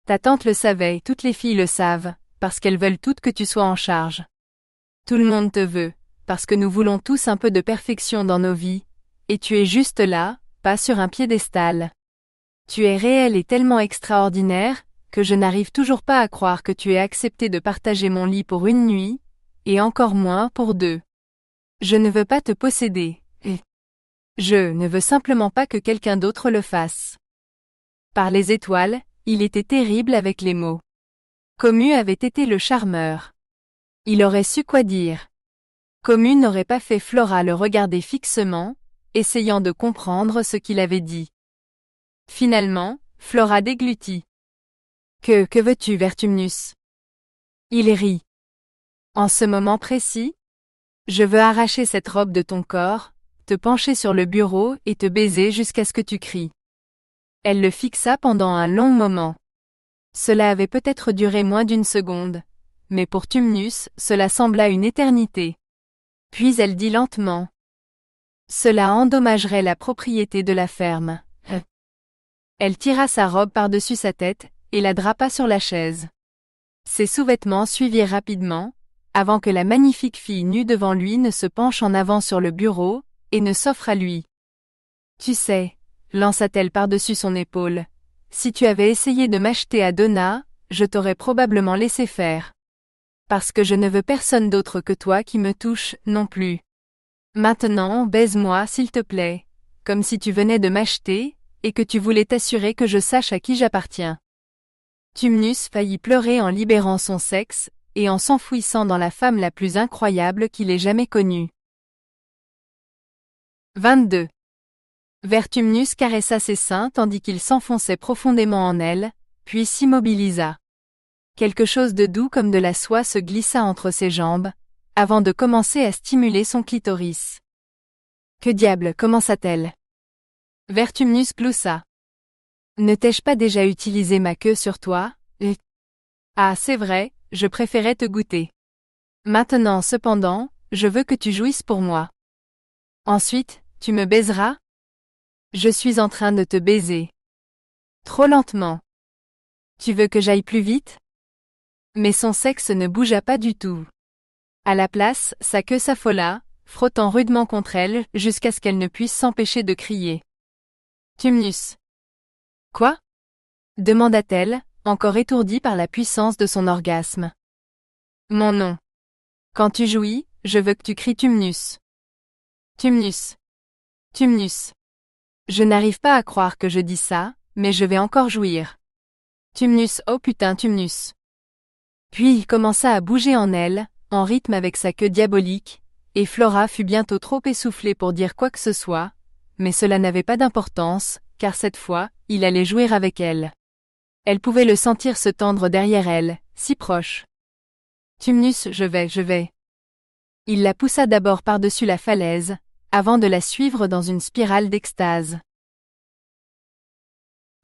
Ta tante le savait, toutes les filles le savent, parce qu'elles veulent toutes que tu sois en charge. Tout le monde te veut, parce que nous voulons tous un peu de perfection dans nos vies, et tu es juste là, pas sur un piédestal. Tu es réel et tellement extraordinaire, que je n'arrive toujours pas à croire que tu aies accepté de partager mon lit pour une nuit, et encore moins pour 2. Je ne veux pas te posséder, et je ne veux simplement pas que quelqu'un d'autre le fasse. Par les étoiles, il était terrible avec les mots. Commu avait été le charmeur. Il aurait su quoi dire. Commu n'aurait pas fait Flora le regarder fixement, essayant de comprendre ce qu'il avait dit. Finalement, Flora déglutit. Que veux-tu, Vertumnus? Il rit. En ce moment précis? Je veux arracher cette robe de ton corps, te pencher sur le bureau et te baiser jusqu'à ce que tu cries. Elle le fixa pendant un long moment. Cela avait peut-être duré moins d'1 seconde, mais pour Tumnus, cela sembla une éternité. Puis elle dit lentement. Cela endommagerait la propriété de la ferme. Elle tira sa robe par-dessus sa tête, et la drapa sur la chaise. Ses sous-vêtements suivirent rapidement, avant que la magnifique fille nue devant lui ne se penche en avant sur le bureau, et ne s'offre à lui. Tu sais, lança-t-elle par-dessus son épaule, si tu avais essayé de m'acheter à Donna, je t'aurais probablement laissé faire. Parce que je ne veux personne d'autre que toi qui me touche, non plus. Maintenant, baise-moi s'il te plaît, comme si tu venais de m'acheter, et que tu voulais t'assurer que je sache à qui j'appartiens. Tumnus faillit pleurer en libérant son sexe, et en s'enfouissant dans la femme la plus incroyable qu'il ait jamais connue. 22. Vertumnus caressa ses seins tandis qu'il s'enfonçait profondément en elle, puis s'immobilisa. Quelque chose de doux comme de la soie se glissa entre ses jambes, avant de commencer à stimuler son clitoris. Que diable, commença-t-elle? Vertumnus gloussa. Ne t'ai-je pas déjà utilisé ma queue sur toi? Ah, c'est vrai, je préférais te goûter. Maintenant cependant, je veux que tu jouisses pour moi. Ensuite, tu me baiseras? Je suis en train de te baiser. Trop lentement. Tu veux que j'aille plus vite? Mais son sexe ne bougea pas du tout. À la place, sa queue s'affola, frottant rudement contre elle jusqu'à ce qu'elle ne puisse s'empêcher de crier. Tumnus. Quoi? Demanda-t-elle, encore étourdie par la puissance de son orgasme. Mon nom. Quand tu jouis, je veux que tu cries Tumnus. Tumnus. Tumnus. Je n'arrive pas à croire que je dis ça, mais je vais encore jouir. Tumnus, oh putain Tumnus. Puis il commença à bouger en elle, en rythme avec sa queue diabolique, et Flora fut bientôt trop essoufflée pour dire quoi que ce soit, mais cela n'avait pas d'importance, car cette fois, il allait jouer avec elle. Elle pouvait le sentir se tendre derrière elle, si proche. Tumnus, je vais. Il la poussa d'abord par-dessus la falaise, avant de la suivre dans une spirale d'extase.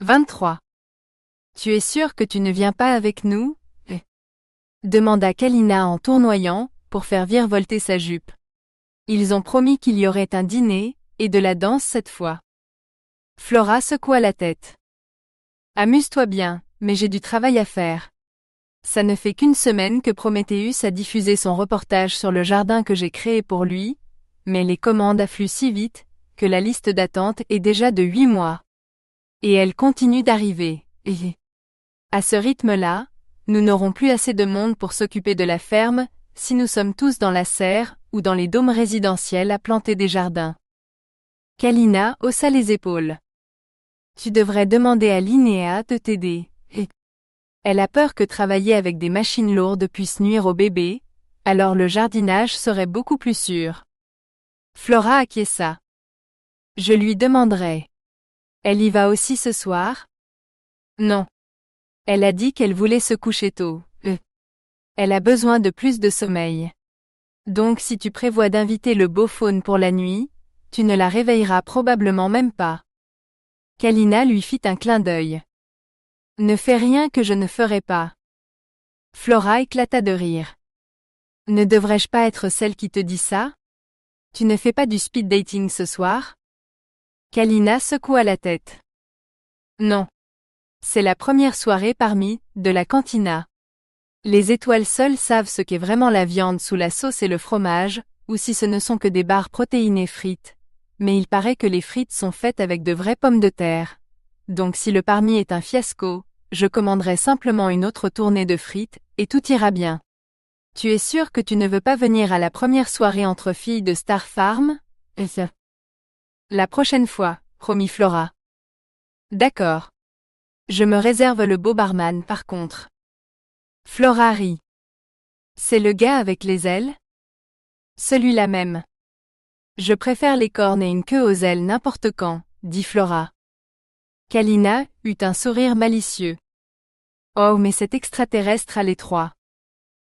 23. Tu es sûr que tu ne viens pas avec nous? Demanda Kalina en tournoyant, pour faire virevolter sa jupe. Ils ont promis qu'il y aurait un dîner, et de la danse cette fois. Flora secoua la tête. Amuse-toi bien, mais j'ai du travail à faire. Ça ne fait qu'1 semaine que Prométhéeus a diffusé son reportage sur le jardin que j'ai créé pour lui, mais les commandes affluent si vite, que la liste d'attente est déjà de 8 mois. Et elle continue d'arriver, et à ce rythme-là, nous n'aurons plus assez de monde pour s'occuper de la ferme, si nous sommes tous dans la serre, ou dans les dômes résidentiels à planter des jardins. Kalina haussa les épaules. Tu devrais demander à Linnea de t'aider. Elle a peur que travailler avec des machines lourdes puisse nuire au bébé, alors le jardinage serait beaucoup plus sûr. Flora acquiesça. Je lui demanderai. Elle y va aussi ce soir? Non. Elle a dit qu'elle voulait se coucher tôt. Elle a besoin de plus de sommeil. Donc si tu prévois d'inviter le beau faune pour la nuit, tu ne la réveilleras probablement même pas. Kalina lui fit un clin d'œil. Ne fais rien que je ne ferai pas. Flora éclata de rire. Ne devrais-je pas être celle qui te dit ça? Tu ne fais pas du speed dating ce soir? Kalina secoua la tête. Non. C'est la première soirée parmi de la cantina. Les étoiles seules savent ce qu'est vraiment la viande sous la sauce et le fromage, ou si ce ne sont que des barres protéinées frites. Mais il paraît que les frites sont faites avec de vraies pommes de terre. Donc si le parmi est un fiasco, je commanderai simplement une autre tournée de frites, et tout ira bien. Tu es sûr que tu ne veux pas venir à la première soirée entre filles de Star Farm? La prochaine fois, promit Flora. D'accord. Je me réserve le beau barman par contre. Flora rit. C'est le gars avec les ailes? Celui-là même. Je préfère les cornes et une queue aux ailes n'importe quand, dit Flora. Kalina eut un sourire malicieux. Oh mais cet extraterrestre à l'étroit.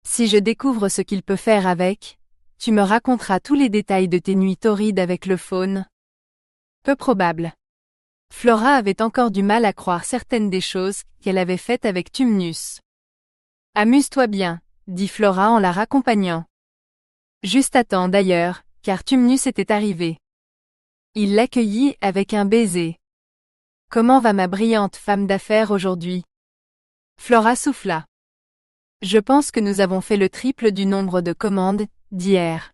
Si je découvre ce qu'il peut faire avec, tu me raconteras tous les détails de tes nuits torrides avec le faune. Peu probable. Flora avait encore du mal à croire certaines des choses qu'elle avait faites avec Tumnus. Amuse-toi bien, dit Flora en la raccompagnant. Juste à temps d'ailleurs, car Tumnus était arrivé. Il l'accueillit avec un baiser. Comment va ma brillante femme d'affaires aujourd'hui? Flora souffla. Je pense que nous avons fait le triple du nombre de commandes d'hier.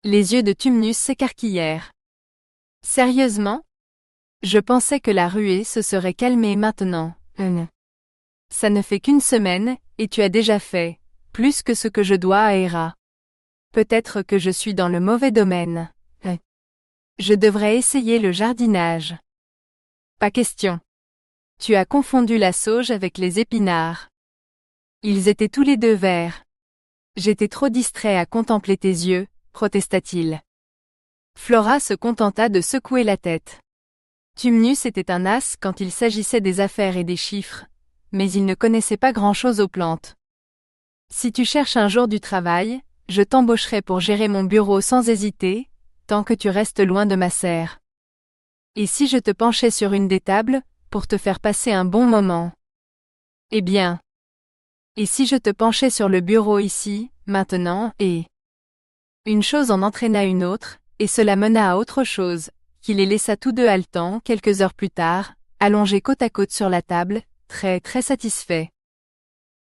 Les yeux de Tumnus s'écarquillèrent. Sérieusement? Je pensais que la ruée se serait calmée maintenant. Ça ne fait qu'une semaine, et tu as déjà fait plus que ce que je dois à Hera. Peut-être que je suis dans le mauvais domaine. Je devrais essayer le jardinage. Pas question. Tu as confondu la sauge avec les épinards. Ils étaient tous les deux verts. J'étais trop distrait à contempler tes yeux, protesta-t-il. Flora se contenta de secouer la tête. Tumnus était un as quand il s'agissait des affaires et des chiffres, mais il ne connaissait pas grand-chose aux plantes. Si tu cherches un jour du travail, je t'embaucherai pour gérer mon bureau sans hésiter, tant que tu restes loin de ma serre. Et si je te penchais sur une des tables, pour te faire passer un bon moment? Eh bien. Et si je te penchais sur le bureau ici, maintenant, et... Une chose en entraîna une autre, et cela mena à autre chose, qui les laissa tous deux haletants quelques heures plus tard, allongés côte à côte sur la table, très satisfaits.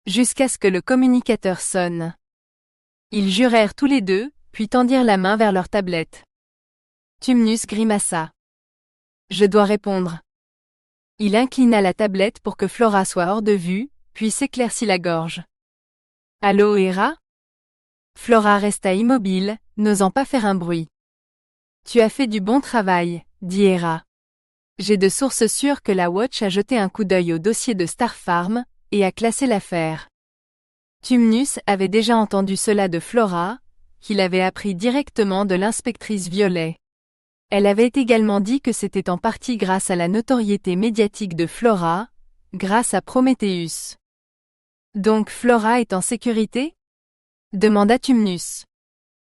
Jusqu'à ce que le communicateur sonne. Ils jurèrent tous les deux, puis tendirent la main vers leur tablette. Tumnus grimaça. Je dois répondre. Il inclina la tablette pour que Flora soit hors de vue, puis s'éclaircit la gorge. Allô Hera? Flora resta immobile, n'osant pas faire un bruit. Tu as fait du bon travail, dit Hera. J'ai de sources sûres que la Watch a jeté un coup d'œil au dossier de Star Farm, et a classé l'affaire. Tumnus avait déjà entendu cela de Flora, qu'il avait appris directement de l'inspectrice Violet. Elle avait également dit que c'était en partie grâce à la notoriété médiatique de Flora, grâce à Prometheus. Donc Flora est en sécurité? Demanda Tumnus.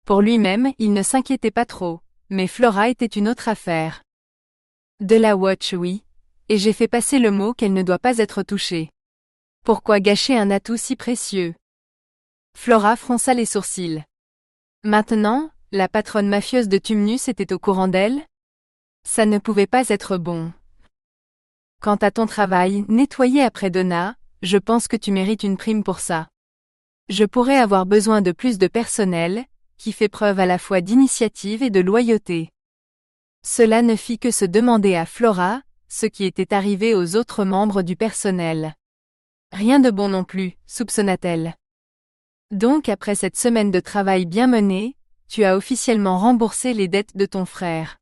Pour lui-même, il ne s'inquiétait pas trop, mais Flora était une autre affaire. De la Watch, oui, et j'ai fait passer le mot qu'elle ne doit pas être touchée. Pourquoi gâcher un atout si précieux? Flora fronça les sourcils. Maintenant, la patronne mafieuse de Tumnus était au courant d'elle? Ça ne pouvait pas être bon. Quant à ton travail, nettoyer après Donna, je pense que tu mérites une prime pour ça. Je pourrais avoir besoin de plus de personnel, qui fait preuve à la fois d'initiative et de loyauté. Cela ne fit que se demander à Flora, ce qui était arrivé aux autres membres du personnel. Rien de bon non plus, soupçonna-t-elle. Donc après cette semaine de travail bien menée, tu as officiellement remboursé les dettes de ton frère.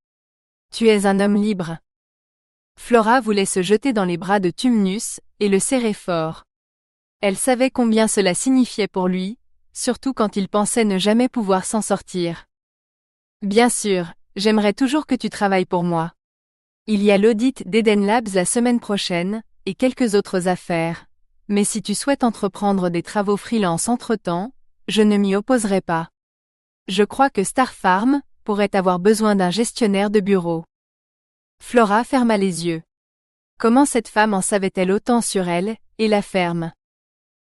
Tu es un homme libre. Flora voulait se jeter dans les bras de Tumnus et le serrer fort. Elle savait combien cela signifiait pour lui, surtout quand il pensait ne jamais pouvoir s'en sortir. Bien sûr, j'aimerais toujours que tu travailles pour moi. Il y a l'audit d'Eden Labs la semaine prochaine, et quelques autres affaires. Mais si tu souhaites entreprendre des travaux freelance entre-temps, je ne m'y opposerai pas. Je crois que Star Farm pourrait avoir besoin d'un gestionnaire de bureau. Flora ferma les yeux. Comment cette femme en savait-elle autant sur elle et la ferme?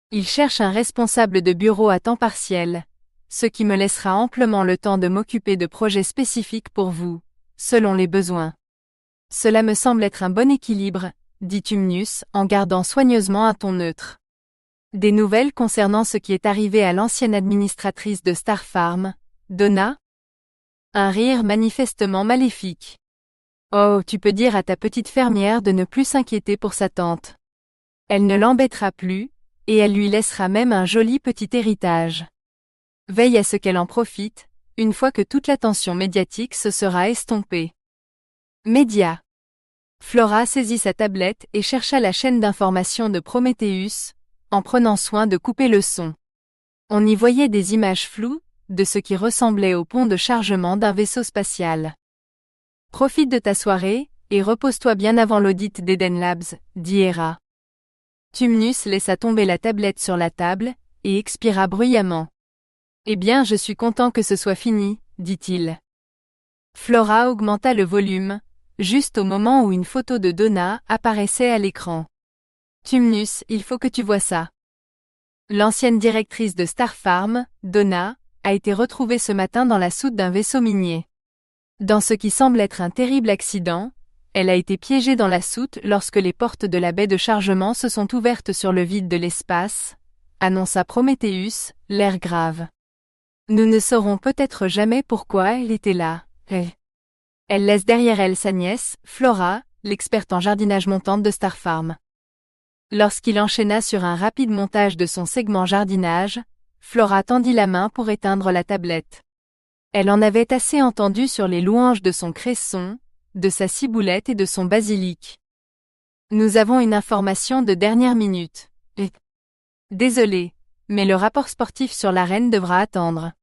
Il cherche un responsable de bureau à temps partiel, ce qui me laissera amplement le temps de m'occuper de projets spécifiques pour vous, selon les besoins. Cela me semble être un bon équilibre, dit Tumnus en gardant soigneusement un ton neutre. Des nouvelles concernant ce qui est arrivé à l'ancienne administratrice de Star Farm, Donna? Un rire manifestement maléfique. Oh, tu peux dire à ta petite fermière de ne plus s'inquiéter pour sa tante. Elle ne l'embêtera plus, et elle lui laissera même un joli petit héritage. Veille à ce qu'elle en profite, une fois que toute l'attention médiatique se sera estompée. Média. Flora saisit sa tablette et chercha la chaîne d'information de Prometheus, en prenant soin de couper le son. On y voyait des images floues, de ce qui ressemblait au pont de chargement d'un vaisseau spatial. Profite de ta soirée, et repose-toi bien avant l'audit d'Eden Labs, dit Hera. Tumnus laissa tomber la tablette sur la table, et expira bruyamment. Eh bien, je suis content que ce soit fini, dit-il. Flora augmenta le volume, juste au moment où une photo de Donna apparaissait à l'écran. Tumnus, il faut que tu vois ça. L'ancienne directrice de Star Farm, Donna, a été retrouvée ce matin dans la soute d'un vaisseau minier. Dans ce qui semble être un terrible accident, elle a été piégée dans la soute lorsque les portes de la baie de chargement se sont ouvertes sur le vide de l'espace, annonça Prometheus, l'air grave. Nous ne saurons peut-être jamais pourquoi elle était là. Elle laisse derrière elle sa nièce, Flora, l'experte en jardinage montante de Star Farm. Lorsqu'il enchaîna sur un rapide montage de son segment jardinage, Flora tendit la main pour éteindre la tablette. Elle en avait assez entendu sur les louanges de son cresson, de sa ciboulette et de son basilic. Nous avons une information de dernière minute. Désolé, mais le rapport sportif sur l'arène devra attendre.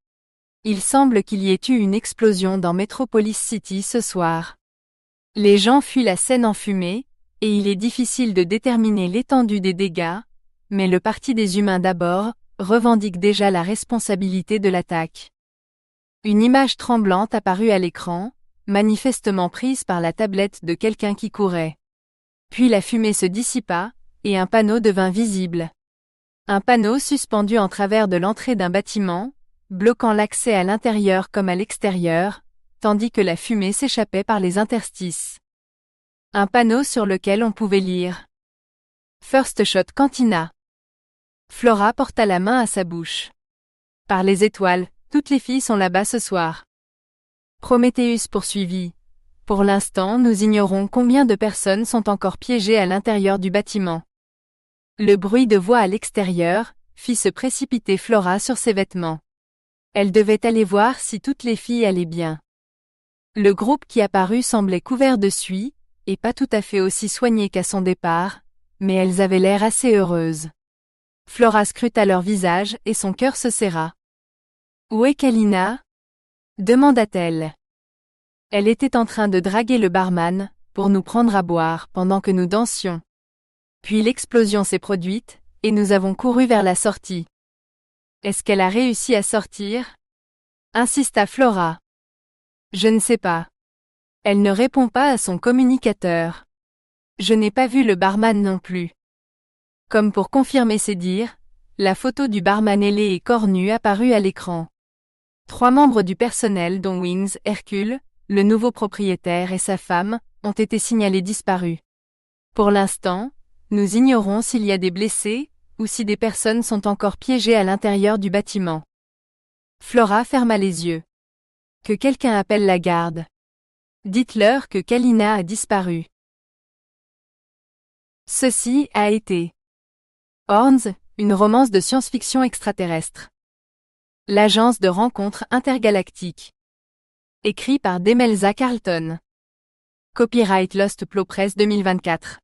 Il semble qu'il y ait eu une explosion dans Metropolis City ce soir. Les gens fuient la scène en fumée, et il est difficile de déterminer l'étendue des dégâts, mais le Parti des Humains d'abord revendique déjà la responsabilité de l'attaque. Une image tremblante apparut à l'écran, manifestement prise par la tablette de quelqu'un qui courait. Puis la fumée se dissipa, et un panneau devint visible. Un panneau suspendu en travers de l'entrée d'un bâtiment, bloquant l'accès à l'intérieur comme à l'extérieur, tandis que la fumée s'échappait par les interstices. Un panneau sur lequel on pouvait lire « First Shot Cantina ». Flora porta la main à sa bouche. « Par les étoiles, toutes les filles sont là-bas ce soir. » Prometheus poursuivit. « Pour l'instant, nous ignorons combien de personnes sont encore piégées à l'intérieur du bâtiment. » Le bruit de voix à l'extérieur fit se précipiter Flora sur ses vêtements. Elle devait aller voir si toutes les filles allaient bien. Le groupe qui apparut semblait couvert de suie, et pas tout à fait aussi soigné qu'à son départ, mais elles avaient l'air assez heureuses. Flora scruta leur visage et son cœur se serra. « Où est Kalina ?» demanda-t-elle. Elle était en train de draguer le barman, pour nous prendre à boire pendant que nous dansions. Puis l'explosion s'est produite, et nous avons couru vers la sortie. Est-ce qu'elle a réussi à sortir? Insista Flora. Je ne sais pas. Elle ne répond pas à son communicateur. Je n'ai pas vu le barman non plus. Comme pour confirmer ses dires, la photo du barman ailé et cornu apparut à l'écran. 3 membres du personnel dont Wings, Hercule, le nouveau propriétaire et sa femme, ont été signalés disparus. Pour l'instant, nous ignorons s'il y a des blessés, ou si des personnes sont encore piégées à l'intérieur du bâtiment. Flora ferma les yeux. Que quelqu'un appelle la garde. Dites-leur que Kalina a disparu. Ceci a été Horns, une romance de science-fiction extraterrestre. L'agence de rencontre intergalactique. Écrit par Demelza Carlton. Copyright Lost Plow Press 2024.